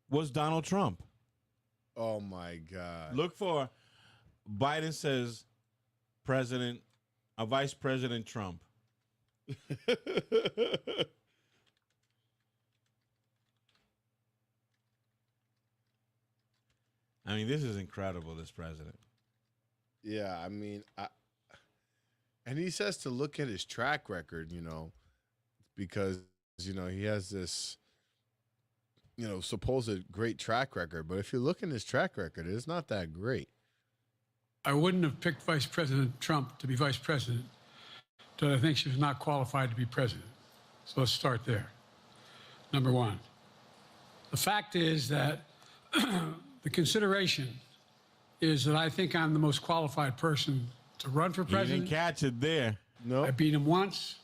was Donald Trump. Oh my God! Look for Biden says Vice President Trump. I mean, this is incredible, this president. Yeah, I mean, and he says to look at his track record, you know, because, you know, he has this, you know, supposed great track record. But if you look in his track record, it's not that great. I wouldn't have picked Vice President Trump to be vice president, but I think she was not qualified to be president. So let's start there. Number one. The fact is that the consideration is that I think I'm the most qualified person to run for president. You didn't catch it there. No. I beat him once,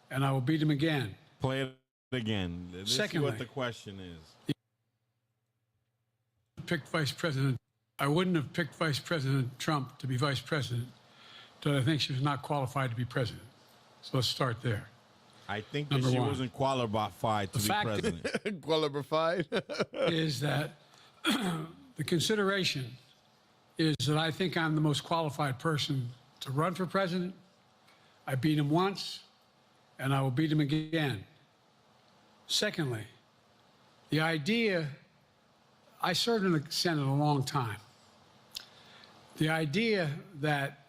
and I will beat him again. Play it again. This Secondly, is what the question is. Picked Vice President. I wouldn't have picked Vice President Trump to be vice president, but I think she was not qualified to be president. So let's start there. I think that Number she one. wasn't qualified to The be fact president. Qualified is that the consideration is that I think I'm the most qualified person to run for president, I beat him once, and I will beat him again. Secondly, the idea, I served in the Senate a long time. The idea that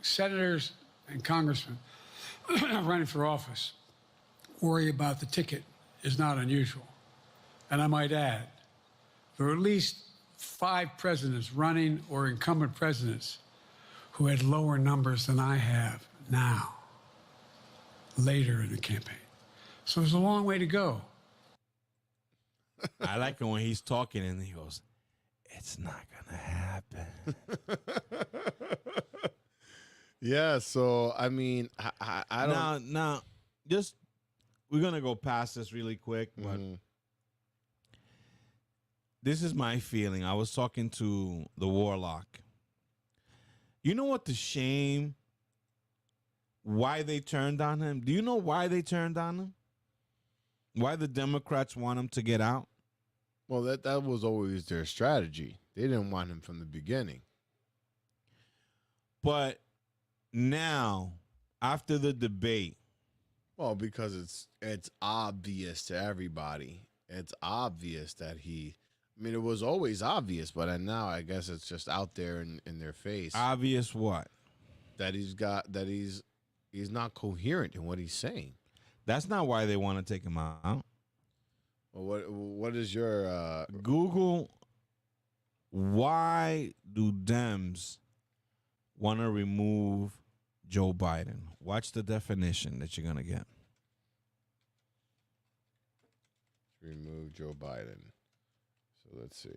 senators and congressmen running for office worry about the ticket is not unusual. And I might add, there are at least 5 presidents running or incumbent presidents who had lower numbers than I have now, later in the campaign. So there's a long way to go. I like it when he's talking and he goes, "It's not gonna happen." Yeah, so I mean, I don't. Now, just we're gonna go past this really quick, but this is my feeling. I was talking to the Warlock. You know what the shame? Why they turned on him? Do you know why they turned on him? Why the Democrats want him to get out? Well, that was always their strategy. They didn't want him from the beginning. But now, after the debate, well, because it's obvious to everybody. It's obvious that he. I mean, it was always obvious, but now I guess it's just out there in their face. Obvious what? That he's not coherent in what he's saying. That's not why they want to take him out. Well, what is your Google? Why do Dems want to remove Joe Biden? Watch the definition that you're gonna get. Remove Joe Biden. So let's see.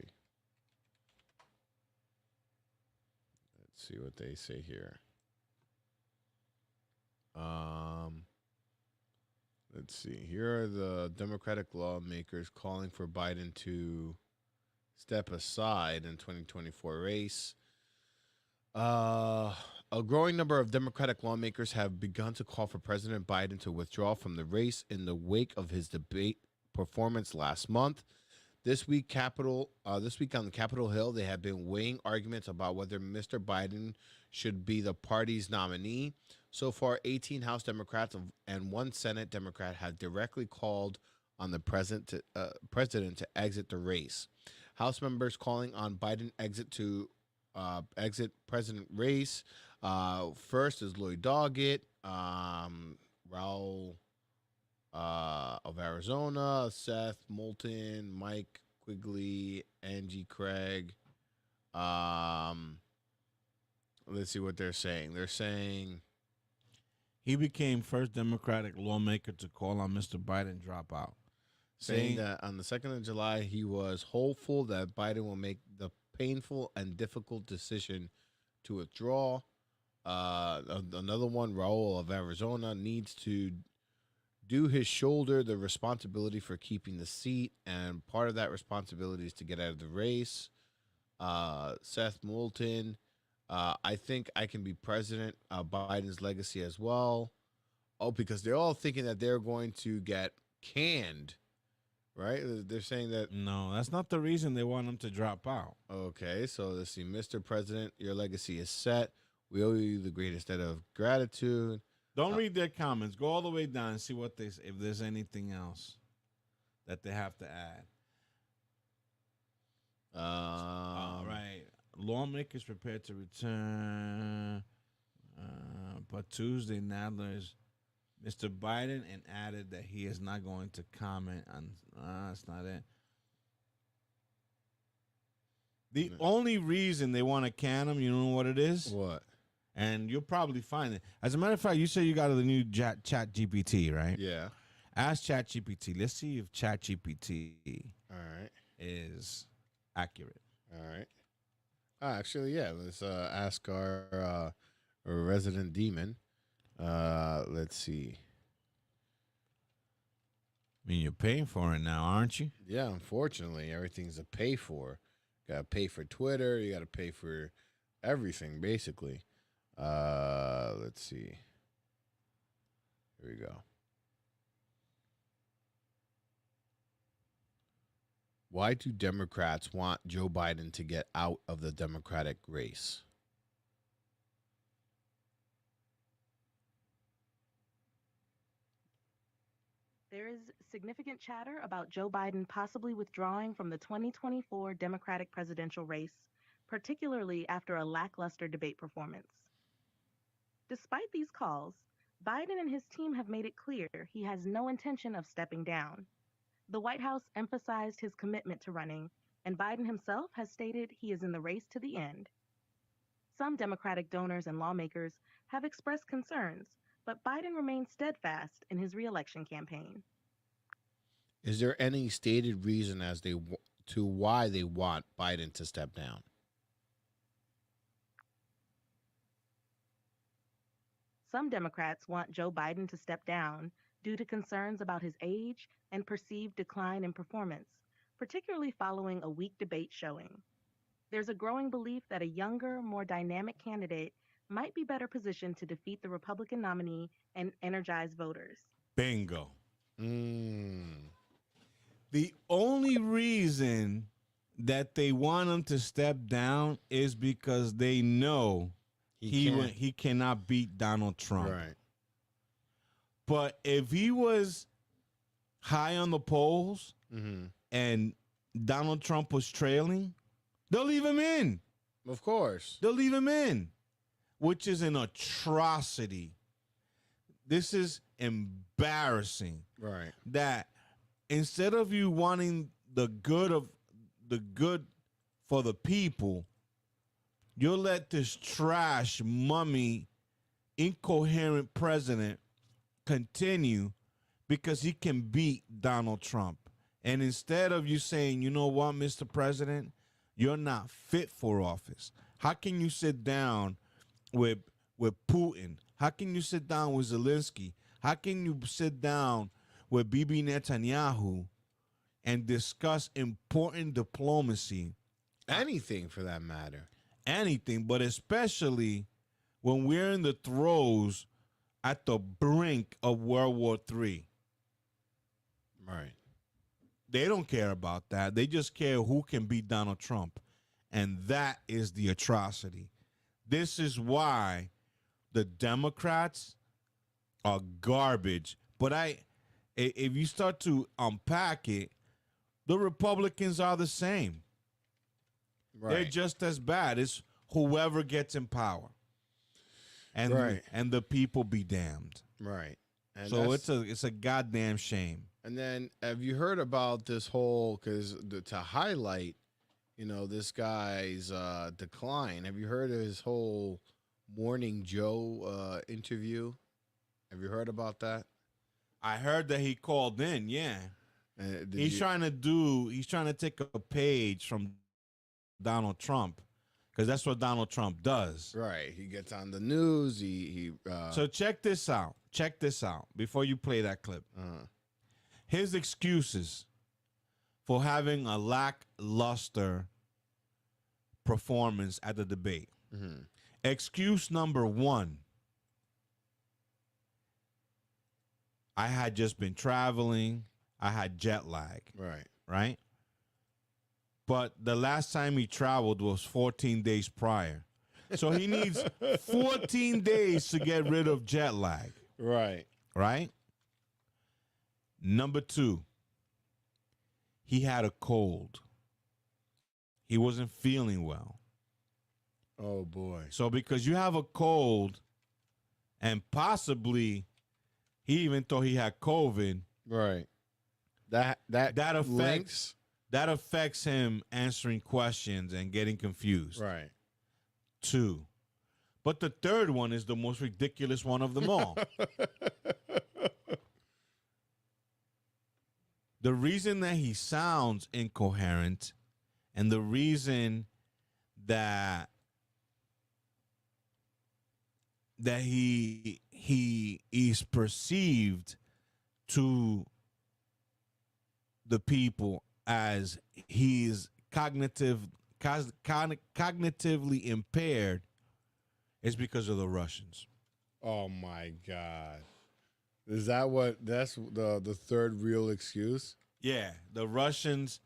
Let's see what they say here. Let's see. Here are the Democratic lawmakers calling for Biden to step aside in 2024 race. A growing number of Democratic lawmakers have begun to call for President Biden to withdraw from the race in the wake of his debate performance last month. This week on the Capitol Hill, they have been weighing arguments about whether Mr. Biden should be the party's nominee. So far, 18 House Democrats and 1 Senate Democrat have directly called on the president to exit the race. House members calling on Biden exit president race. First is Lloyd Doggett, Raul of Arizona, Seth Moulton, Mike Quigley, Angie Craig. Let's see what they're saying. They're saying he became first Democratic lawmaker to call on Mr. Biden drop out. Saying that on the 2nd of July, he was hopeful that Biden will make the painful and difficult decision to withdraw. Another one, Raul of Arizona, needs to do his shoulder the responsibility for keeping the seat, and part of that responsibility is to get out of the race. Seth Moulton, I think I can be president. Biden's legacy as well. Oh, because they're all thinking that they're going to get canned, right? They're saying that. No, that's not the reason they want him to drop out. Okay, so let's see. Mr. President, your legacy is set. We owe you the greatest debt of gratitude. Don't read their comments. Go all the way down and see what they say, if there's anything else that they have to add. All right. Lawmakers prepared to return, but Tuesday, Nadler's Mr. Biden and added that he is not going to comment on. That's not it. The only reason they want to can him, you know what it is? What? And you'll probably find it. As a matter of fact, you say you got the new Chat GPT, right? Yeah. Ask Chat GPT. Let's see if Chat GPT is accurate. All right. Actually, yeah. Let's ask our resident demon. Let's see. I mean, you're paying for it now, aren't you? Yeah, unfortunately, everything's a pay for. You got to pay for Twitter. You got to pay for everything, basically. Let's see. Here we go. Why do Democrats want Joe Biden to get out of the Democratic race? There is significant chatter about Joe Biden possibly withdrawing from the 2024 Democratic presidential race, particularly after a lackluster debate performance. Despite these calls, Biden and his team have made it clear he has no intention of stepping down. The White House emphasized his commitment to running, and Biden himself has stated he is in the race to the end. Some Democratic donors and lawmakers have expressed concerns, but Biden remains steadfast in his reelection campaign. Is there any stated reason as to why they want Biden to step down? Some Democrats want Joe Biden to step down due to concerns about his age and perceived decline in performance, particularly following a weak debate showing. There's a growing belief that a younger, more dynamic candidate might be better positioned to defeat the Republican nominee and energize voters. Bingo. The only reason that they want him to step down is because they know he cannot beat Donald Trump. Right. But if he was high on the polls and Donald Trump was trailing, they'll leave him in. Of course. They'll leave him in, which is an atrocity. This is embarrassing. Right. That instead of you wanting the good for the people, you'll let this trash, mummy, incoherent president continue because he can beat Donald Trump. And instead of you saying, you know what, Mr. President, you're not fit for office. How can you sit down with Putin? How can you sit down with Zelensky? How can you sit down with Bibi Netanyahu and discuss important diplomacy? Anything for that matter. Anything, but especially when we're in the throes at the brink of World War III. Right. They don't care about that. They just care who can beat Donald Trump. And that is the atrocity. This is why the Democrats are garbage. But if you start to unpack it, the Republicans are the same. Right. They're just as bad. It's whoever gets in power. And right. And the people be damned. Right. And so it's a goddamn shame. And then have you heard about this whole, because to highlight, this guy's decline, have you heard of his whole Morning Joe interview? Have you heard about that? I heard that he called in, yeah. He's trying to take a page from Donald Trump, because that's what Donald Trump does. Right. He gets on the news. So check this out. Check this out before you play that clip. His excuses for having a lackluster performance at the debate. Excuse number one: I had just been traveling. I had jet lag. Right? But the last time he traveled was 14 days prior. So he needs 14 days to get rid of jet lag. Right? Number two, he had a cold. He wasn't feeling well. Oh, boy. So because you have a cold, and possibly he even thought he had COVID. Right. That affects him answering questions and getting confused. Right. Two. But the third one is the most ridiculous one of them all. The reason that he sounds incoherent, and the reason that he is perceived to the people as he's cognitively impaired is because of the Russians. Oh my God. Is that's the third real excuse? Yeah, the Russians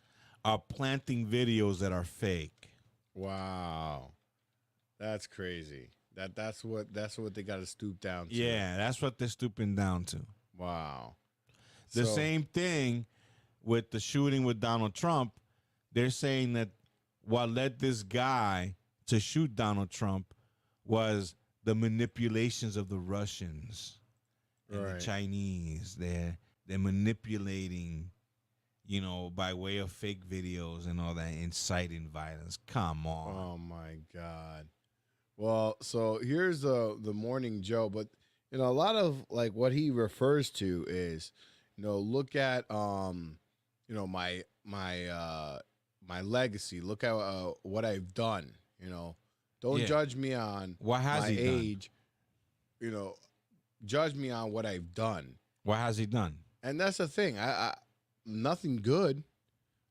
are planting videos that are fake. Wow. That's crazy. That's what they got to stoop down to. Yeah, that's what they're stooping down to. Wow. The same thing with the shooting with Donald Trump. They're saying that what led this guy to shoot Donald Trump was the manipulations of the Russians and the Chinese. They're manipulating, you know, by way of fake videos and all that, inciting violence. Come on. Oh my God. Well, so here's the Morning Joe, but you know, a lot of like what he refers to is, you know, look at you know, my legacy. Look at what I've done. You know, don't judge me on what has my he age. Done? You know, judge me on what I've done. What has he done? And that's the thing. I nothing good.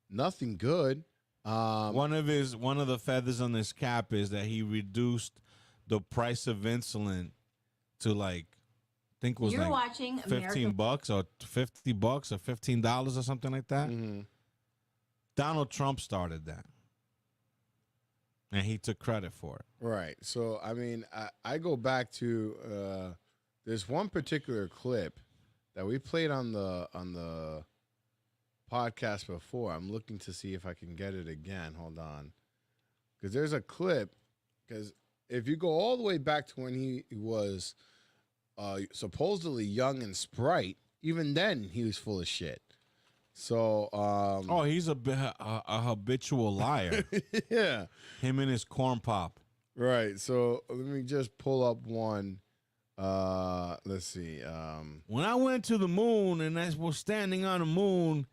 Nothing good. One of the feathers on his cap is that he reduced the price of insulin to like, I think it was You're like watching $15 or $50 or $15 or something like that. Mm-hmm. Donald Trump started that, and he took credit for it. Right. So I mean, I go back to this one particular clip that we played on the podcast before. I'm looking to see if I can get it again. Hold on, because there's a clip. Because if you go all the way back to when he was supposedly young and sprite, even then he was full of shit. So, he's a habitual liar. Yeah, him and his corn pop. Right. So let me just pull up one. Let's see. When I went to the moon and I was standing on the moon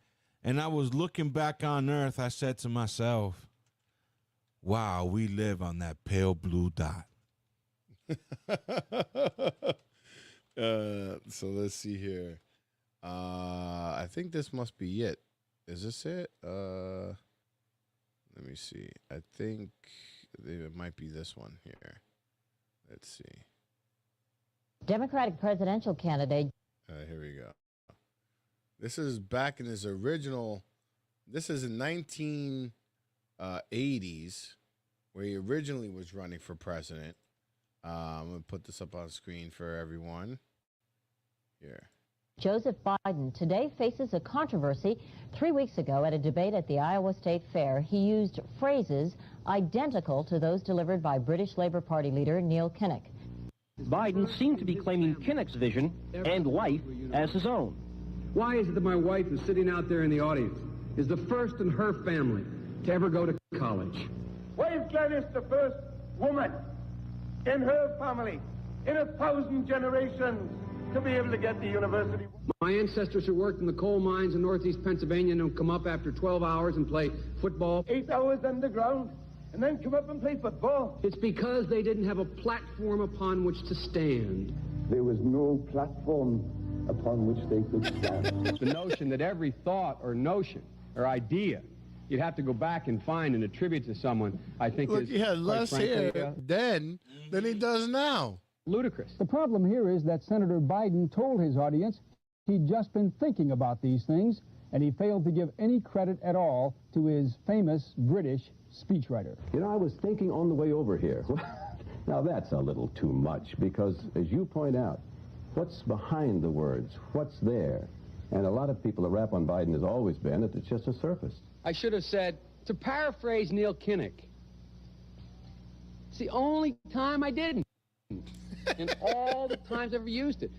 and I was looking back on Earth, I said to myself, "Wow, we live on that pale blue dot." So let's see here. I think this must be it. Is this it? Let me see. I think it might be this one here. Let's see. Democratic presidential candidate. Here we go. This is back in his original. This is in 1980s, where he originally was running for president. I'm gonna put this up on screen for everyone. Here. Joseph Biden today faces a controversy. 3 weeks ago at a debate at the Iowa State Fair, he used phrases identical to those delivered by British Labour Party leader Neil Kinnock. Biden seemed to be claiming Kinnock's vision and life as his own. Why is it that my wife is sitting out there in the audience, is the first in her family to ever go to college? Why is Gladys the first woman in her family in 1,000 generations to be able to get to university? My ancestors who worked in the coal mines in northeast Pennsylvania and come up after 12 hours and play football. 8 hours underground and then come up and play football. It's because they didn't have a platform upon which to stand. There was no platform upon which they could stand. The notion that every thought or notion or idea you'd have to go back and find and attribute to someone, I think Look, is he had less hair then than he does now. Ludicrous. The problem here is that Senator Biden told his audience he'd just been thinking about these things, and he failed to give any credit at all to his famous British speechwriter. You know, I was thinking on the way over here. Now, that's a little too much, because, as you point out, what's behind the words? What's there? And a lot of people, the rap on Biden has always been that it's just a surface. I should have said, to paraphrase Neil Kinnock, it's the only time I didn't. And all the times I've ever used it.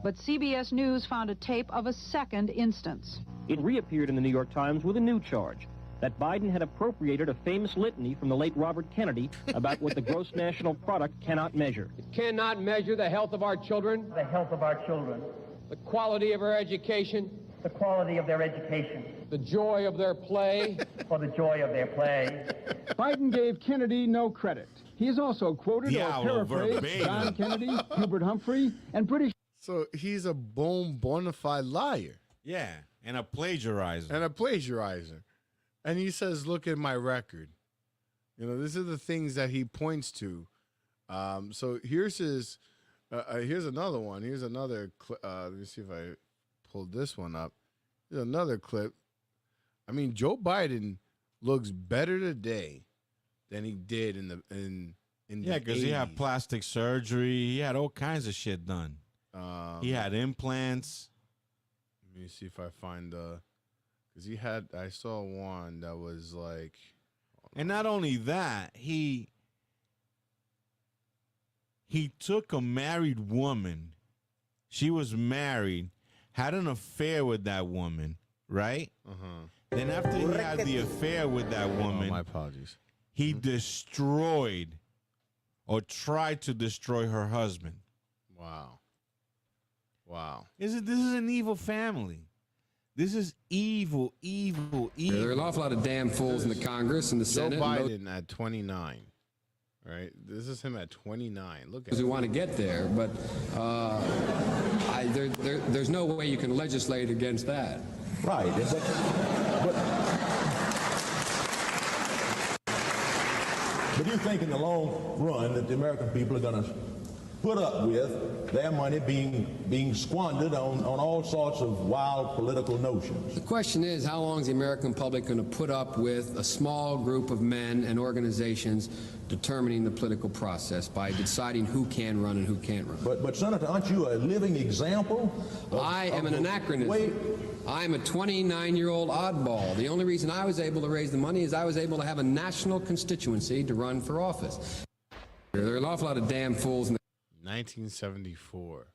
But CBS News found a tape of a second instance. It reappeared in the New York Times with a new charge that Biden had appropriated a famous litany from the late Robert Kennedy about what the gross national product cannot measure. It cannot measure the health of our children. The health of our children. The quality of our education. The quality of their education. The joy of their play. For the joy of their play. Biden gave Kennedy no credit. He has also quoted or paraphrased John Kennedy, Hubert Humphrey, and British. So he's a bona fide liar. Yeah, and a plagiarizer. And he says, look at my record. You know, these are the things that he points to. So here's his, here's another one. Here's another clip. Let me see if I pulled this one up. Here's another clip. I mean, Joe Biden looks better today than he did in the yeah, because he had plastic surgery. He had all kinds of shit done. He had implants. Let me see if I find because I saw one that was like, and not only that, he took a married woman. She was married, had an affair with that woman, right? Then after he had the affair with that woman, my apologies. He destroyed or tried to destroy her husband. Wow. This is an evil family. This is evil. There are an awful lot of damn fools in the Congress and the Senate. Joe Biden at 29. Right? This is him at 29. Look at who want to get there, but there's no way you can legislate against that. Right. But you think in the long run that the American people are going to put up with their money being squandered on all sorts of wild political notions? The question is, how long is the American public going to put up with a small group of men and organizations determining the political process by deciding who can run and who can't run? But Senator, aren't you a living example? I am an anachronism. I'm a 29-year-old oddball. The only reason I was able to raise the money is I was able to have a national constituency to run for office. There are an awful lot of damn fools in the 1974.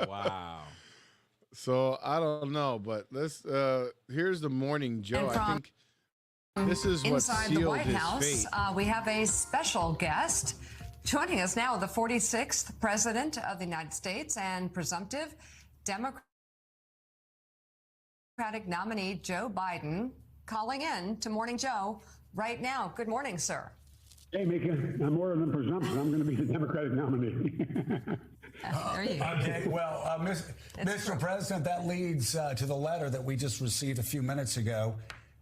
Wow. So I don't know, but let's here's the Morning Joe. I think this is what inside sealed the White his House, fate. we have a special guest joining us now, the 46th President of the United States and presumptive Democratic nominee Joe Biden, calling in to Morning Joe right now. Good morning, sir. Hey, Mika, I'm more than presumption. I'm going to be the Democratic nominee. There you go. Okay, well, Mr. President, that leads to the letter that we just received a few minutes ago.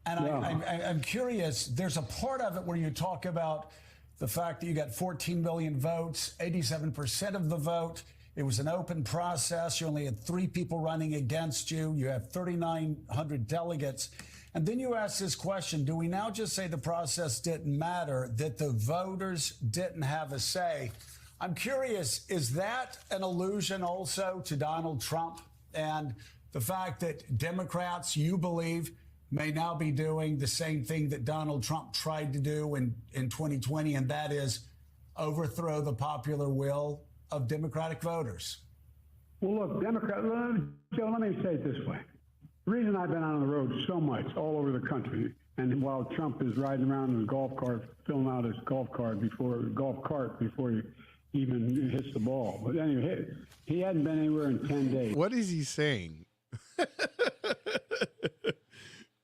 And I'm curious, there's a part of it where you talk about the fact that you got 14 million votes, 87% of the vote. It was an open process. You only had 3 people running against you. You have 3,900 delegates. And then you ask this question, do we now just say the process didn't matter, that the voters didn't have a say? I'm curious, is that an allusion also to Donald Trump and the fact that Democrats, you believe, may now be doing the same thing that Donald Trump tried to do in 2020, and that is overthrow the popular will of Democratic voters? Well, look, Joe, let me say it this way. The reason I've been on the road so much all over the country, and while Trump is riding around in a golf cart, filling out his golf cart before he even hits the ball. But anyway, he hadn't been anywhere in 10 days. What is he saying?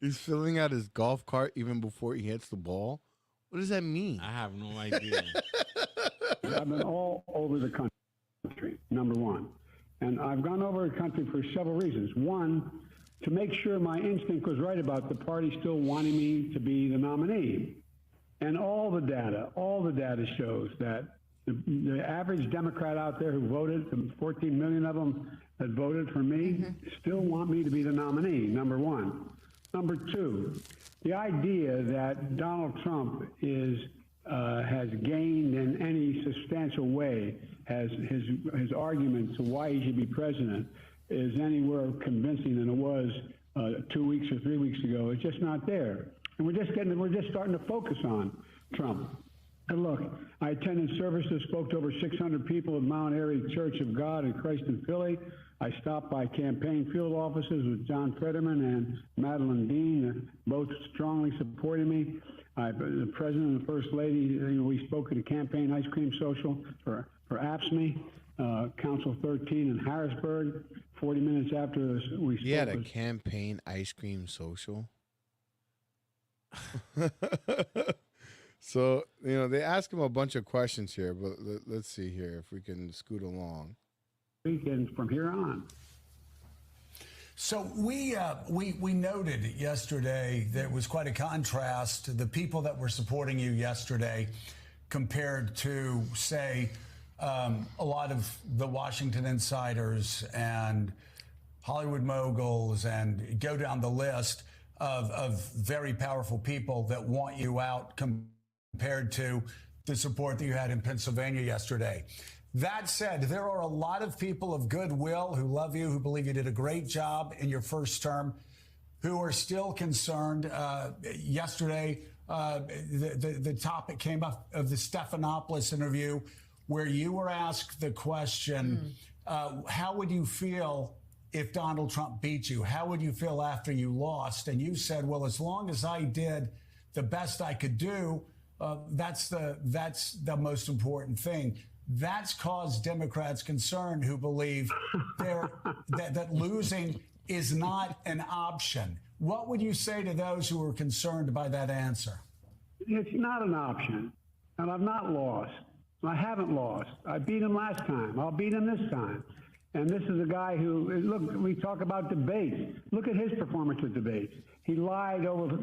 He's filling out his golf cart even before he hits the ball? What does that mean? I have no idea. I've been all over the country, number one. And I've gone over the country for several reasons. One, to make sure my instinct was right about the party still wanting me to be the nominee. And all the data shows that the average Democrat out there who voted, the 14 million of them that voted for me, still want me to be the nominee, number one. Number two, the idea that Donald Trump has gained in any substantial way, has his argument to why he should be president is anywhere convincing than it was 2 weeks or 3 weeks ago. It's just not there. And we're just starting to focus on Trump. And look, I attended services, spoke to over 600 people at Mount Airy Church of God in Christ in Philly. I stopped by campaign field offices with John Fetterman and Madeline Dean, both strongly supporting me. The President and the First Lady, we spoke at a campaign ice cream social for AFSCME, Council 13 in Harrisburg. 40 minutes after we spoke. He had a campaign ice cream social. So, they ask him a bunch of questions here, but let's see here if we can scoot along. Weekends from here on. So we noted yesterday that it was quite a contrast to the people that were supporting you yesterday compared to, say, a lot of the Washington insiders and Hollywood moguls, and go down the list of very powerful people that want you out compared to the support that you had in Pennsylvania yesterday. That said, there are a lot of people of goodwill who love you, who believe you did a great job in your first term, who are still concerned. Yesterday, the topic came up of the Stephanopoulos interview, where you were asked the question, how would you feel if Donald Trump beat you? How would you feel after you lost? And you said, well, as long as I did the best I could do, that's the most important thing. That's caused Democrats concern, who believe that losing is not an option. What would you say to those who are concerned by that answer? It's not an option, and I've not lost. I haven't lost. I beat him last time. I'll beat him this time. And this is a guy who, look, we talk about debates. Look at his performance at debates. He lied over,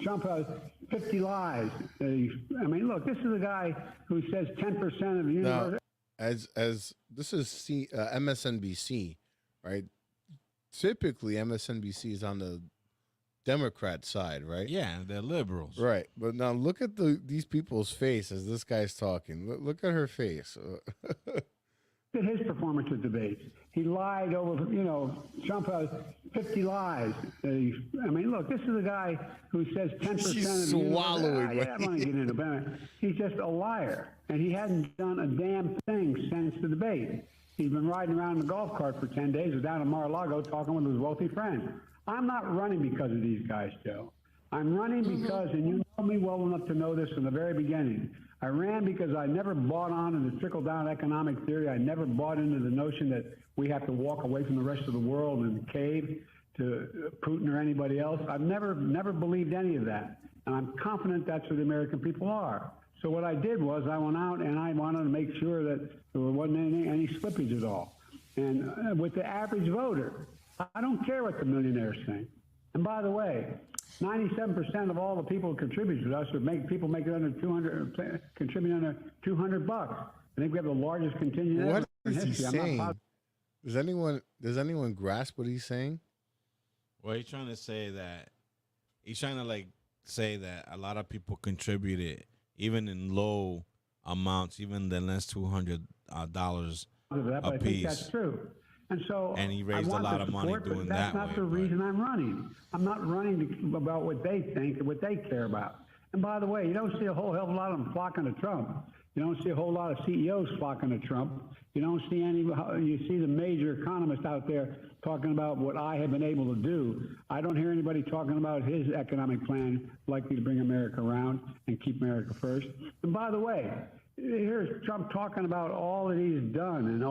Trump has 50 lies. Look, this is a guy who says 10% of the universe. Now, as this is MSNBC, right? Typically, MSNBC is on the Democrat side, right? Yeah, they're liberals. Right. But now look at these people's face as this guy's talking. Look at her face. Look at his performance at debates. He lied over, Trump has 50 lies. Look, this is a guy who says 10% She's of the swallowing. I don't want to get into it. He's just a liar. And he hadn't done a damn thing since the debate. He's been riding around in a golf cart for 10 days, was down in Mar-a-Lago talking with his wealthy friend. I'm not running because of these guys, Joe. I'm running because, and you know me well enough to know this from the very beginning, I ran because I never bought on to the trickle-down economic theory. I never bought into the notion that we have to walk away from the rest of the world and cave to Putin or anybody else. I've never believed any of that. And I'm confident that's what the American people are. So what I did was I went out and I wanted to make sure that there wasn't any slippage at all. And with the average voter, I don't care what the millionaires think. And by the way, 97% of all the people who contribute to us people make it under 200, contribute under $200. I think we have the largest contingent ever. What is he saying? Does anyone grasp what he's saying? Well, he's trying to say that say that a lot of people contributed, even in low amounts, even the less $200 a piece. I think that's true. And he raised a lot of money doing that. That's not the reason I'm running. I'm not running about what they think and what they care about. And by the way, you don't see a whole hell of a lot of them flocking to Trump. You don't see a whole lot of CEOs flocking to Trump. You don't see any. You see the major economists out there talking about what I have been able to do. I don't hear anybody talking about his economic plan likely to bring America around and keep America first. And by the way, here's Trump talking about all that he's done and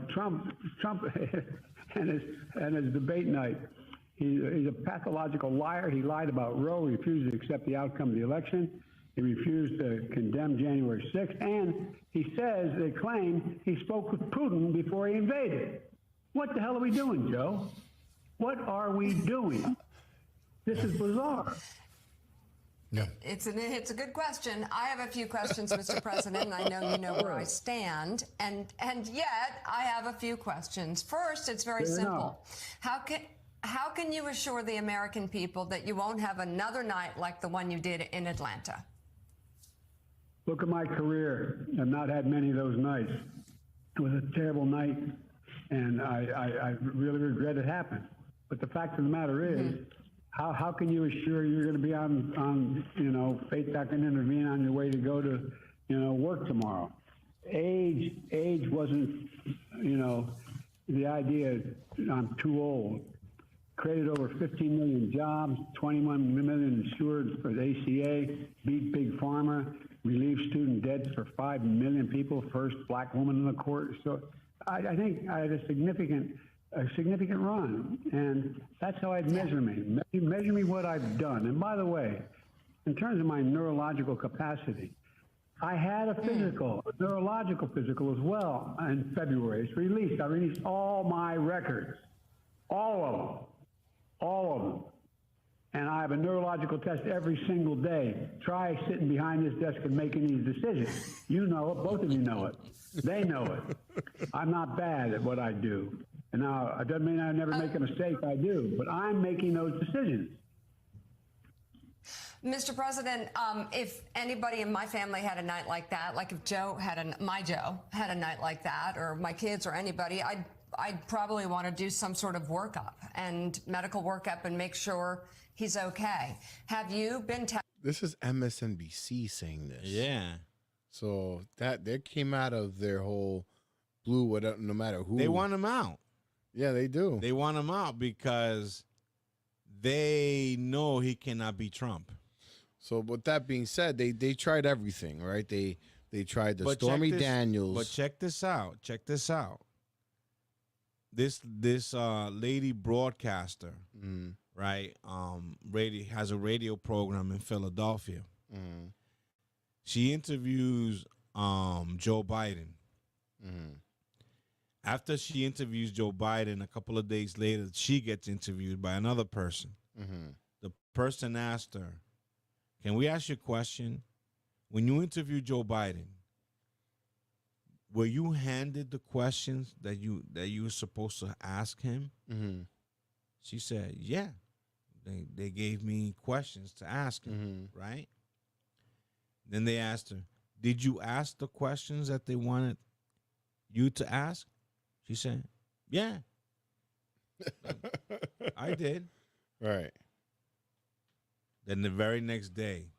Trump and his debate night. He's a pathological liar. He lied about Roe. He refused to accept the outcome of the election. He refused to condemn January 6th. And he says, they claim, he spoke with Putin before he invaded. What the hell are we doing, Joe? What are we doing? This is bizarre. Yeah. It's a good question. I have a few questions, Mr. President, and I know you know where I stand. And yet, I have a few questions. First, it's very simple. How can you assure the American people that you won't have another night like the one you did in Atlanta? Look at my career. I've not had many of those nights. It was a terrible night, and I really regret it happened. But the fact of the matter is, how can you assure you're going to be on faith that can intervene on your way to go to, work tomorrow? Age wasn't, the idea I'm too old. Created over 15 million jobs, 21 million insured for the ACA, beat Big Pharma, relieved student debts for 5 million people, first black woman in the court. So I think I had a significant run, and that's how I'd measure me. Measure me what I've done. And by the way, in terms of my neurological capacity, I had a physical, a neurological physical as well in February. It's released. I released all my records, all of them. And I have a neurological test every single day. Try sitting behind this desk and making these decisions. You know it. Both of you know it. They know it. I'm not bad at what I do. And now, it doesn't mean I never make a mistake. I do. But I'm making those decisions. Mr. President, if anybody in my family had a night like that, like if my Joe had a night like that, or my kids or anybody, I'd probably want to do some sort of workup and medical workup and make sure he's okay. Have you been This is MSNBC saying this. Yeah. So that they came out of their whole blue, whatever, no matter who. They want him out. Yeah, they do. They want him out because they know he cannot beat Trump. So with that being said, they tried everything, right? They tried the Stormy Daniels. But check this out. Check this out. This lady broadcaster, right? Has a radio program in Philadelphia. She interviews Joe Biden. After she interviews Joe Biden, a couple of days later, she gets interviewed by another person. The person asked her, "Can we ask you a question? When you interview Joe Biden, were you handed the questions that you were supposed to ask him?" She said, "Yeah, they gave me questions to ask him, right?" Then they asked her, "Did you ask the questions that they wanted you to ask?" She said, "Yeah, I did." Right. Then the very next day,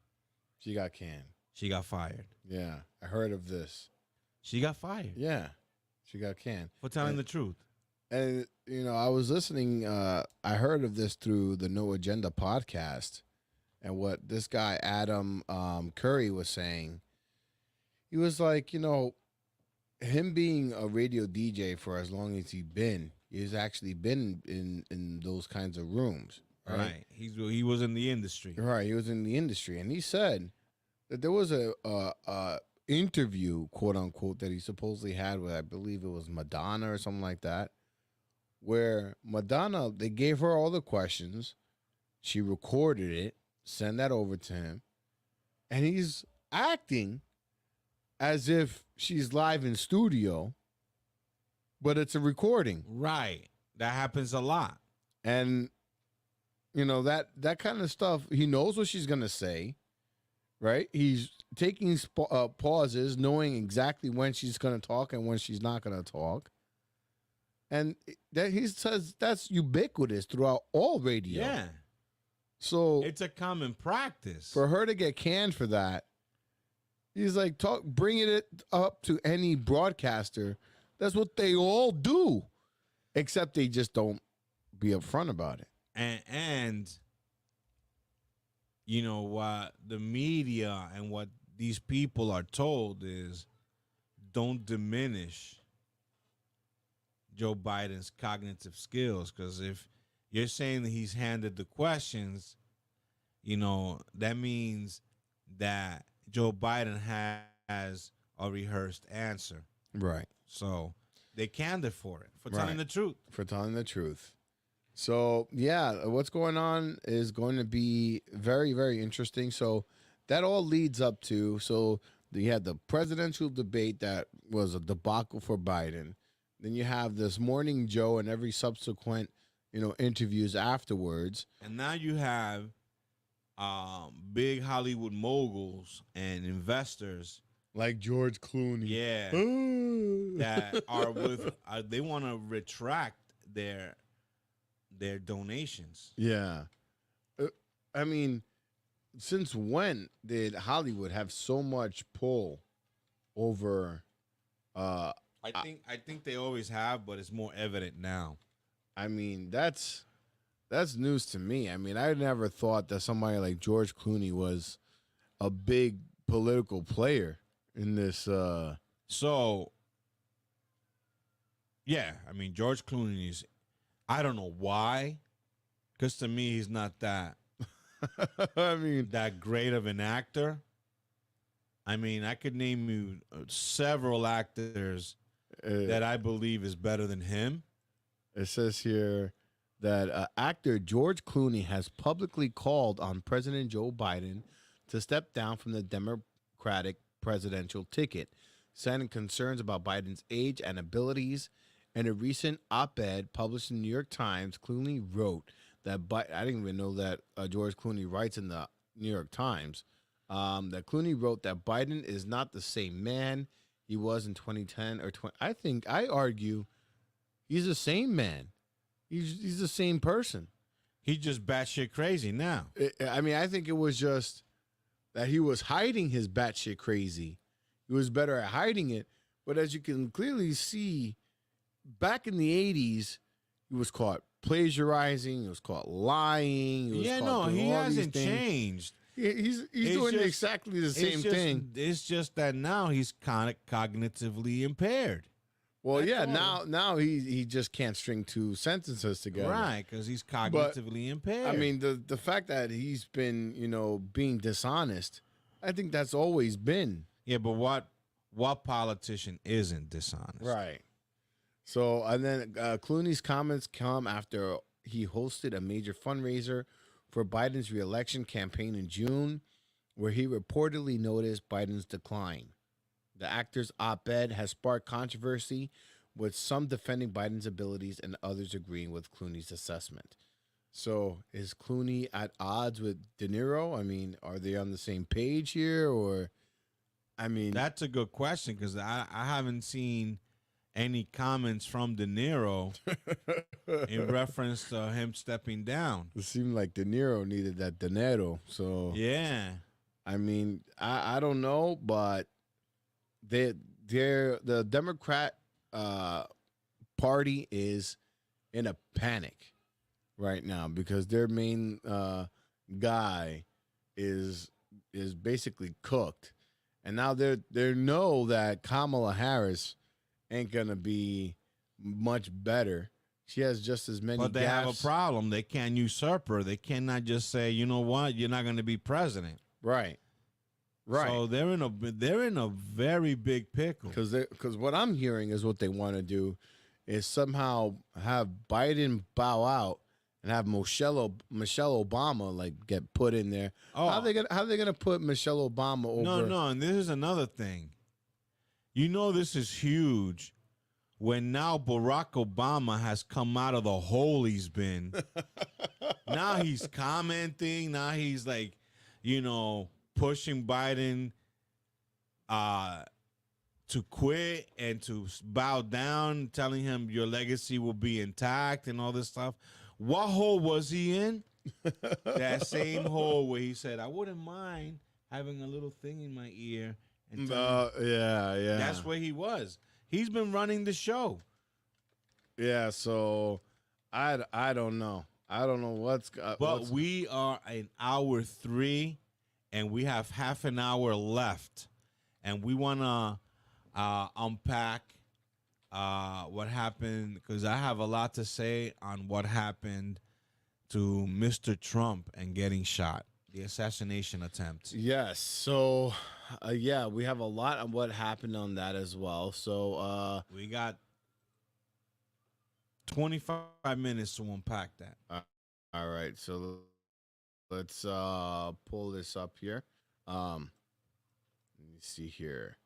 she got canned. She got fired. Yeah, I heard of this. She got fired. Yeah, she got canned for telling the truth. And I was listening. I heard of this through the No Agenda podcast, and what this guy Adam Curry was saying. He was like, him being a radio DJ for as long as he's actually been in those kinds of rooms. Right. He was in the industry. Right. He was in the industry, and he said that there was a interview, quote unquote, that he supposedly had with, I believe it was Madonna or something like that, where Madonna, they gave her all the questions, she recorded it, sent that over to him, and he's acting as if she's live in studio, but it's a recording. Right. That happens a lot. And that kind of stuff, he knows what she's going to say, right? He's taking pauses, knowing exactly when she's going to talk and when she's not going to talk. And that he says that's ubiquitous throughout all radio. Yeah. So it's a common practice. For her to get canned for that, he's like, bringing it up to any broadcaster. That's what they all do, except they just don't be upfront about it. And what the media and what these people are told is, don't diminish Joe Biden's cognitive skills, because if you're saying that he's handed the questions, that means that Joe Biden has a rehearsed answer. Right. So they canned it for it, for telling the truth. For telling the truth. So, yeah, what's going on is going to be very, very interesting. So that all leads up to, you had the presidential debate that was a debacle for Biden. Then you have this Morning Joe and every subsequent, interviews afterwards. And now you have big Hollywood moguls and investors like George Clooney. Yeah. That are they want to retract their donations. Yeah. I mean, since when did Hollywood have so much pull over I think they always have, but it's more evident now. I mean, that's news to me. I mean, I never thought that somebody like George Clooney was a big political player in this. Yeah, I mean, George Clooney is, I don't know why, because to me, he's not that, that great of an actor. I mean, I could name you several actors that I believe is better than him. It says here that actor George Clooney has publicly called on President Joe Biden to step down from the Democratic presidential ticket, citing concerns about Biden's age and abilities. In a recent op-ed published in the New York Times, Clooney wrote that I didn't even know that George Clooney writes in the New York Times, that Clooney wrote that Biden is not the same man he was in 2010 or 20. I argue he's the same man. He's the same person. He's just batshit crazy now. I mean, I think it was just that he was hiding his batshit crazy. He was better at hiding it. But as you can clearly see, back in the 80s, he was caught plagiarizing. He was caught lying. He hasn't changed. He's doing exactly the same thing. It's just that now he's kind of cognitively impaired. Well, now he just can't string two sentences together. Right, because he's cognitively impaired. I mean, the fact that he's been, being dishonest, I think that's always been. Yeah, but what politician isn't dishonest? Right. So, and then Clooney's comments come after he hosted a major fundraiser for Biden's reelection campaign in June, where he reportedly noticed Biden's decline. The actor's op-ed has sparked controversy, with some defending Biden's abilities and others agreeing with Clooney's assessment. So is Clooney at odds with De Niro? I mean, are they on the same page here? Or, I mean... That's a good question, because I haven't seen any comments from De Niro in reference to him stepping down. It seemed like De Niro needed that dinero. So, yeah. I mean, I don't know, but... the Democrat party is in a panic right now because their main guy is basically cooked, and now they know that Kamala Harris ain't gonna be much better. She has just as many. But they gaps. have a problem. They can't usurp her. They cannot just say, you know what, you're not going to be president. Right. Right. So they're in a very big pickle. Because what I'm hearing is what they want to do is somehow have Biden bow out and have Michelle Obama get put in there. Oh. How they gonna put Michelle Obama over? No, and this is another thing. This is huge when now Barack Obama has come out of the hole he's been. Now he's commenting. Now he's pushing Biden to quit and to bow down, telling him your legacy will be intact and all this stuff. What hole was he in? That same hole where he said, I wouldn't mind having a little thing in my ear. And yeah. That's where he was. He's been running the show. Yeah, so I don't know. I don't know what's... But we are in hour 3. And we have half an hour left, and we want to unpack what happened, because I have a lot to say on what happened to Mr. Trump and getting shot, the assassination attempt. Yes. So, we have a lot on what happened on that as well. So we got 25 minutes to unpack that. All right. So let's pull this up here. Let me see here.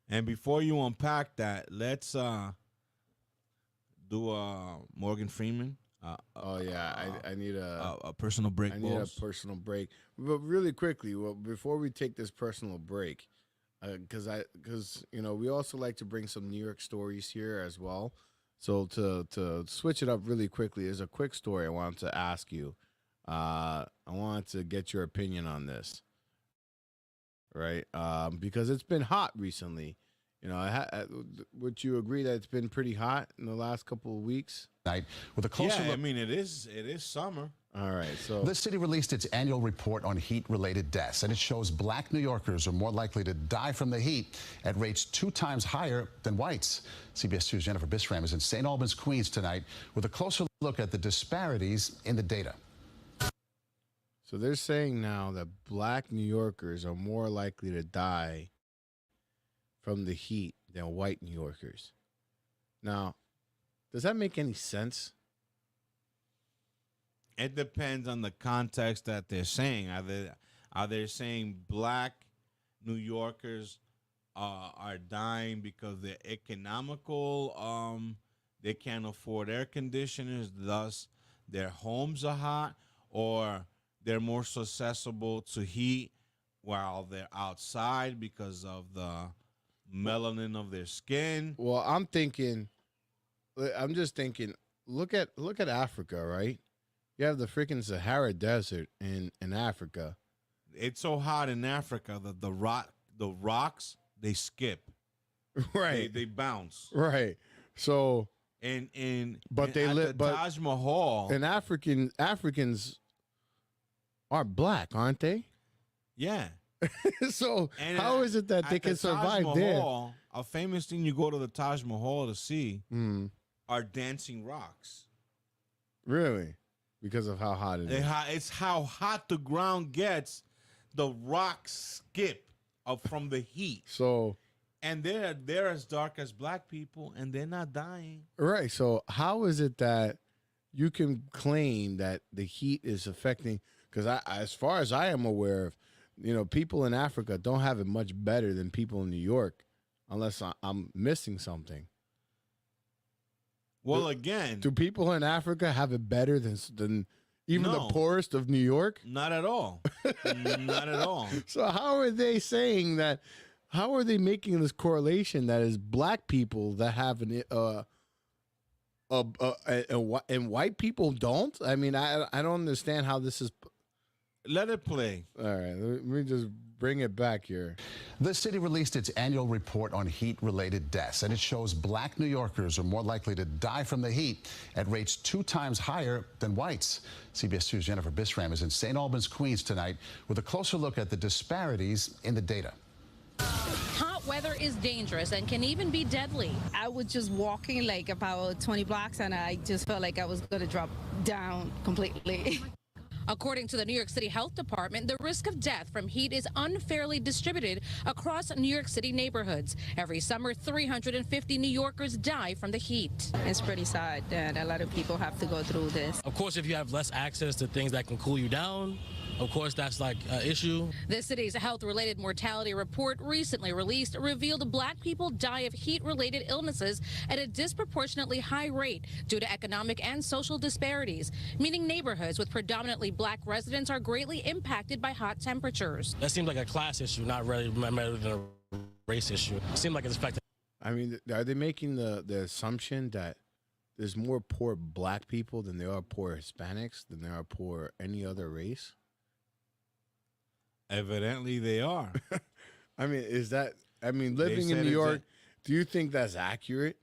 And before you unpack that, let's do Morgan Freeman. I need a personal break. I need a personal break. But really quickly, before we take this personal break, because we also like to bring some New York stories here as well. So to switch it up really quickly, there's a quick story I wanted to ask you. I wanted to get your opinion on this, right? Because it's been hot recently. Would you agree that it's been pretty hot in the last couple of weeks? With a closer look. I mean, it is summer. All right, so the city released its annual report on heat-related deaths, and it shows black New Yorkers are more likely to die from the heat at rates 2 times higher than whites. CBS 2's Jennifer Bisram is in St. Albans, Queens tonight with a closer look at the disparities in the data. So they're saying now that black New Yorkers are more likely to die from the heat than white New Yorkers. Now, does that make any sense? It depends on the context that they're saying. Are they saying black New Yorkers are dying because they're economical? They can't afford air conditioners, thus their homes are hot, or they're more susceptible to heat while they're outside because of the melanin of their skin. Well, I'm just thinking, look at Africa, right? You have the freaking Sahara Desert in Africa. It's so hot in Africa that the rocks they skip. Right. They bounce. Right. So but they live but Taj Mahal. And Africans are black, aren't they? Yeah. So And how is it that they can survive Taj there? Mahal, a famous thing you go to the Taj Mahal to see are dancing rocks. Really? Because of how hot it is. It's how hot the ground gets. The rocks skip up from the heat. So, and they're as dark as black people, and they're not dying. Right. So how is it that you can claim that the heat is affecting? Because as far as I am aware of, people in Africa don't have it much better than people in New York, unless I'm missing something. Well, again, do people in Africa have it better than even the poorest of New York? Not at all. Not at all. So how are they saying that? How are they making this correlation that is black people that have and white people don't? I mean, I don't understand how this is. Let it play. All right, let me just bring it back here. The city released its annual report on heat-related deaths, and it shows black New Yorkers are more likely to die from the heat at rates 2 times higher than whites. CBS 2's Jennifer Bisram is in St. Albans, Queens tonight with a closer look at the disparities in the data. Hot weather is dangerous and can even be deadly. I was just walking like about 20 blocks and I just felt like I was going to drop down completely. According to the New York City Health Department, the risk of death from heat is unfairly distributed across New York City neighborhoods. Every summer, 350 New Yorkers die from the heat. It's pretty sad that a lot of people have to go through this. Of course, if you have less access to things that can cool you down, of course, that's like an issue. The city's health-related mortality report recently released revealed black people die of heat-related illnesses at a disproportionately high rate due to economic and social disparities, meaning neighborhoods with predominantly black residents are greatly impacted by hot temperatures. That seems like a class issue, not really than a race issue. It seems like it's affected. I mean, are they making the assumption that there's more poor black people than there are poor Hispanics, than there are poor any other race? Evidently, they are. I mean, living in New York, do you think that's accurate?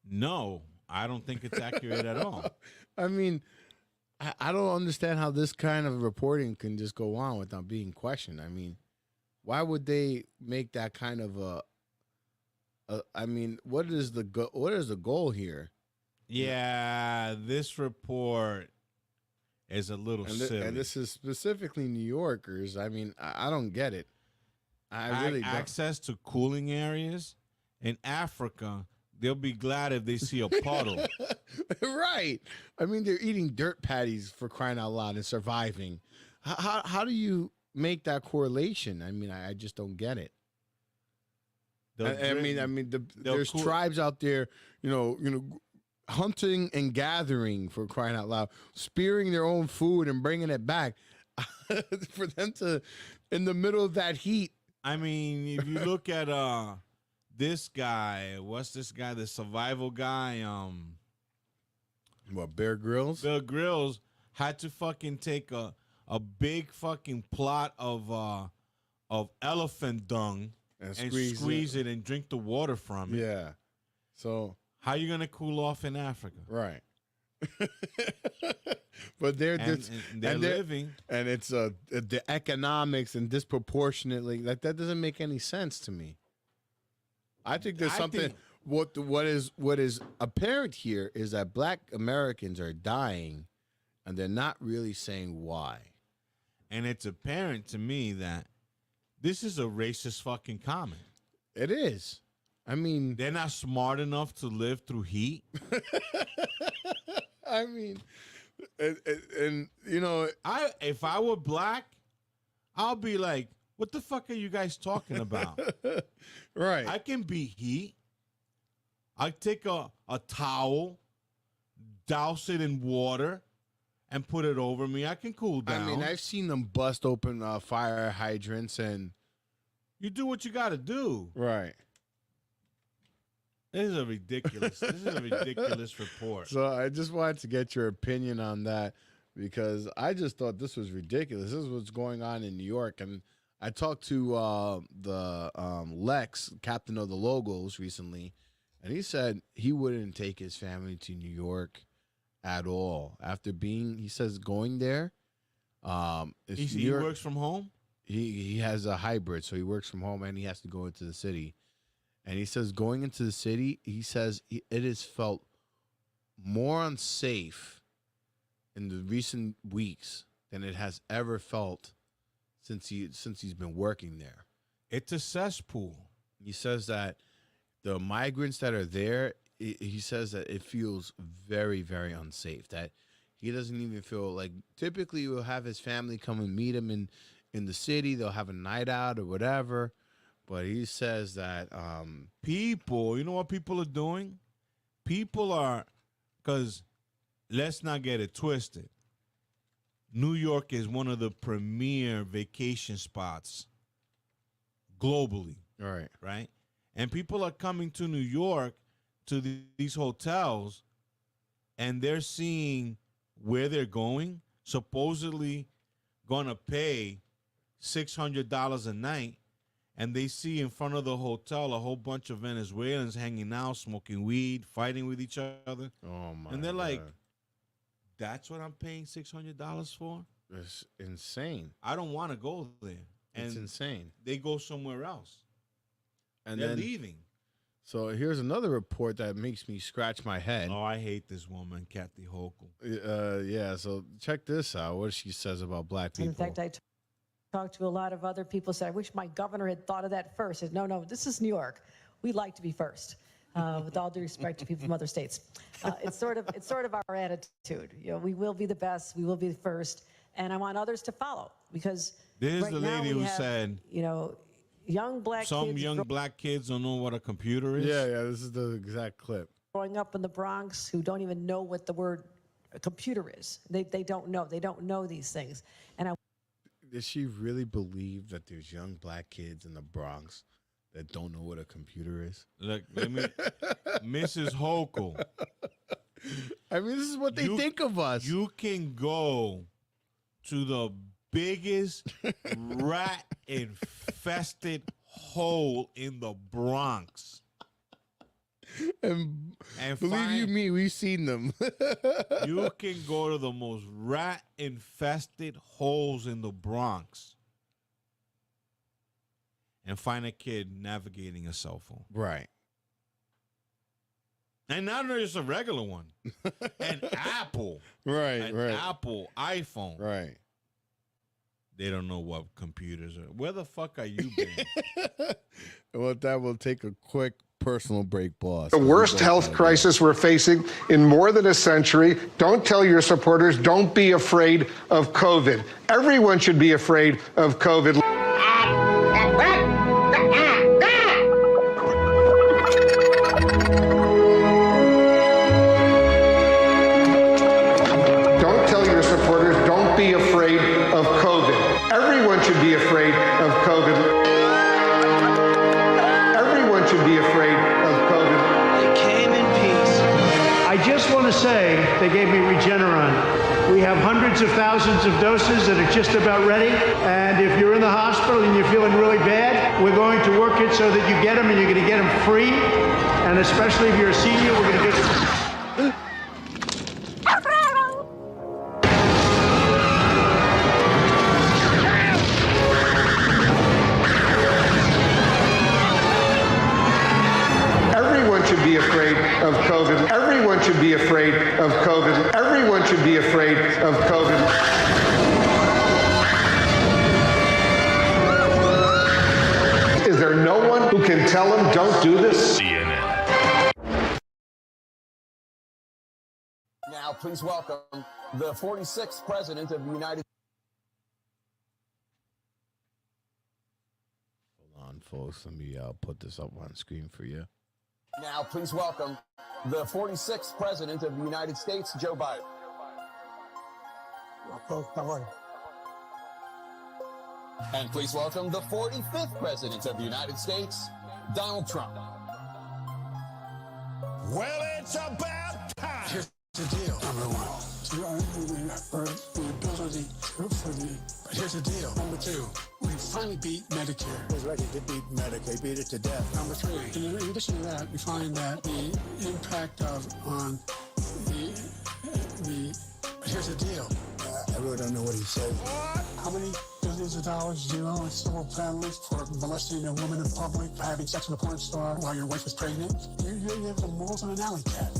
No, I don't think it's accurate at all. I mean, I don't understand how this kind of reporting can just go on without being questioned. I mean, why would they make that kind of I mean, what is the goal here? Yeah, this report is a little silly. And this is specifically New Yorkers. I mean, I don't get it. I really don't. Access to cooling areas in Africa, they'll be glad if they see a puddle. Right. I mean, they're eating dirt patties for crying out loud and surviving. How do you make that correlation? I mean, I just don't get it. There's tribes out there, hunting and gathering, for crying out loud, spearing their own food and bringing it back for them to, in the middle of that heat. I mean, if you look at this guy, what's this guy, the survival guy? What, Bear Grylls? Bear Grylls had to fucking take a big fucking plot of elephant dung and squeeze it and drink the water from it. Yeah. So how you gonna cool off in Africa? Right. But they're living, and it's the economics and disproportionately, like, that doesn't make any sense to me. I think there's something. What is apparent here is that black Americans are dying, and they're not really saying why. And it's apparent to me that this is a racist fucking comment. It is. I mean, they're not smart enough to live through heat. I mean, and if I were black, I'll be like, what the fuck are you guys talking about? Right. I can be heat. I take a towel, douse it in water, and put it over me, I can cool down. I mean, I've seen them bust open fire hydrants, and you do what you got to do. Right. This is a ridiculous report. So I just wanted to get your opinion on that, because I just thought this was ridiculous. This is what's going on in New York. And I talked to the Lex, captain of the Logos, recently, and he said he wouldn't take his family to New York at all. After being, he says, going there. He works from home? He has a hybrid, so he works from home and he has to go into the city. And he says going into the city, he says it has felt more unsafe in the recent weeks than it has ever felt since he's been working there. It's a cesspool. He says that the migrants that are there, he says that it feels very, very unsafe. That he doesn't even feel like, typically he'll have his family come and meet him in the city. They'll have a night out or whatever. But he says that people, you know what people are doing? People are, because let's not get it twisted. New York is one of the premier vacation spots globally. Right? And people are coming to New York to these hotels, and they're seeing where they're going, supposedly going to pay $600 a night. And they see in front of the hotel a whole bunch of Venezuelans hanging out, smoking weed, fighting with each other. Oh, my God. And they're like, that's what I'm paying $600 for? It's insane. I don't want to go there. And it's insane. They go somewhere else. And they're then, leaving. So here's another report that makes me scratch my head. Oh, I hate this woman, Kathy Hochul. Yeah, so check this out, what she says about black people. In fact, I talked to a lot of other people, said, I wish my governor had thought of that first. I said, no, this is New York. We like to be first, with all due respect to people from other states. It's sort of our attitude. You know, we will be the best, we will be the first, and I want others to follow, because There's right the now lady we who have, said, you know, young black kids don't know what a computer is. Yeah, this is the exact clip. growing up in the Bronx who don't even know what the word computer is. They don't know. They don't know these things. And Does she really believe that there's young black kids in the Bronx that don't know what a computer is? Look, Mrs. Hochul. I mean, this is what they think of us. You can go to the biggest rat-infested hole in the Bronx. And believe me, we've seen them. You can go to the most rat-infested holes in the Bronx and find a kid navigating a cell phone. Right. And not just a regular one. An Apple. Right. Apple iPhone. Right. They don't know what computers are. Where the fuck are you been? Well, that will take a quick personal break, boss. The worst health crisis we're facing in more than a century. Don't tell your supporters, don't be afraid of COVID. Everyone should be afraid of COVID. Don't tell your supporters, don't be afraid of COVID. Everyone should be afraid of COVID. Everyone should be afraid of COVID. I came in peace. I just want to say they gave me Regeneron. We have hundreds of thousands of doses that are just about ready. And if you're in the hospital and you're feeling really bad, we're going to work it so that you get them and you're going to get them free. And especially if you're a senior, we're going to get Everyone should be afraid of COVID. Everyone should be afraid of COVID. Everyone should be afraid of COVID. Is there no one who can tell them don't do this? Now, please welcome the 46th President of the United States. Hold on, folks. Let me put this up on screen for you. Now, please welcome the 46th President of the United States, Joe Biden. And please welcome the 45th President of the United States, Donald Trump. Well, it's about time. Here's the deal. Number one, the ability for the. But here's the deal. Number two, we finally beat Medicare. Was ready to beat Medicare, beat it to death. Number three, in addition to that, we find that the impact on the. But here's the deal. I really don't know what he said. What? How many billions of dollars do you owe a civil penalties for molesting a woman in public, having sex with a porn star while your wife was pregnant? You have the morals of an alley cat.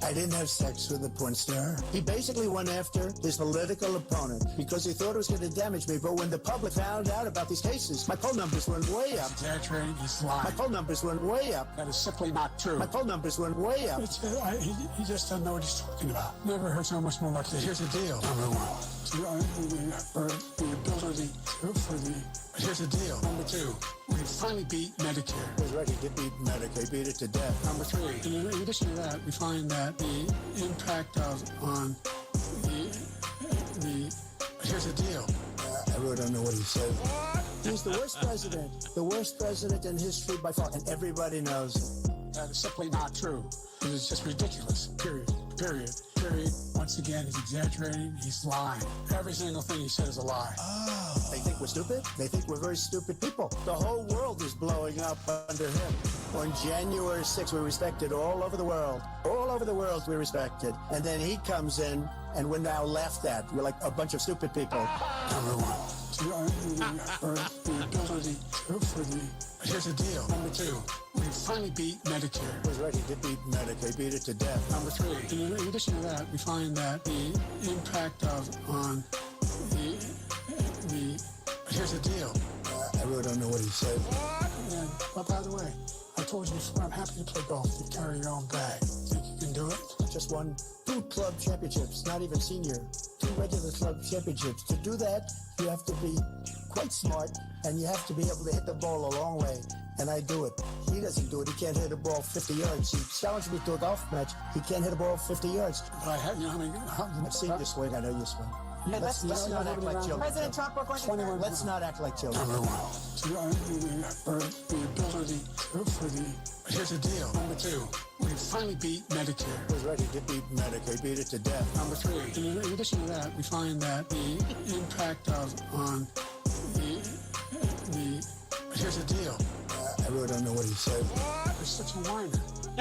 I didn't have sex with a porn star. He basically went after his political opponent because he thought it was going to damage me. But when the public found out about these cases, my poll numbers went way up. Exaggerating, he's lying. My poll numbers went way up. That is simply not true. My poll numbers went way up. He just doesn't know what he's talking about. Never heard so much more like this. Here's the deal. Number one, the ability for the. But here's the deal. Number two, we finally beat Medicare. Was ready to beat Medicare, beat it to death. Number three, in addition to that, we find that the impact on the. But here's the deal. I really don't know what he said. What? He's the worst president in history by far, and everybody knows it. That is simply not true. It is just ridiculous. Period. Once again, he's exaggerating. He's lying. Every single thing he said is a lie. Oh. They think we're stupid? They think we're very stupid people. The whole world is blowing up under him. On January 6th, we're respected all over the world. All over the world, we're respected. And then he comes in, and we're now laughed at. We're like a bunch of stupid people. Number one, the ability for the. But here's the deal. Number two, we finally beat Medicare. Was ready to beat Medicare, beat it to death. Number three, in addition to that, we find that the impact on the. But here's the deal. I really don't know what he said. What? And, but by the way, I told you before, I'm happy to play golf. You carry your own bag. Think you can do it? Just won 2 club championships, not even senior. 2 regular club championships. To do that, you have to be quite smart, and you have to be able to hit the ball a long way. And I do it. He doesn't do it. He can't hit a ball 50 yards. He challenged me to a golf match. He can't hit a ball 50 yards. But I have, I've seen you swing. I know you swing. Let's not act like children. President Trump, we're going to... Let's not act like children. Number one, the ability for the... But here's the deal. Number two, we finally beat Medicare. Was ready to beat Medicare, beat it to death. Number three, in addition to that, we find that the impact on the... But here's the deal. I really don't know what he said. What? You're such a whiner.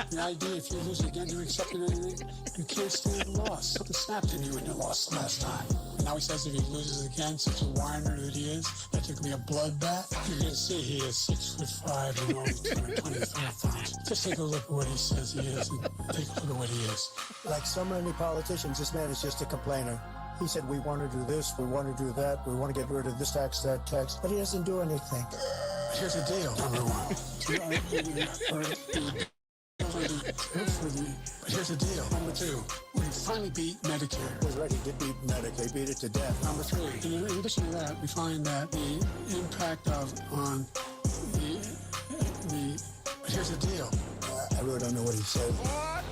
The idea, if you lose again, you're accepting anything. You can't stand the loss. Something snapped in you when you lost the last time. And now he says if he loses again, such a whiner that he is, that there can be a bloodbath. You're going to see he is 6'5" and only 225 pounds. Just take a look at what he says he is and take a look at what he is. Like so many politicians, this man is just a complainer. He said, we want to do this, we want to do that, we want to get rid of this tax, that tax, but he doesn't do anything. Here's the deal. Number one. But here's the deal. Number two, we finally beat Medicare. Was ready to beat Medicare, beat it to death. Number three, in addition to that, we find that the impact on the. But here's the deal. I really don't know what he said. What?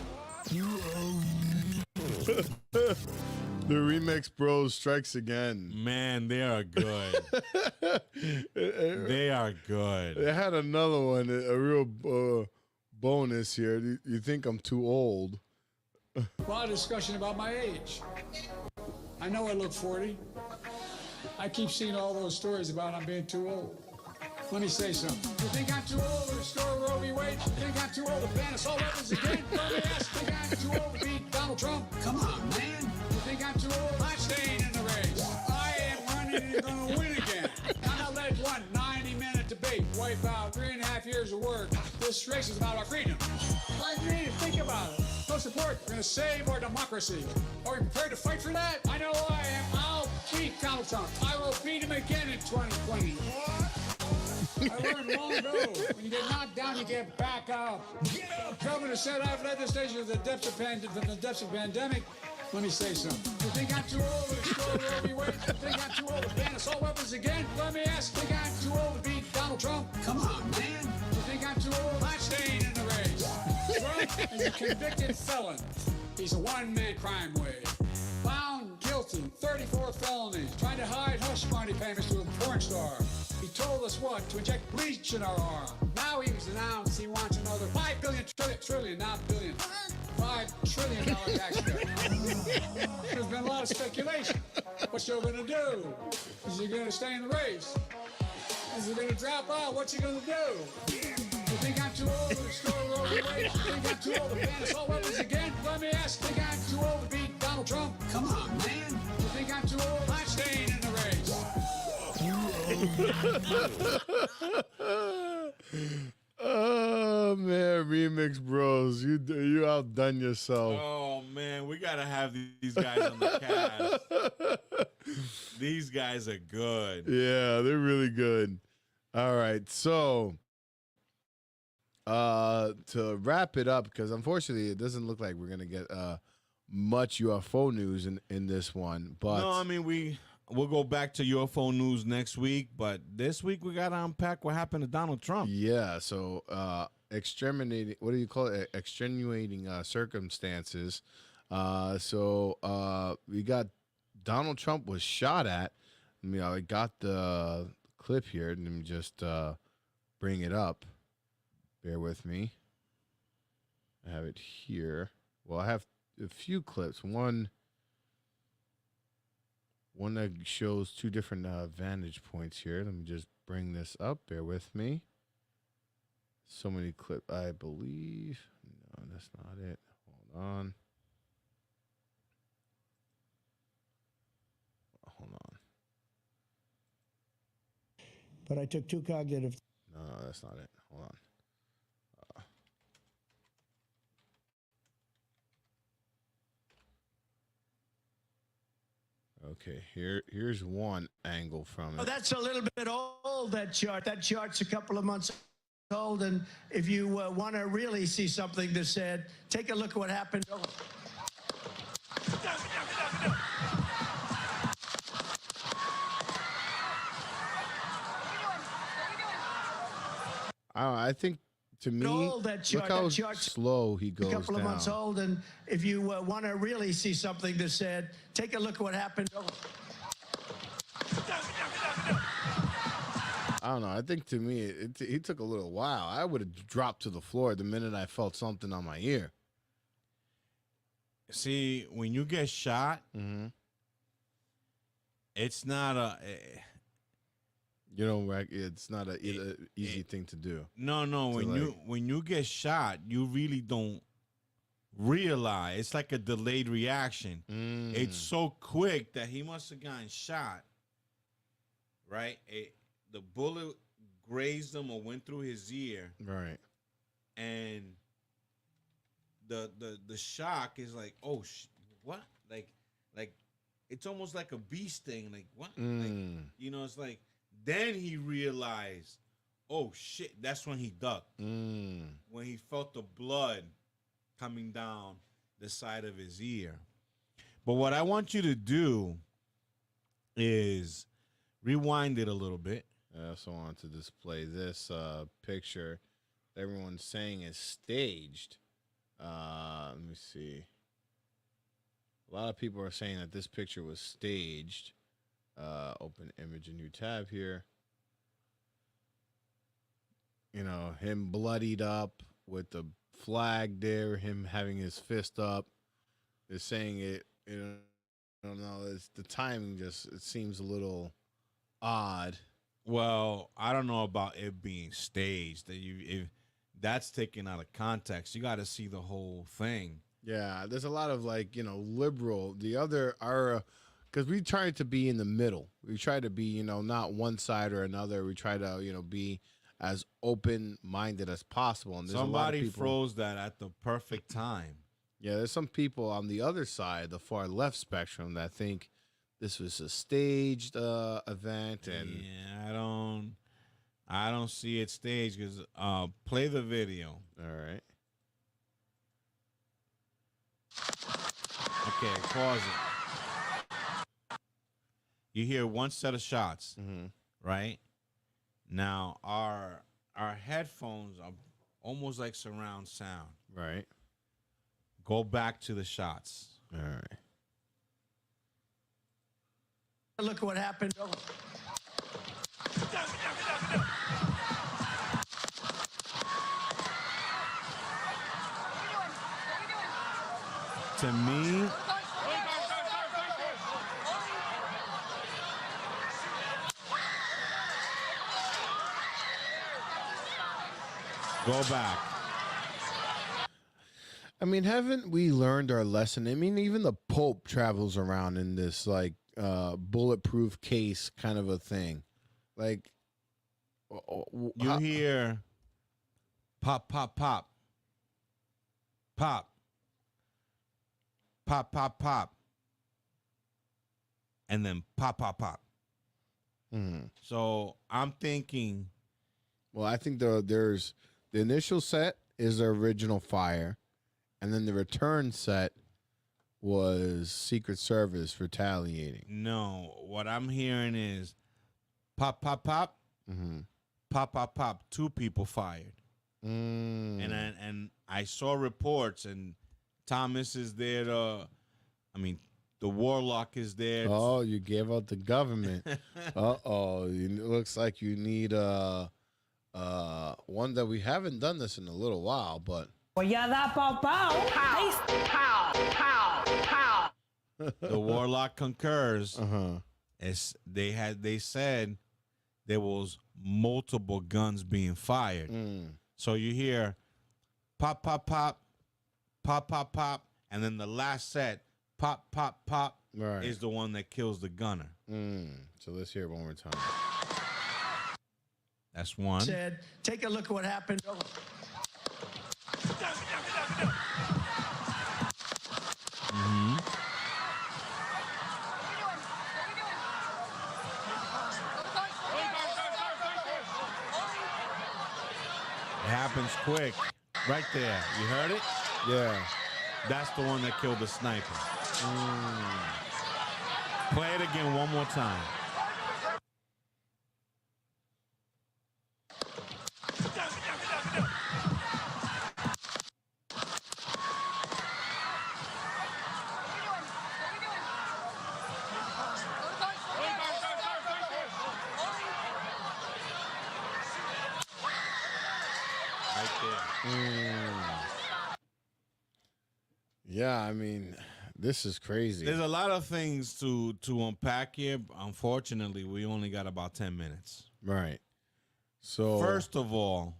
The Remix Bros strikes again. Man, they are good. They are good. They had another one, a real bonus here. You think I'm too old? A lot of discussion about my age. I know I look 40. I keep seeing all those stories about I'm being too old. Let me say something. You think I'm too old to restore Roe v. Wade? You think I'm too old to ban assault weapons again? Let me ask. You think I'm too old to beat Donald Trump? Come on, man. You think I'm too old? I'm staying in the race. I am running and going to win again. I'm not letting one 90-minute debate wipe out 3.5 years of work. This race is about our freedom. Like me, think about it. No support. We're going to save our democracy. Are we prepared to fight for that? I know I am. I'll beat Donald Trump. I will beat him again in 2020. What? I learned long ago, when you get knocked down, you get back up. The governor said I've led this nation from the depths of pandemic. Let me say something. You think I'm too old to restore Roe v. Wade? You think I'm too old to ban assault weapons again? Let me ask. You think I'm too old to beat Donald Trump? Come on, man. You think I'm too old? I'm staying in the race. Trump is a convicted felon. He's a one-man crime wave. Found guilty guilty, 34 felonies, trying to hide hush money payments to a porn star. He told us what? To inject bleach in our arm. Now he's announced he wants another $5 billion, trillion, not billion, $5 trillion tax cut. There's been a lot of speculation. What's Joe going to do? Is he going to stay in the race? Is he going to drop out? What's he going to do? You think I'm too old to restore overweight? You think I'm too old to ban assault weapons again? Let me ask, think I'm too old to beat Donald Trump? Come on, man. You think I'm too old? I'm staying in the race. Oh man, Remix Bros, you outdone yourself. Oh man, we gotta have these guys on the cast. These guys are good. Yeah, they're really good. All right, so to wrap it up, because unfortunately it doesn't look like we're gonna get much UFO news in this one. But no, I mean we'll go back to UFO news next week, but this week we gotta unpack what happened to Donald Trump. Yeah, so exterminating, what do you call it? Extenuating circumstances. So we got Donald Trump was shot at. I got the clip here. Let me just bring it up. Bear with me. I have it here. Well, I have a few clips. One that shows two different vantage points here. Let me just bring this up. Bear with me. So many clips, I believe. No, that's not it. Hold on. Hold on. But I took 2 cognitive. No, that's not it. Hold on. Okay, here's one angle from it. Oh, that's a little bit old, that chart. That chart's a couple of months old, and if you want to really see something that's said, take a look at what happened. I think, to me, look how slow he goes a couple of months down. old, and if you want to really see something that's said, take a look at what happened. I don't know. I think, to me, it took a little while. I would have dropped to the floor the minute I felt something on my ear. See, when you get shot, it's not a... You know, it's not an easy thing to do. No. When you get shot, you really don't realize. It's like a delayed reaction. It's so quick that he must have gotten shot. Right, the bullet grazed him or went through his ear. Right, and the shock is like, oh, what? Like it's almost like a bee sting. Like what? Like, it's like. Then he realized, oh, shit, that's when he ducked. When he felt the blood coming down the side of his ear. But what I want you to do is rewind it a little bit. I also want to display this picture that everyone's saying is staged. Let me see. A lot of people are saying that this picture was staged. Open image, a new tab here. Him bloodied up with the flag there, him having his fist up. They're saying it, I don't know, it's the timing it seems a little odd. Well, I don't know about it being staged. If that's taken out of context, you got to see the whole thing. Yeah, there's a lot of liberal. The other are. Because we try to be in the middle. We try to be, not one side or another. We try to, be as open-minded as possible. And there's a lot of people, froze that at the perfect time. Yeah, there's some people on the other side, the far left spectrum, that think this was a staged event. And yeah, I don't see it staged because play the video. All right. Okay, pause it. You hear one set of shots, right? Now, our headphones are almost like surround sound. Right. Go back to the shots. All right. Look at what happened. To me, go back. I mean, haven't we learned our lesson? I mean, even the Pope travels around in this like bulletproof case kind of a thing. Like You hear pop, pop, pop, pop, pop, pop, pop, and then pop, pop, pop. So I'm thinking. Well, I think there's the initial set is the original fire, and then the return set was Secret Service retaliating. No, what I'm hearing is pop, pop, pop, pop, pop, pop. 2 people fired, and I saw reports, and Thomas is there to. I mean, the Warlock is there. Oh, you gave out the government. Uh-oh, it looks like you need one that we haven't done this in a little while, but the Warlock concurs. They said there was multiple guns being fired. So you hear pop, pop, pop, pop, pop, pop, and then the last set, pop, pop, pop, is the one that kills the gunner. So let's hear it one more time. That's one. Said, take a look at what happened. It happens quick. Right there. You heard it? Yeah. That's the one that killed the sniper. Play it again one more time. Yeah, I mean, this is crazy. There's a lot of things to unpack here. Unfortunately, we only got about 10 minutes. Right. So first of all,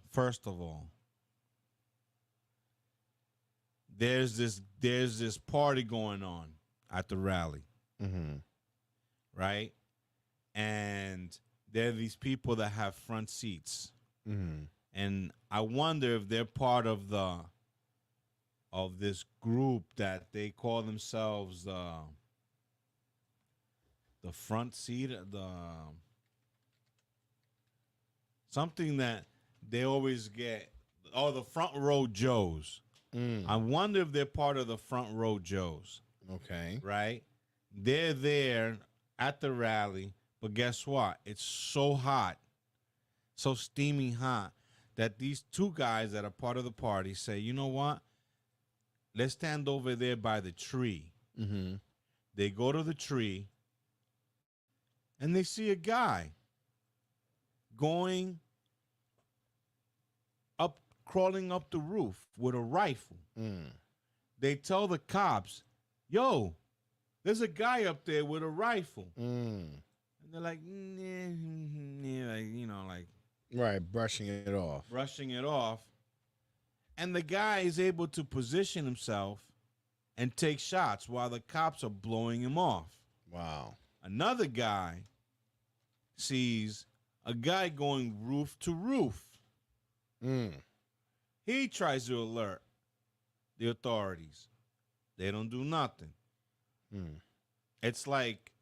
there's this party going on at the rally. Right? And there are these people that have front seats. And I wonder if they're part of this group that they call themselves the front seat, something that they always get, the front row Joes. I wonder if they're part of the front row Joes. Okay. Right? They're there at the rally, but guess what? It's so hot, so steaming hot, that these 2 guys that are part of the party say, you know what? Let's stand over there by the tree. They go to the tree, and they see a guy crawling up the roof with a rifle. They tell the cops, yo, there's a guy up there with a rifle. And they're like, right, brushing it off. And the guy is able to position himself and take shots while the cops are blowing him off. Wow. Another guy sees a guy going roof to roof. He tries to alert the authorities. They don't do nothing. It's like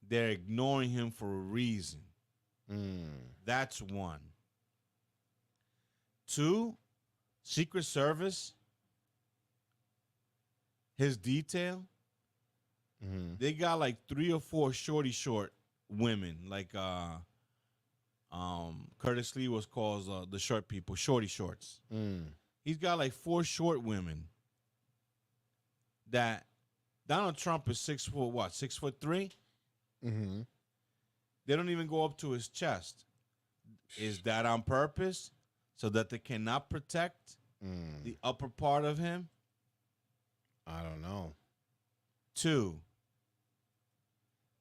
they're ignoring him for a reason. That's 1. 2, Secret Service, his detail, they got like 3 or 4 short women. Like Curtis Lee was called the short people, shorty shorts. He's got like 4 short women that Donald Trump is 6'3"? Mm-hmm. They don't even go up to his chest. Is that on purpose so that they cannot protect the upper part of him? I don't know. 2.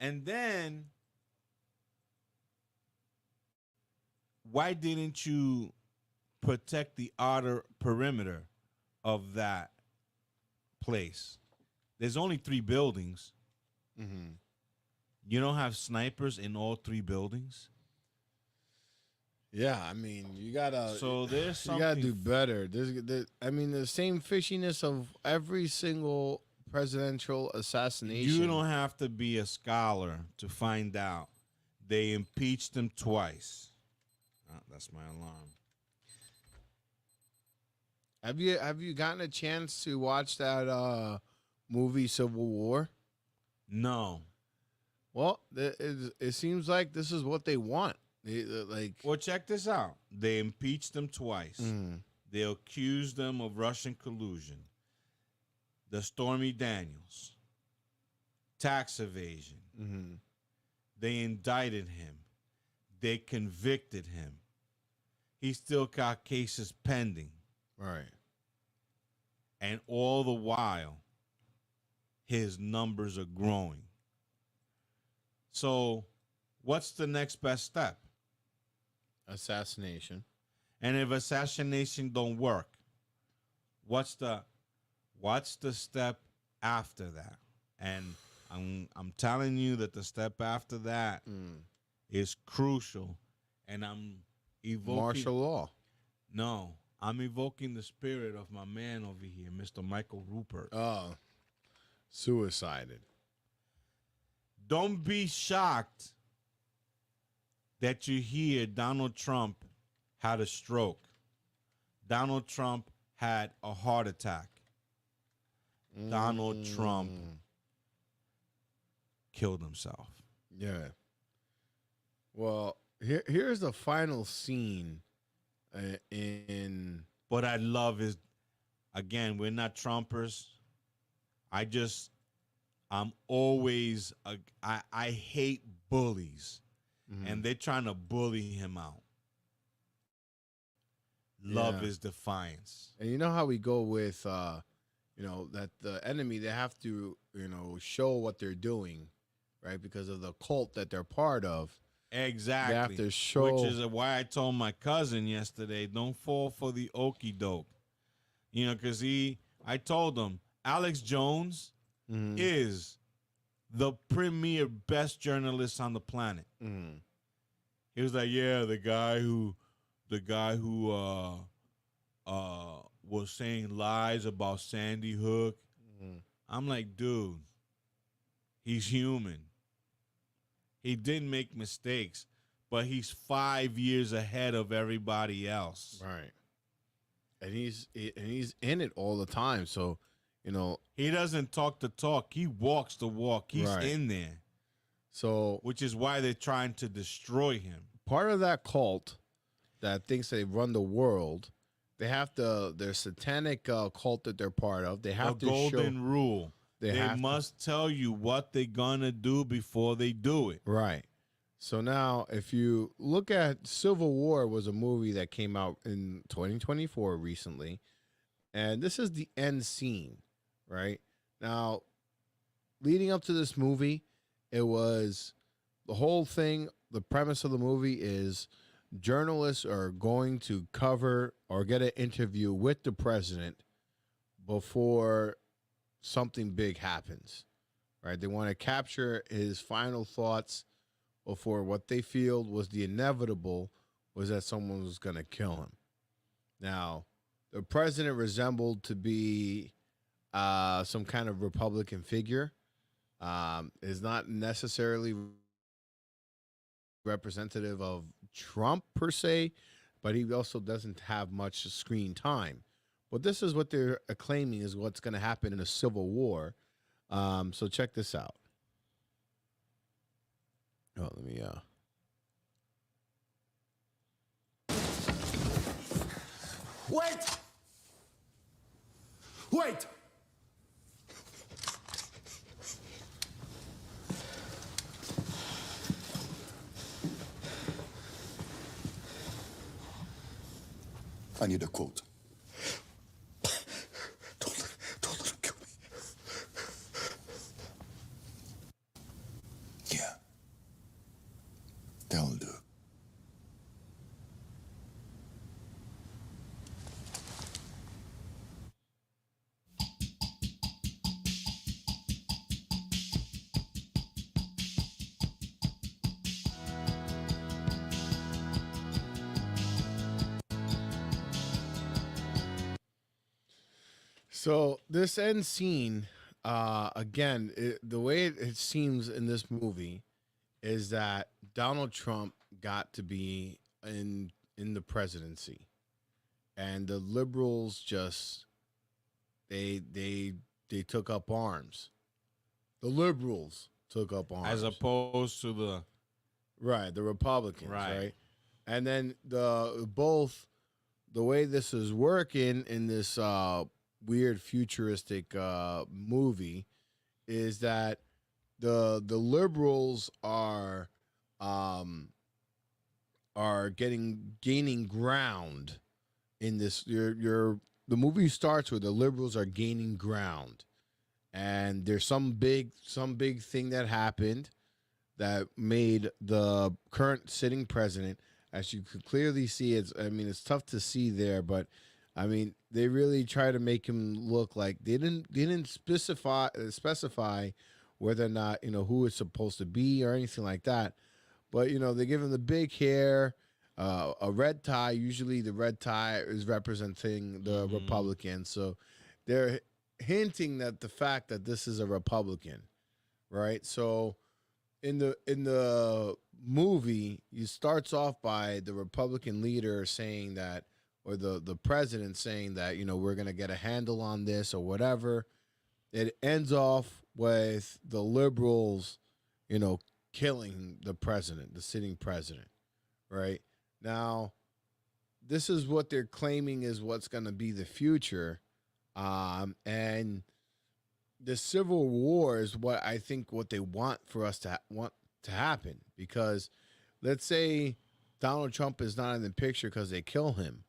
And then, why didn't you protect the outer perimeter of that place? There's only 3 buildings. Mm-hmm. You don't have snipers in all 3 buildings? Yeah, I mean, you gotta. So there's something. You gotta do better. I mean, the same fishiness of every single presidential assassination. You don't have to be a scholar to find out. They impeached him twice. That's my alarm. Have you gotten a chance to watch that movie Civil War? No. Well, it seems like this is what they want. Well, check this out. They impeached him twice. They accused them of Russian collusion, the Stormy Daniels, tax evasion. They indicted him. They convicted him. He still got cases pending. Right. And all the while, his numbers are growing. So, what's the next best step? Assassination. And if assassination don't work, what's the step after that? And I'm telling you that the step after that is crucial. And I'm evoking martial law. No, I'm evoking the spirit of my man over here, Mr. Michael Rupert. Oh, suicided. Don't be shocked that you hear Donald Trump had a stroke. Donald Trump had a heart attack. Donald Trump killed himself. Yeah. Well, here's the final scene in. What I love is, again, we're not Trumpers. I'm always, I hate bullies. And they're trying to bully him out. Love is defiance. And you know how we go with, that the enemy, they have to, show what they're doing, right? Because of the cult that they're part of. Exactly. They have to show. Which is why I told my cousin yesterday, don't fall for the okie doke. Because I told him, Alex Jones is the premier best journalist on the planet. He was like, yeah, the guy who was saying lies about Sandy Hook. I'm like, dude, he's human. He didn't make mistakes, but he's 5 years ahead of everybody else. Right. And he's in it all the time. So, he doesn't talk the talk. He walks the walk. He's Right. in there. So, which is why they're trying to destroy him. Part of that cult that thinks they run the world, they have to. Their satanic cult that they're part of. They have The to golden show. rule. They have must tell you what they're gonna do before they do it. Right. So now, if you look at Civil War, was a movie that came out in 2024 recently, and this is the end scene, right? Now, leading up to this movie, it was the whole thing. The premise of the movie is journalists are going to cover or get an interview with the president before something big happens, right? They want to capture his final thoughts before what they feel was the inevitable was that someone was going to kill him. Now, the president resembled to be some kind of Republican figure. Is not necessarily representative of Trump per se, but he also doesn't have much screen time. But this is what they're claiming is what's going to happen in a civil war. So check this out. Oh, let me Wait! Wait! I need a quote. Don't let him kill me. Yeah. That'll do. So this end scene, again, the way it seems in this movie is that Donald Trump got to be in the presidency, and the liberals just they took up arms. The liberals took up arms as opposed to the Republicans, right? And then the way this is working in this weird futuristic movie is that the liberals are gaining ground in this. The movie starts where the liberals are gaining ground, and there's some big thing that happened that made the current sitting president, as you could clearly see, it's tough to see there, but I mean, they really try to make him look like they didn't specify whether or not, who it's supposed to be or anything like that. But, they give him the big hair, a red tie. Usually the red tie is representing the Republicans. So they're hinting that the fact that this is a Republican, right? So in the movie, it starts off by the Republican leader saying that, or the president saying that, we're going to get a handle on this or whatever. It ends off with the liberals, killing the president, the sitting president, right? Now, this is what they're claiming is what's going to be the future. And the Civil War is what I think what they want for us to happen, because let's say Donald Trump is not in the picture because they kill him.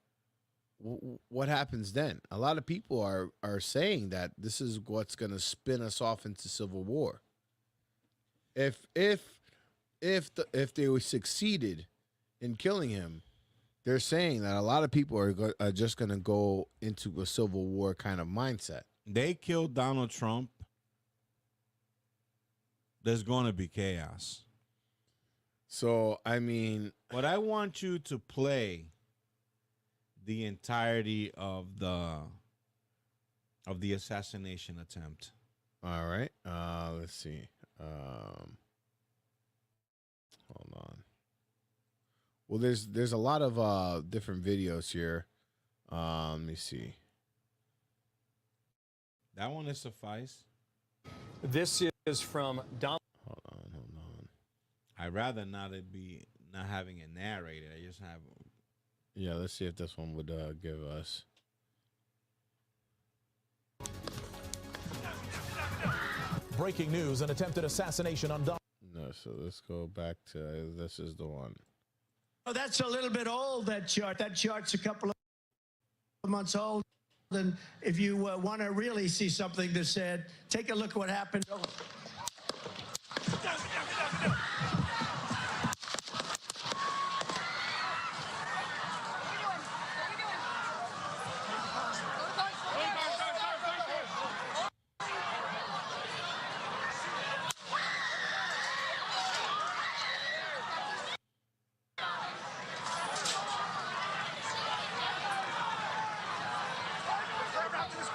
What happens then? A lot of people are saying that this is what's going to spin us off into civil war. If they succeeded in killing him, they're saying that a lot of people are just going to go into a civil war kind of mindset. They killed Donald Trump. There's going to be chaos. So, I mean, but I want you to play the entirety of the assassination attempt. All right. Let's see. Hold on. Well, there's a lot of different videos here. Let me see. That one is suffice. This is from Donald. Hold on. I'd rather not having it narrated. I just have. Yeah, let's see if this one would give us. Breaking news: an attempted assassination on Donald. No, so let's go back to this is the one. Oh, that's a little bit old, that chart. That chart's a couple of months old. And if you want to really see something that's said, take a look at what happened.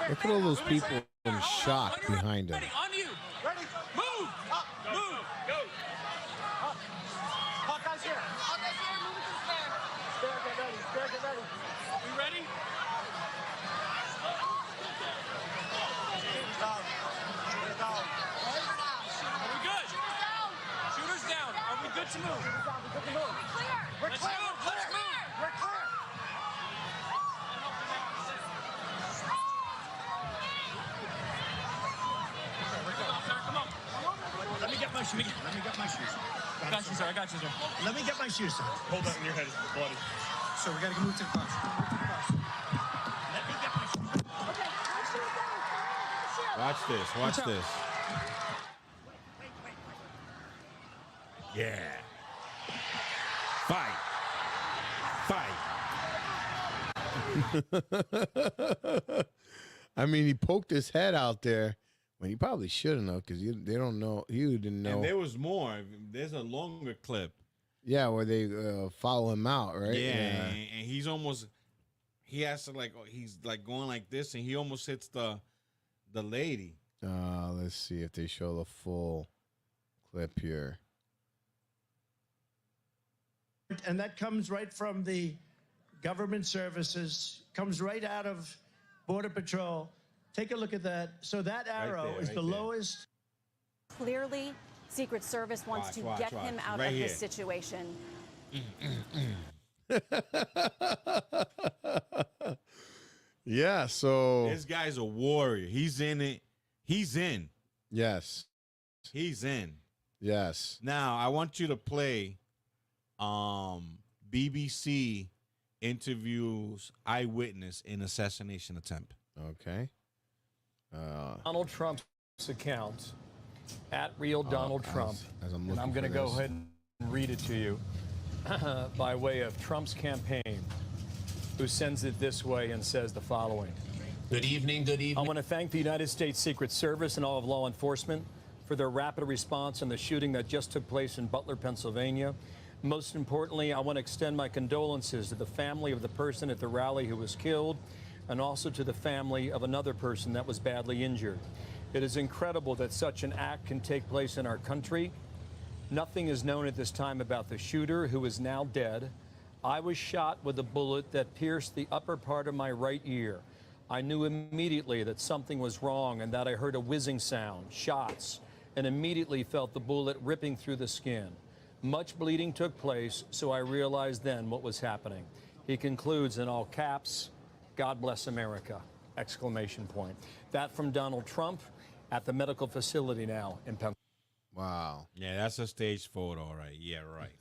Look at all those people in shock behind him. On you. Ready? Move. Up. Move. Go. Up. Hawkeye's here. Hawkeye's here. Move to the stand. Stair, get ready. Stair, get ready. We ready? Are we good? Shooters down. Are we good to move? We're clear. Let's move. Let's move. We're clear. Let me get my shoes. I got you, sir. Let me get my shoes, sir. Hold that in your head. It's bloody. sir. We got to move to the bus. Let me get my shot. Okay, Watch this. Watch this. Yeah. Fight. I mean, he poked his head out there when he probably shouldn't have, because they don't know. You didn't know. And there was more. There's a longer clip. Yeah, where they follow him out, right? Yeah, and he's almost. He has to he's like going like this, and he almost hits the lady. Let's see if they show the full clip here. And that comes right from the government services, comes right out of Border Patrol. Take a look at that. So that arrow is the lowest. Clearly, Secret Service wants to get him out of this situation. Yeah, so this guy's a warrior. He's in it. He's in. Yes. He's in. Yes. Now I want you to play BBC interviews eyewitness in assassination attempt. Okay. Donald Trump's account at Real Donald Trump. And I'm going to go ahead and read it to you by way of Trump's campaign, who sends it this way and says the following. Good evening, good evening. I want to thank the United States Secret Service and all of law enforcement for their rapid response in the shooting that just took place in Butler, Pennsylvania. Most importantly, I want to extend my condolences to the family of the person at the rally who was killed, and also to the family of another person that was badly injured. It is incredible that such an act can take place in our country. Nothing is known at this time about the shooter, who is now dead. I was shot with a bullet that pierced the upper part of my right ear. I knew immediately that something was wrong and that I heard a whizzing sound, shots, and immediately felt the bullet ripping through the skin. Much bleeding took place, so I realized then what was happening. He concludes in all caps, "God bless America!" Exclamation point. That from Donald Trump at the medical facility now in Pennsylvania. Wow. Yeah, that's a stage photo, all right. Yeah, right.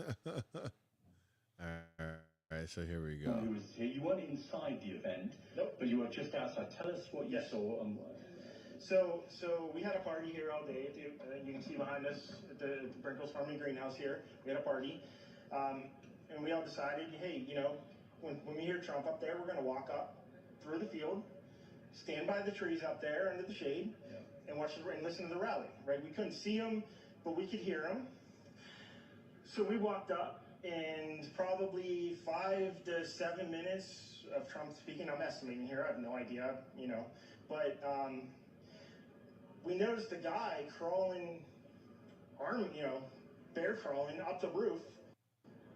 All right, so here we go. Who was here? You weren't inside the event, but you were just outside. Tell us what you saw. So we had a party here all day. You can see behind us at the Brinkles Farming Greenhouse here. We had a party, and we all decided, hey, when we hear Trump up there, we're going to walk up through the field, stand by the trees up there under the shade, and watch and listen to the rally. Right? We couldn't see him, but we could hear him. So we walked up, and probably 5 to 7 minutes of Trump speaking. I'm estimating here. I have no idea, but. We noticed a guy crawling, bear crawling up the roof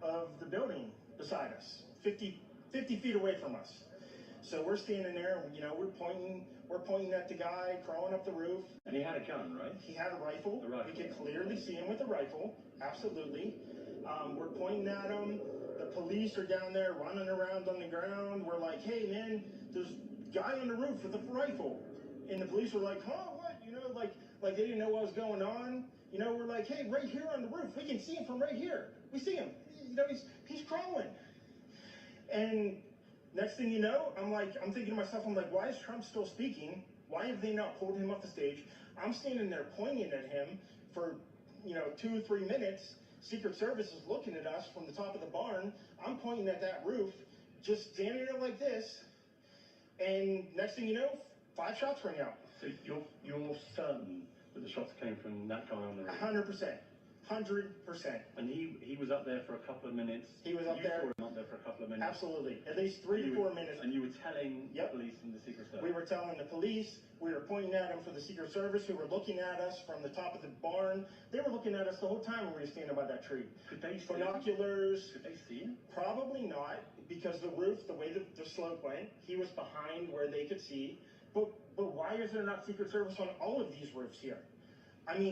of the building beside us, 50 feet away from us. So we're standing there, and we're pointing at the guy crawling up the roof. And he had a gun, right? He had a rifle. We could clearly see him with a rifle, absolutely. We're pointing at him. The police are down there running around on the ground. We're like, hey man, there's a guy on the roof with a rifle. And the police were like, huh, what? Like they didn't know what was going on. We're like, hey, right here on the roof, we can see him from right here. We see him. He's crawling. And next thing you know, I'm thinking to myself, why is Trump still speaking? Why have they not pulled him off the stage? I'm standing there pointing at him for, 2 or 3 minutes. Secret Service is looking at us from the top of the barn. I'm pointing at that roof, just standing there like this. And next thing you know, 5 shots ring out. So you're certain that the shots came from that guy on the roof? 100%. 100%. And he was up there for a couple of minutes? He was up there. You saw him up there for a couple of minutes? Absolutely. At least 3 to 4 minutes. And you were telling the police and the Secret Service? We were telling the police. We were pointing at them for the Secret Service, who were looking at us from the top of the barn. They were looking at us the whole time when we were standing by that tree. Could they see binoculars? Could they see him? Probably not, because the roof, the way the slope went, he was behind where they could see. But why is there not Secret Service on all of these roofs here?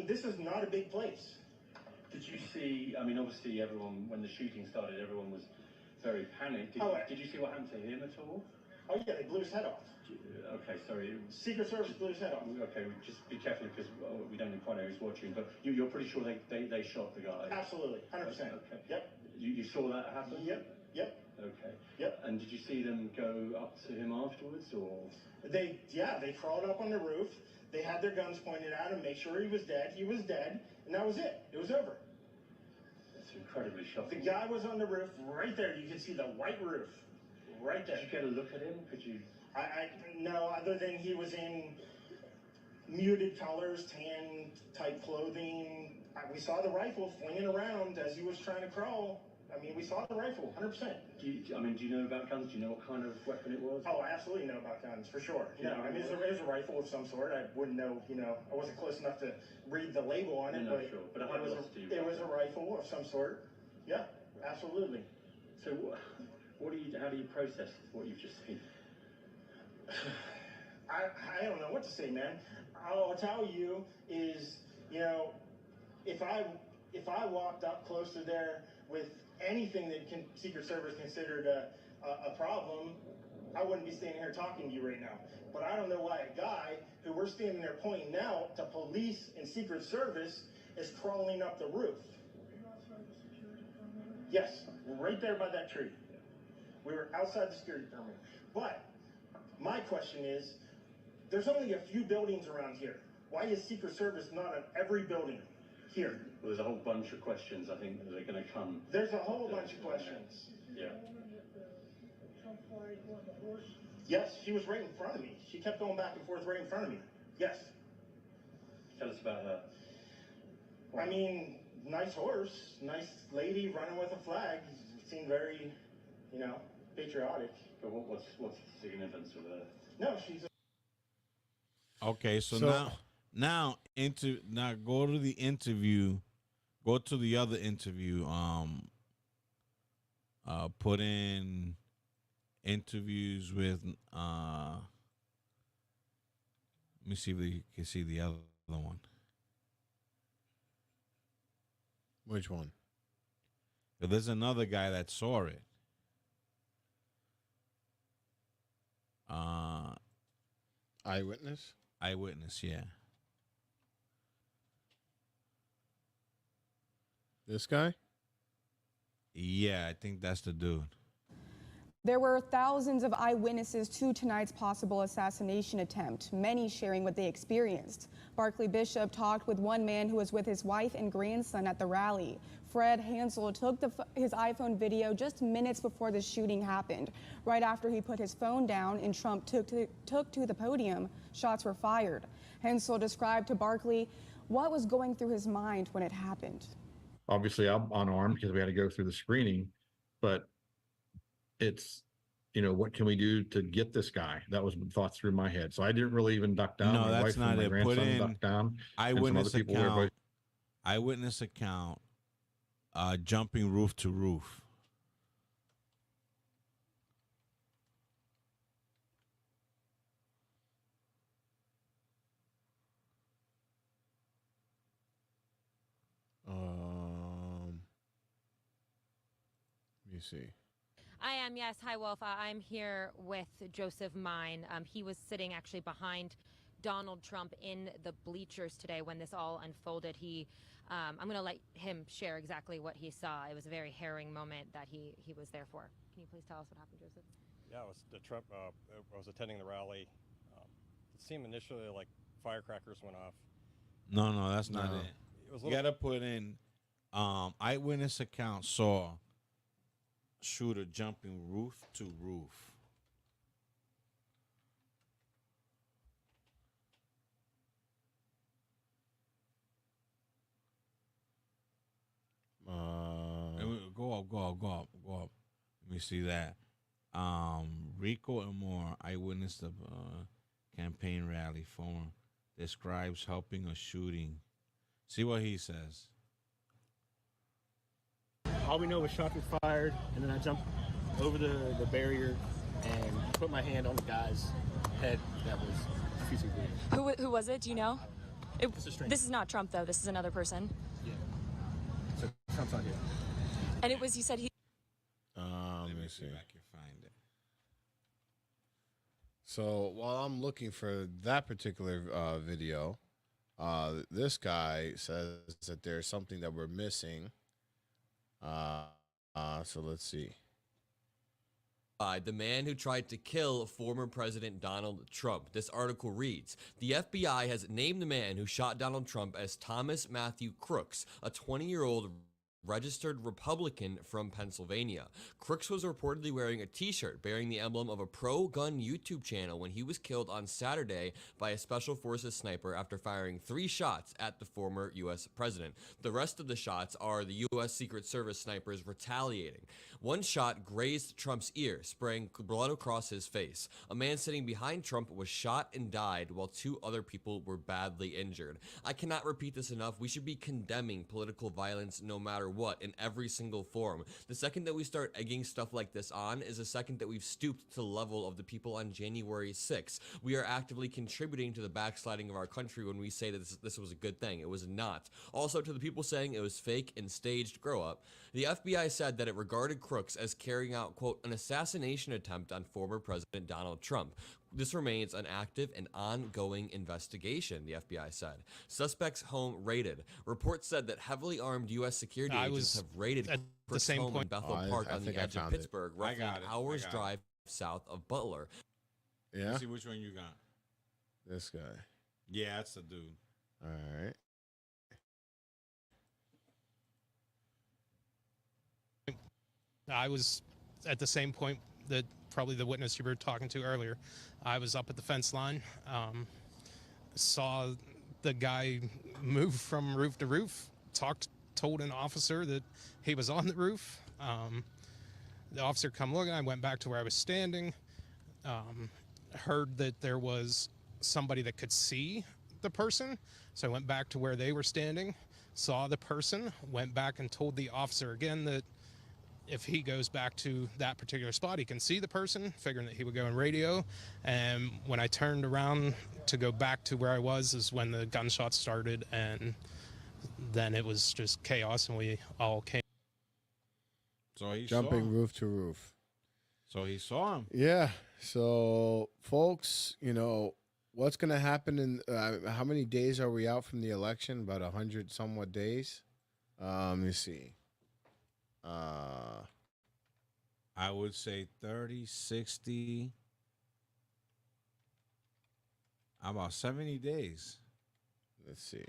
This is not a big place. Did you see, obviously everyone, when the shooting started, everyone was very panicked. Did you see what happened to him at all? Oh yeah, they blew his head off. Okay, sorry. Secret Service blew his head off. Okay, just be careful because we don't quite know who's watching, but you're pretty sure they shot the guy? Absolutely, 100%. Okay. Yep. You saw that happen? Yep. Yep. Okay. Yep. And did you see them go up to him afterwards, or? They crawled up on the roof. They had their guns pointed at him, make sure he was dead. He was dead, and that was it. It was over. It's incredibly shocking. The guy was on the roof right there. You can see the white roof right there. Did you get a look at him? Could you? No, other than he was in muted colors, tan type clothing. We saw the rifle flinging around as he was trying to crawl. I mean, we saw the rifle, 100%. Do you know about guns? Do you know what kind of weapon it was? Oh, I absolutely know about guns, for sure. No, I mean, it was a rifle of some sort. I wouldn't know, I wasn't close enough to read the label on it, No, but, sure. But it was a rifle of some sort. Yeah, absolutely. So how do you process what you've just seen? I don't know what to say, man. All I'll tell you is, if I walked up close to there with anything that Secret Service considered a problem, I wouldn't be standing here talking to you right now. But I don't know why a guy who we're standing there pointing out to police and Secret Service is crawling up the roof. Yes, right there by that tree. We were outside the security perimeter. But my question is, there's only a few buildings around here. Why is Secret Service not at every building here? Well, there's a whole bunch of questions, I think, that are going to come. There's a whole bunch of questions. Yeah. Yes, she was right in front of me. She kept going back and forth right in front of me. Yes. Tell us about her. I mean, nice horse, nice lady running with a flag. Seemed very, patriotic. But what's the significance of her? No, she's Okay, so now go to the interview. Go to the other interview. Put in interviews with. Let me see if you can see the other one. Which one? There's another guy that saw it. Eyewitness? Eyewitness, yeah. This guy? Yeah, I think that's the dude. There were thousands of eyewitnesses to tonight's possible assassination attempt, many sharing what they experienced. Barkley Bishop talked with one man who was with his wife and grandson at the rally. Fred Hansel took his iPhone video just minutes before the shooting happened. Right after he put his phone down and Trump took to the podium, shots were fired. Hansel described to Barkley what was going through his mind when it happened. Obviously, I'm unarmed because we had to go through the screening, but it's, what can we do to get this guy? That was thoughts through my head. So I didn't really even duck down. No, my that's wife not and my it. Put grandson in ducked down. eyewitness account. Eyewitness account. Jumping roof to roof. Let me see. I am, yes. Hi, Wolf. I'm here with Joseph Mine. He was sitting actually behind Donald Trump in the bleachers today when this all unfolded. I'm going to let him share exactly what he saw. It was a very harrowing moment that he was there for. Can you please tell us what happened, Joseph? Yeah, it was the Trump. I was attending the rally. It seemed initially like firecrackers went off. No, that's not it. You got to put in eyewitness account saw shooter jumping roof to roof. Go up. Let me see that. Rico and more eyewitness of campaign rally form describes helping a shooting. See what he says. All we know was shots were fired, and then I jumped over the barrier and put my hand on the guy's head that was fusing blue. Who was it? Do you know? This is not Trump, though. This is another person. Yeah. So Trump's not here. And it was, you said he... Let me see if I can find it. So while I'm looking for that particular video, this guy says that there's something that we're missing. So let's see. The man who tried to kill former President Donald Trump. This article reads, the FBI has named the man who shot Donald Trump as Thomas Matthew Crooks, a 20-year-old registered Republican from Pennsylvania. Crooks was reportedly wearing a t-shirt bearing the emblem of a pro-gun YouTube channel when he was killed on Saturday by a Special Forces sniper after firing 3 shots at the former U.S. president. The rest of the shots are the U.S. Secret Service snipers retaliating. One shot grazed Trump's ear, spraying blood across his face. A man sitting behind Trump was shot and died, while 2 other people were badly injured. I cannot repeat this enough. We should be condemning political violence no matter what, in every single form. The second that we start egging stuff like this on is the second that we've stooped to the level of the people on January 6th. We are actively contributing to the backsliding of our country when we say that this was a good thing. It was not. Also, to the people saying it was fake and staged, grow up. The FBI said that it regarded Crooks as carrying out, quote, an assassination attempt on former President Donald Trump. This remains an active and ongoing investigation, the FBI said. Suspect's home raided. Reports said that heavily armed U.S. security agents have raided Crooks' home in Bethel Park on the edge of Pittsburgh, roughly an hour's drive south of Butler. Yeah? Let's see which one you got. This guy. Yeah, that's the dude. All right. I was at the same point that probably the witness you were talking to earlier. I was up at the fence line, saw the guy move from roof to roof, told an officer that he was on the roof. The officer come looking, I went back to where I was standing, heard that there was somebody that could see the person, so I went back to where they were standing, saw the person, went back and told the officer again that if he goes back to that particular spot, he can see the person, figuring that he would go in radio. And when I turned around to go back to where I was is when the gunshots started, and then it was just chaos, and we all came. So he Jumping saw him. roof to roof. So he saw him. Yeah. So, folks, you know, what's going to happen in how many days are we out from the election? About 100 somewhat days. Let me see. I would say 30, 60, about 70 days. Let's see.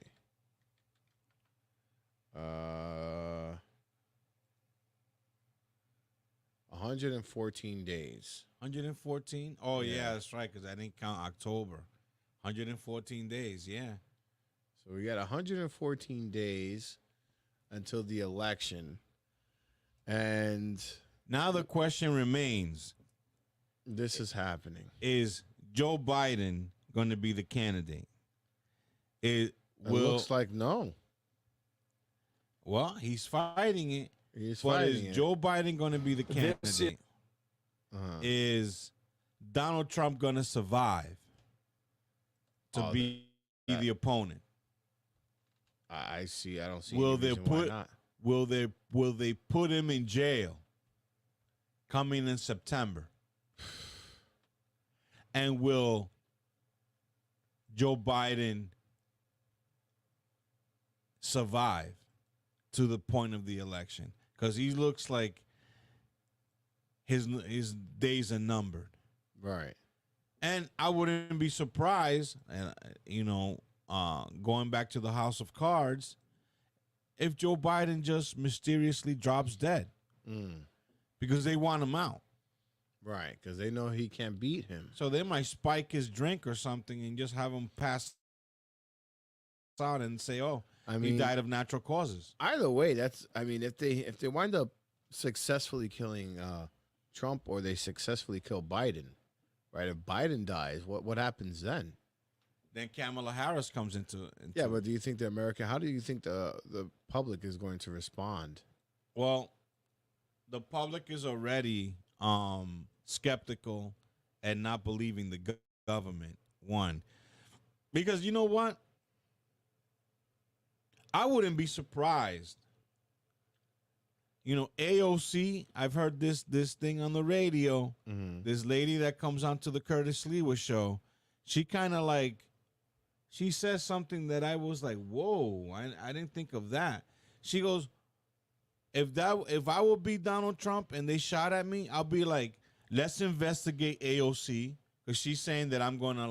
114 days. 114? Oh, yeah, that's right, because I didn't count October. 114 days, yeah. So we got 114 days until the election. And now the question remains. This is happening. Is Joe Biden going to be the candidate? It looks like no. Well, he's fighting it. He's but fighting is it. Joe Biden going to be the candidate? Is Donald Trump going to survive to be the opponent? I see. I don't see. Will any they reason why put? not. Will they put him in jail coming in September? And will Joe Biden survive to the point of the election? Because he looks like his days are numbered. Right. And I wouldn't be surprised, and going back to the House of Cards, if Joe Biden just mysteriously drops dead because they want him out. Right, because they know he can't beat him. So they might spike his drink or something and just have him pass out and say, "Oh, he died of natural causes." Either way, if they wind up successfully killing Trump or they successfully kill Biden, right? If Biden dies, what happens then? Then Kamala Harris comes into yeah, but do you think how do you think the public is going to respond? Well, the public is already skeptical and not believing the government. One, because you know what? I wouldn't be surprised. AOC, I've heard this thing on the radio. This lady that comes onto the Curtis Lewa show, she kind of she says something that I was like, whoa, I didn't think of that. She goes, if I would be Donald Trump and they shot at me, I'll be like, let's investigate AOC because she's saying that I'm gonna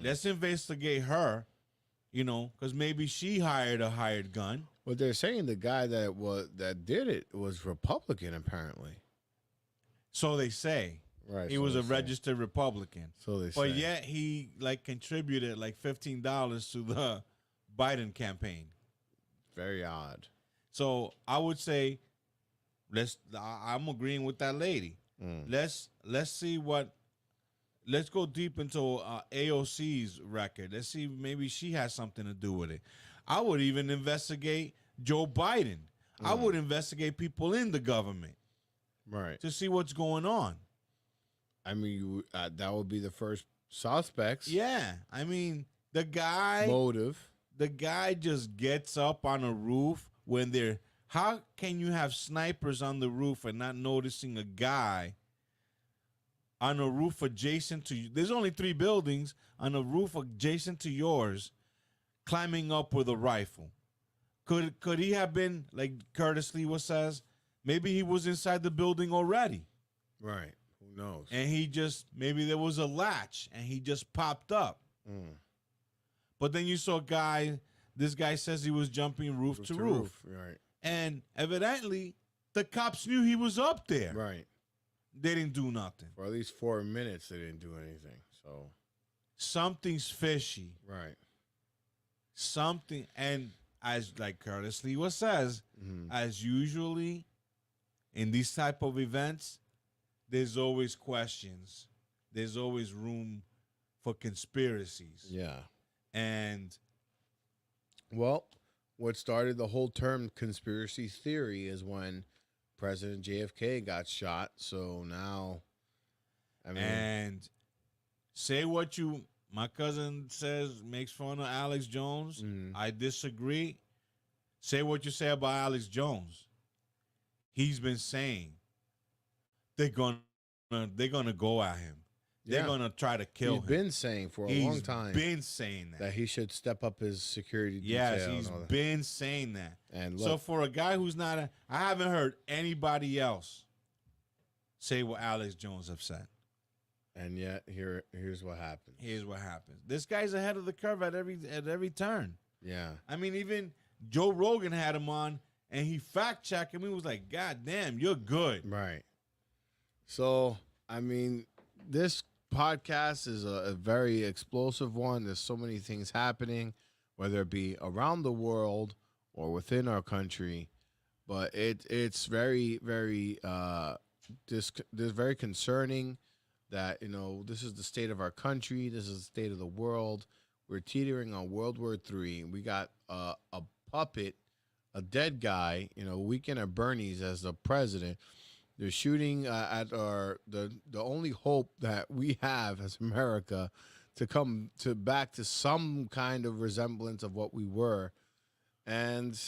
let's investigate her, because maybe she hired a hired gun. Well, they're saying the guy that did it was Republican, apparently. So they say. Right. He was a registered Republican. So they say. But yet he contributed $15 to the Biden campaign. Very odd. So I would say I'm agreeing with that lady. Let's see let's go deep into AOC's record. Let's see, maybe she has something to do with it. I would even investigate Joe Biden. I would investigate people in the government. Right. To see what's going on. I mean, that would be the first suspects. Yeah. I mean, the guy. Motive. The guy just gets up on a roof when they're. How can you have snipers on the roof and not noticing a guy on a roof adjacent to you? There's only 3 buildings on a roof adjacent to yours, climbing up with a rifle. Could he have been, like Curtis Lee says, maybe he was inside the building already? Right. Who knows? And maybe there was a latch and he just popped up. But then you saw this guy says he was jumping roof to roof. Right. And evidently, the cops knew he was up there. Right. They didn't do nothing. For at least 4 minutes, they didn't do anything. So something's fishy. Right. Something, and as like Curtis Lee says, as usually in these type of events, there's always questions. There's always room for conspiracies. Yeah. And well, what started the whole term conspiracy theory is when President JFK got shot. So now, I mean, and say what my cousin says, makes fun of Alex Jones. I disagree. Say what you say about Alex Jones. He's been saying they're gonna go at him. They're gonna try to kill him. He's been saying for a long time. He's been saying that he should step up his security detail. Yes, he's been saying that. And so for a guy who's not I haven't heard anybody else say what Alex Jones have said. And yet here's what happens. Here's what happens. This guy's ahead of the curve at every turn. Yeah. I mean, even Joe Rogan had him on and he fact checked him. He was like, God damn, you're good. Right. So, I mean, this podcast is a very explosive one. There's so many things happening, whether it be around the world or within our country. But it's very, very very concerning that, this is the state of our country. This is the state of the world. We're teetering on World War III. We got a puppet, a dead guy, Weekend at Bernie's as the president. They're shooting at the only hope that we have as America to come back to some kind of resemblance of what we were. And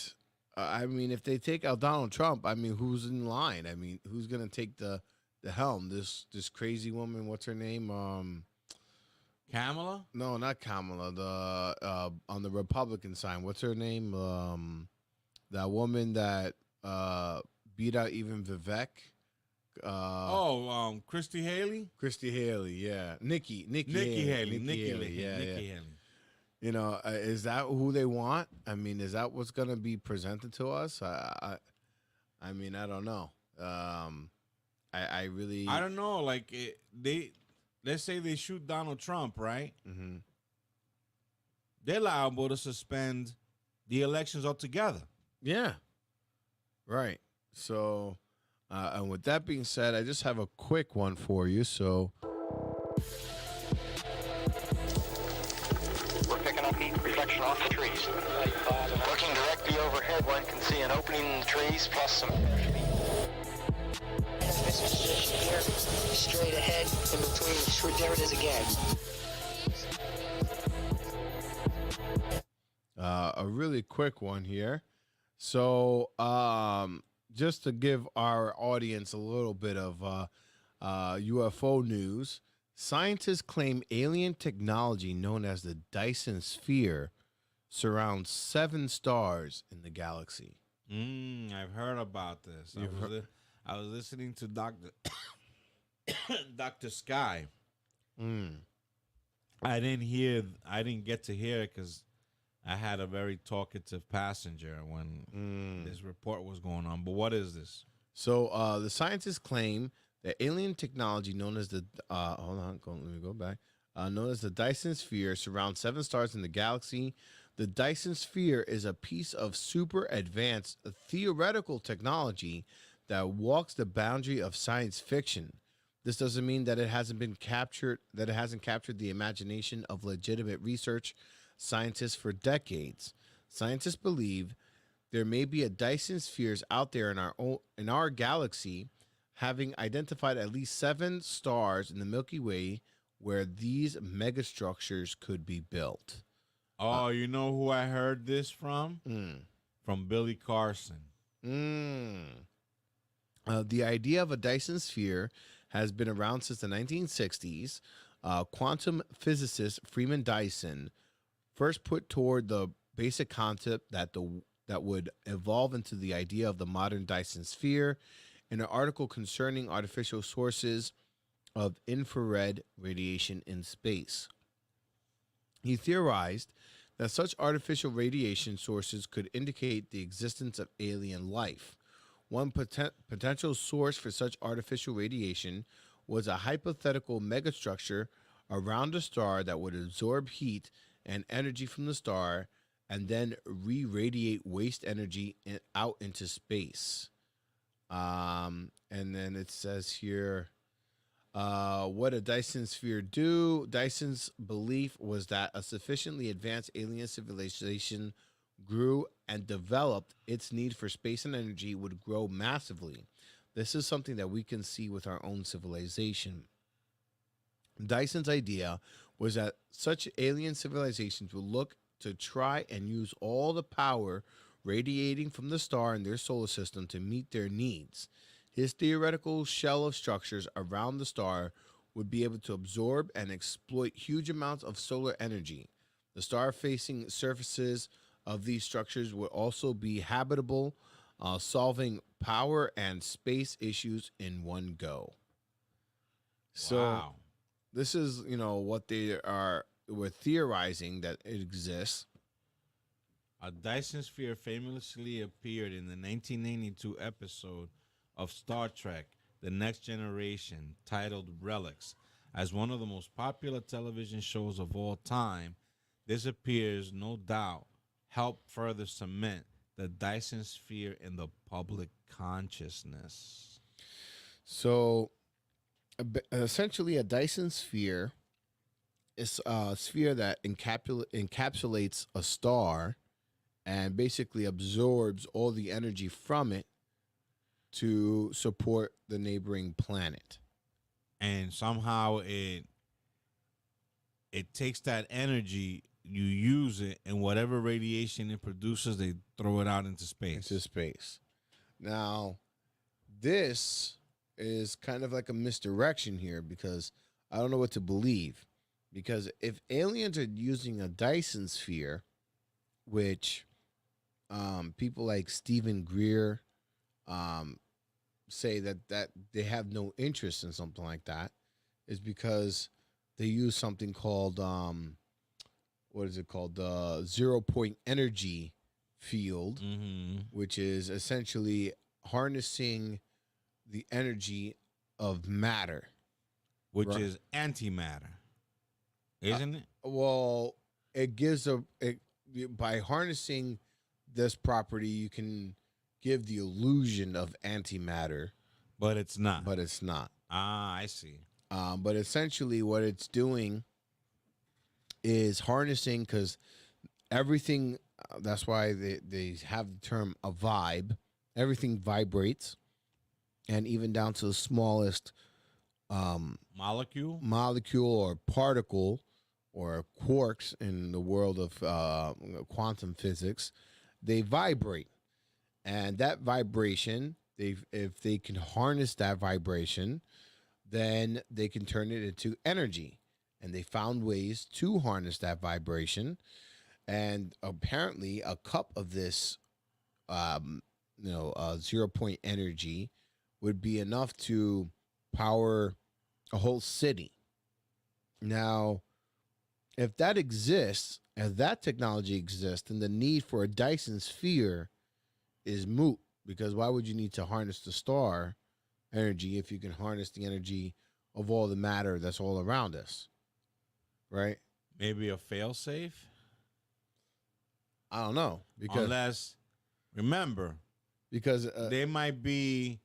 I mean, if they take out Donald Trump, I mean, who's in line? I mean, who's gonna take the helm? This crazy woman, what's her name? Kamala? No, not Kamala. The on the Republican side, what's her name? That woman that beat out even Vivek. Christy Haley? Christy Haley, yeah. Nikki Haley. Is that who they want? I mean, is that what's going to be presented to us? I mean, I don't know. I really... I don't know. Like, let's say they shoot Donald Trump, right? Mm-hmm. They're liable to suspend the elections altogether. Yeah. Right. So... and with that being said, I just have a quick one for you. So we're picking up heat reflection off the trees. Looking directly overhead, one can see an opening in the trees plus some this position here, straight ahead, in between. There it is again. A really quick one here. So just to give our audience a little bit of UFO news, scientists claim alien technology known as the Dyson Sphere surrounds 7 stars in the galaxy. I've heard about this. I was listening to Dr. Sky. Mm. I didn't get to hear it because I had a very talkative passenger when this report was going on. But what is this? So the scientists claim that alien technology known as the let me go back. Known as the Dyson Sphere surrounds 7 stars in the galaxy. The Dyson Sphere is a piece of super advanced theoretical technology that walks the boundary of science fiction. This doesn't mean that it hasn't captured the imagination of legitimate research scientists for decades. Scientists believe there may be a Dyson spheres out there in our galaxy, having identified at least 7 stars in the Milky Way where these megastructures could be built. Oh, you know who I heard this from? From Billy Carson. The idea of a Dyson sphere has been around since the 1960s. Quantum physicist Freeman Dyson first put toward the basic concept that would evolve into the idea of the modern Dyson sphere in an article concerning artificial sources of infrared radiation in space. He theorized that such artificial radiation sources could indicate the existence of alien life. One potential source for such artificial radiation was a hypothetical megastructure around a star that would absorb heat and energy from the star and then re-radiate waste energy out into space. And then it says here, what a Dyson sphere do? Dyson's belief was that a sufficiently advanced alien civilization grew and developed, its need for space and energy would grow massively. This is something that we can see with our own civilization. Dyson's idea was that such alien civilizations would look to try and use all the power radiating from the star in their solar system to meet their needs. His theoretical shell of structures around the star would be able to absorb and exploit huge amounts of solar energy. The star-facing surfaces of these structures would also be habitable, solving power and space issues in one go. So this is, what we're theorizing that it exists. A Dyson sphere famously appeared in the 1992 episode of Star Trek, The Next Generation, titled Relics. As one of the most popular television shows of all time, this appears, no doubt, help further cement the Dyson sphere in the public consciousness. So, essentially, a Dyson sphere is a sphere that encapsulates a star and basically absorbs all the energy from it to support the neighboring planet. And somehow it takes that energy, you use it, and whatever radiation it produces, they throw it out into space. Now, this is kind of like a misdirection here because I don't know what to believe. Because if aliens are using a Dyson sphere, which people like Stephen Greer say that they have no interest in something like that, is because they use something called what is it called? The 0-point energy field, which is essentially harnessing the energy of matter, which is antimatter, isn't it? Well, it gives by harnessing this property, you can give the illusion of antimatter, but it's not. Ah, I see. But essentially, what it's doing is harnessing, because everything. That's why they have the term a vibe. Everything vibrates, and even down to the smallest molecule or particle or quarks in the world of quantum physics, they vibrate. And that vibration, if they can harness that vibration, then they can turn it into energy. And they found ways to harness that vibration. And apparently a cup of this 0-point energy would be enough to power a whole city. Now, if that exists, if that technology exists, then the need for a Dyson sphere is moot, because why would you need to harness the star energy if you can harness the energy of all the matter that's all around us, right? Maybe a failsafe? I don't know. Because Unless, remember, because there might be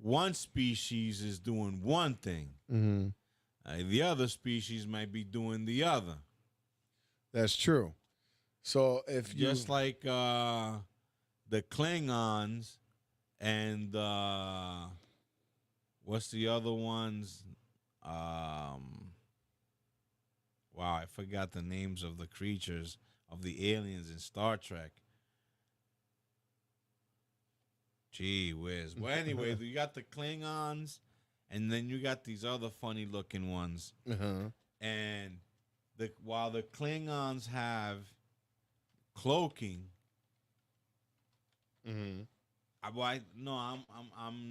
one species is doing one thing. The other species might be doing the other. That's true. So if you just like the Klingons and what's the other ones? Wow, I forgot the names of the creatures of the aliens in Star Trek. Gee whiz. Well, anyway, you got the Klingons, and then you got these other funny looking ones. And while the Klingons have cloaking, I'm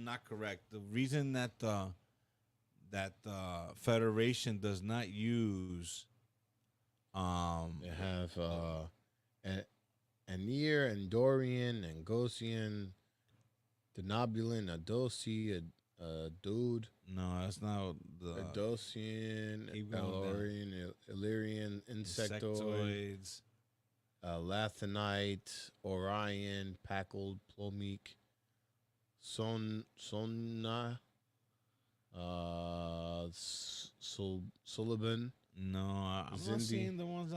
not correct. The reason that the Federation does not use they have Anir and Dorian and Gosian, Denobulan, Adosi, Dude. No, that's not the Adosian, Elorian, Illyrian, Insectoids, Lathanite, Orion, Packled, Plomeek, Sonna, Sullivan. No, I'm not seeing the ones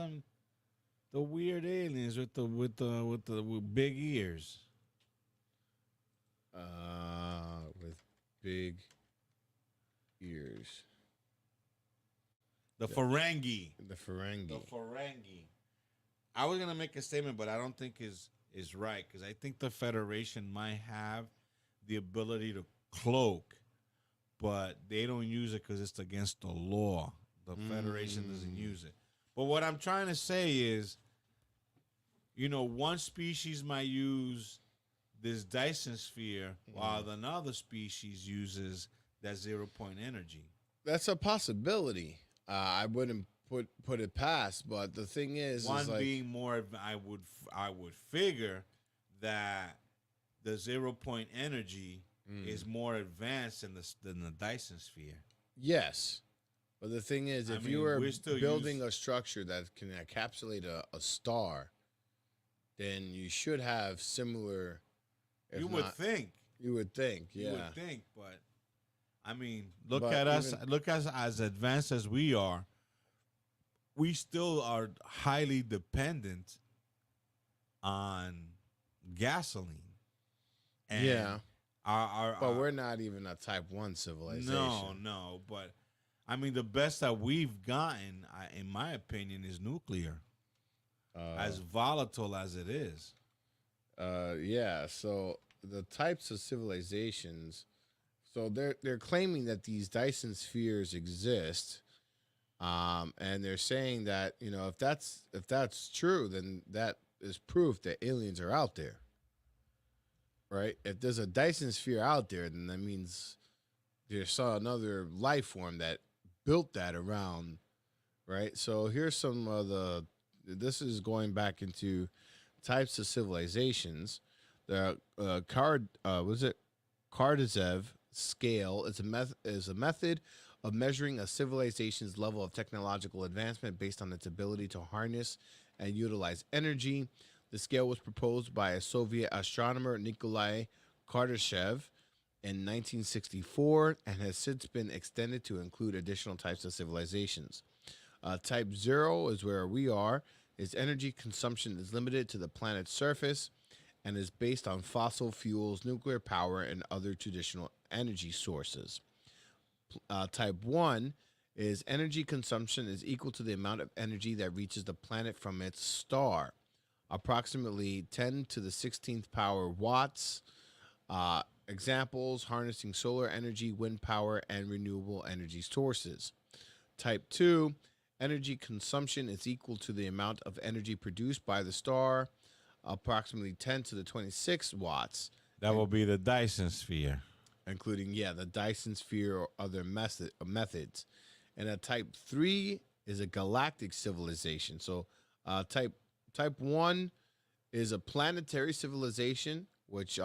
the weird aliens with big ears. With big ears. The Ferengi. The Ferengi. The Ferengi. I was gonna make a statement, but I don't think is right, because I think the Federation might have the ability to cloak, but they don't use it because it's against the law. The Federation doesn't use it. But what I'm trying to say is, one species might use this Dyson sphere while another species uses that 0-point energy. That's a possibility. I wouldn't put it past, but the thing is, one like, being more, I would figure that the 0-point energy is more advanced than the Dyson sphere. Yes. But the thing is, if you were building a structure that can encapsulate a star, then you should have similar. You would think. You would think, yeah. You would think, but I mean, look at us. Look at us as advanced as we are. We still are highly dependent on gasoline. And yeah. But we're not even a type 1 civilization. No. But I mean, the best that we've gotten, in my opinion, is nuclear. As volatile as it is. Yeah. So the types of civilizations. So they're claiming that these Dyson spheres exist, and they're saying that if that's true, then that is proof that aliens are out there. Right? If there's a Dyson sphere out there, then that means there's another life form that built that around, right? So here's some of this is going back into types of civilizations. The Kardashev scale is a method of measuring a civilization's level of technological advancement based on its ability to harness and utilize energy. The scale was proposed by a Soviet astronomer, Nikolai Kardashev, in 1964 and has since been extended to include additional types of civilizations. Type 0 is where we are. Its energy consumption is limited to the planet's surface and is based on fossil fuels, nuclear power, and other traditional energy sources. Type 1 is energy consumption is equal to the amount of energy that reaches the planet from its star, approximately 10 to the 16th power watts. Examples: harnessing solar energy, wind power, and renewable energy sources. Type 2, energy consumption is equal to the amount of energy produced by the star, approximately 10 to the 26 watts. That will be the Dyson sphere. including the Dyson sphere or other methods. And a type 3 is a galactic civilization. So type 1 is a planetary civilization, which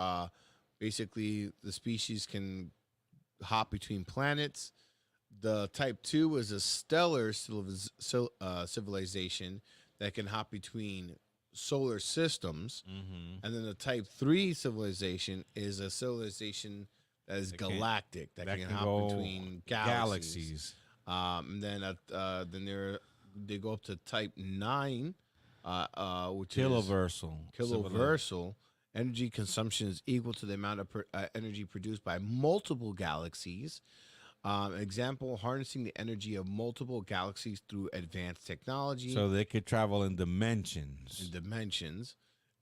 basically the species can hop between planets. The type 2 is a stellar civilization that can hop between solar systems. And then the type 3 civilization is a civilization that is galactic, that can hop between galaxies. And then they go up to type 9, which Kiloversal. is kiloversal. Energy consumption is equal to the amount of energy produced by multiple galaxies. Example, harnessing the energy of multiple galaxies through advanced technology. So they could travel in dimensions.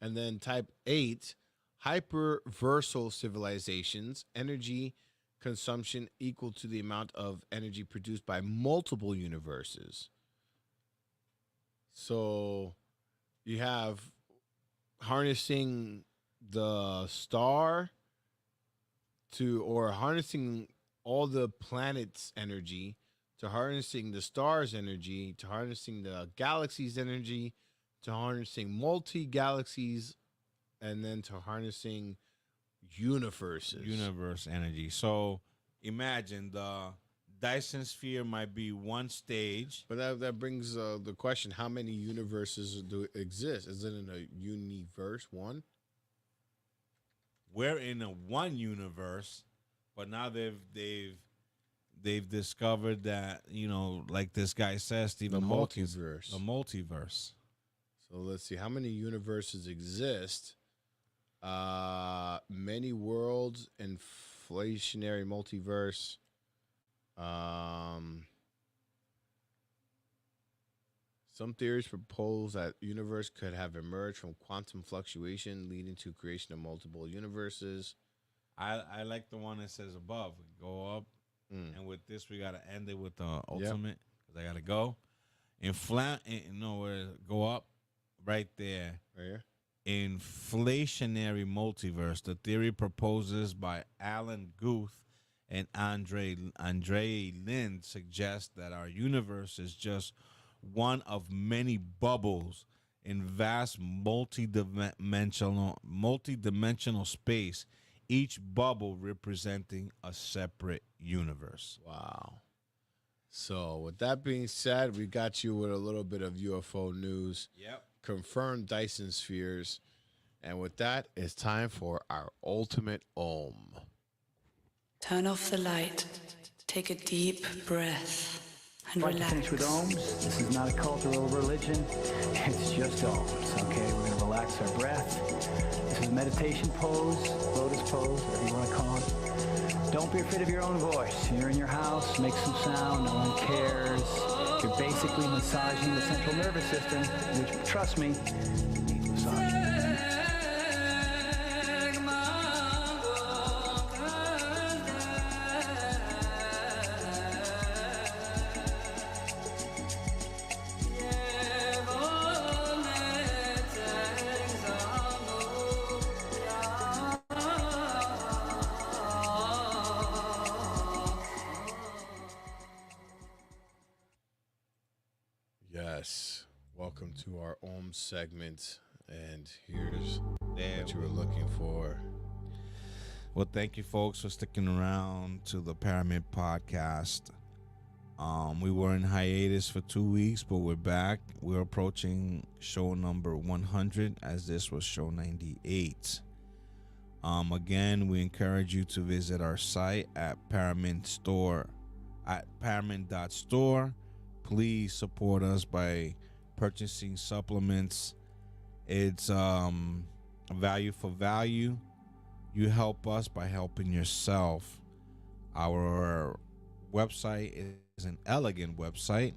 And then type 8, hyperversal civilizations, energy consumption equal to the amount of energy produced by multiple universes. So you have harnessing the star or harnessing all the planets' energy, to harnessing the stars' energy, to harnessing the galaxy's energy, to harnessing multi-galaxies, and then to harnessing universe energy. So imagine the Dyson sphere might be one stage. But that brings the question, how many universes do exist? Is it in a universe one? We're in a one universe, but now they've discovered that, like this guy says, Stephen Hawking, the multiverse. So let's see, how many universes exist? Many worlds, inflationary multiverse. Some theories propose that universe could have emerged from quantum fluctuation, leading to creation of multiple universes. I like the one that says above. Go up, and with this we gotta end it with the ultimate, because I gotta go. Go up right there. Right here. Inflationary multiverse. The theory proposes by Alan Guth and Andre Lind suggests that our universe is just one of many bubbles in vast multi-dimensional space, each bubble representing a separate universe. Wow. So with that being said, we got you with a little bit of UFO news. Yep. Confirmed Dyson spheres. And with that, it's time for our ultimate Om. Turn off the light, take a deep breath, and I'd like to finish with ohms. This is not a cult or a religion. It's just ohms, okay? We're going to relax our breath. This is a meditation pose, lotus pose, whatever you want to call it. Don't be afraid of your own voice. You're in your house, make some sound, no one cares. You're basically massaging the central nervous system, which, trust me, needs massaging. Yes. Welcome to our Om segment. And here's what you were looking for. Well, thank you, folks, for sticking around to the Pyramid Podcast. We were in hiatus for 2 weeks, but we're back. We're approaching show number 100, as this was show 98. Again, we encourage you to visit our site at pyramid.store. Please support us by purchasing supplements. It's value for value. You help us by helping yourself. Our website is an elegant website,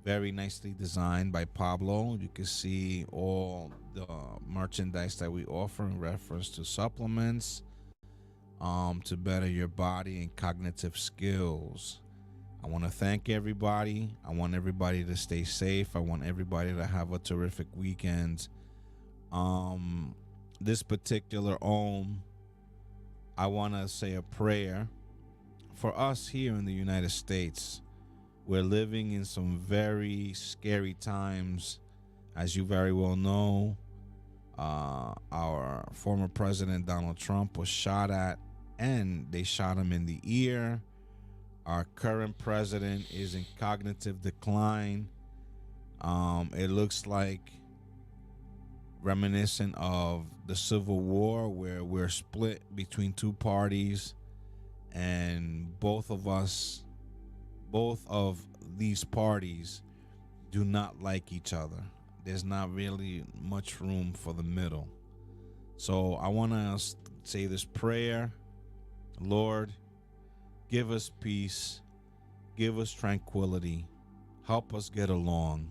very nicely designed by Pablo. You can see all the merchandise that we offer in reference to supplements, to better your body and cognitive skills. I want to thank everybody. I want everybody to stay safe. I want everybody to have a terrific weekend. This particular Om, I want to say a prayer for us here in the United States. We're living in some very scary times. As you very well know, our former president, Donald Trump, was shot at, and they shot him in the ear. Our current president is in cognitive decline. It looks like reminiscent of the Civil War, where we're split between two parties, and both of these parties do not like each other. There's not really much room for the middle. So I want to say this prayer. Lord, give us peace, give us tranquility, help us get along,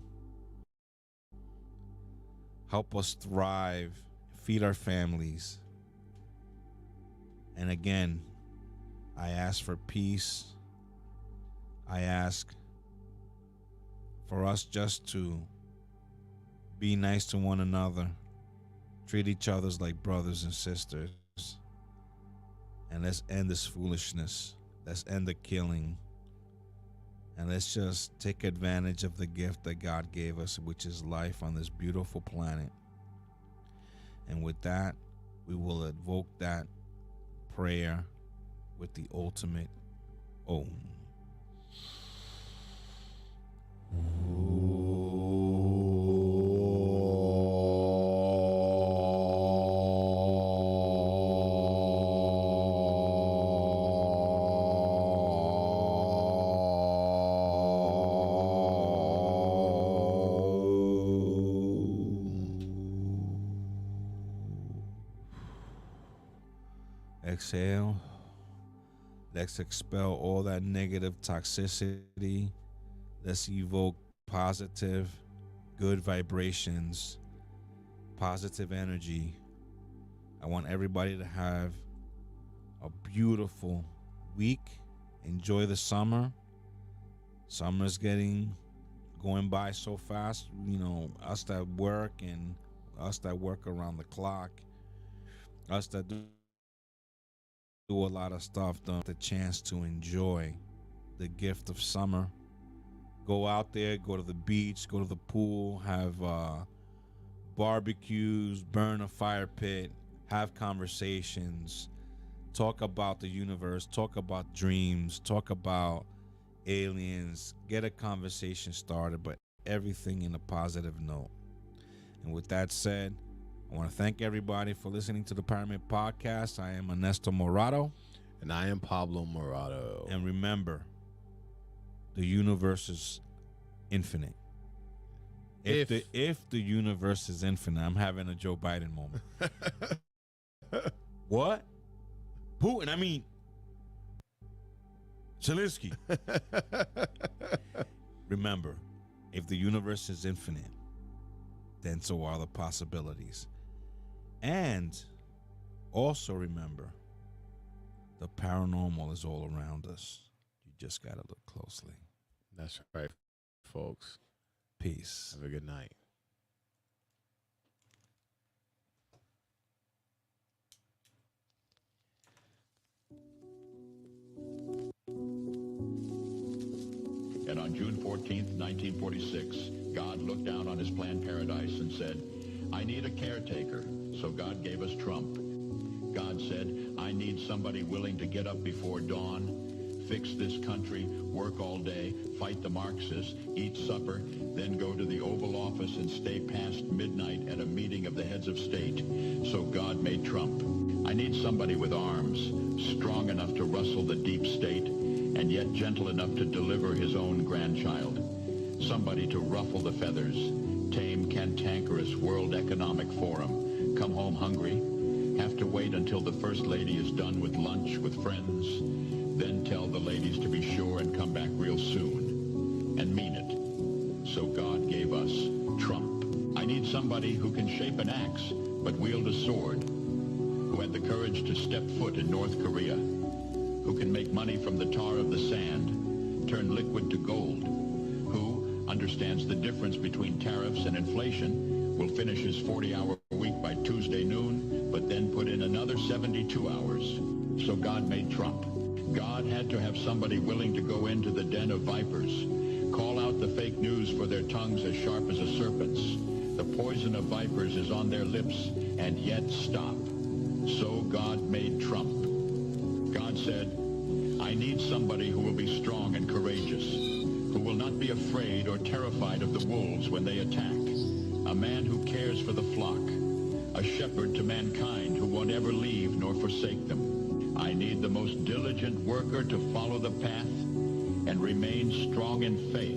help us thrive, feed our families. And again, I ask for peace. I ask for us just to be nice to one another, treat each other like brothers and sisters, and let's end this foolishness. Let's end the killing, and let's just take advantage of the gift that God gave us, which is life on this beautiful planet. And with that, we will evoke that prayer with the ultimate Om. Exhale. Let's expel all that negative toxicity. Let's evoke positive, good vibrations, positive energy. I want everybody to have a beautiful week. Enjoy the summer. Summer's going by so fast. You know, us that work and us that work around the clock, us that do a lot of stuff, don't have the chance to enjoy the gift of summer. Go out there, go to the beach, go to the pool, have barbecues, burn a fire pit, have conversations, talk about the universe, talk about dreams, talk about aliens, get a conversation started, but everything in a positive note. And with that said, I want to thank everybody for listening to the Paranormal Podcast. I am Anesto Morado. And I am Pablo Morado. And remember, the universe is infinite. If the universe is infinite, I'm having a Joe Biden moment. What? Putin, I mean, Zelensky. Remember, if the universe is infinite, then so are the possibilities. And also remember, the paranormal is all around us. You just got to look closely. That's right, folks. Peace. Have a good night. And on June 14th, 1946, God looked down on his planned paradise and said, I need a caretaker. So God gave us Trump. God said, I need somebody willing to get up before dawn, fix this country, work all day, fight the Marxists, eat supper, then go to the Oval Office and stay past midnight at a meeting of the heads of state. So God made Trump. I need somebody with arms, strong enough to rustle the deep state, and yet gentle enough to deliver his own grandchild. Somebody to ruffle the feathers, tame cantankerous World Economic Forum, come home hungry, have to wait until the First Lady is done with lunch with friends, then tell the ladies to be sure and come back real soon, and mean it. So God gave us Trump. I need somebody who can shape an axe, but wield a sword, who had the courage to step foot in North Korea, who can make money from the tar of the sand, turn liquid to gold, who understands the difference between tariffs and inflation, will finish his 40-hour week by Tuesday noon, but then put in another 72 hours. So God made Trump. God had to have somebody willing to go into the den of vipers, call out the fake news for their tongues as sharp as a serpent's. The poison of vipers is on their lips, and yet stop. So God made Trump. God said, I need somebody who will be strong and courageous, who will not be afraid or terrified of the wolves when they attack, a man who cares for the flock, a shepherd to mankind who won't ever leave nor forsake them. I need the most diligent worker to follow the path and remain strong in faith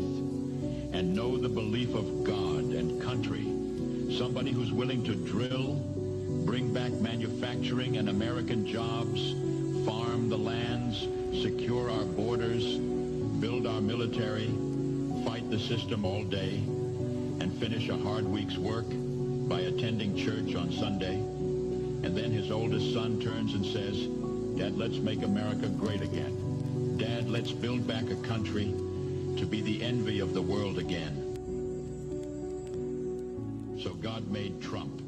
and know the belief of God and country, somebody who's willing to drill, bring back manufacturing and American jobs, farm the lands, secure our borders, build our military, fight the system all day, and finish a hard week's work by attending church on Sunday. And then his oldest son turns and says, Dad, let's make America great again. Dad, let's build back a country to be the envy of the world again. So God made Trump.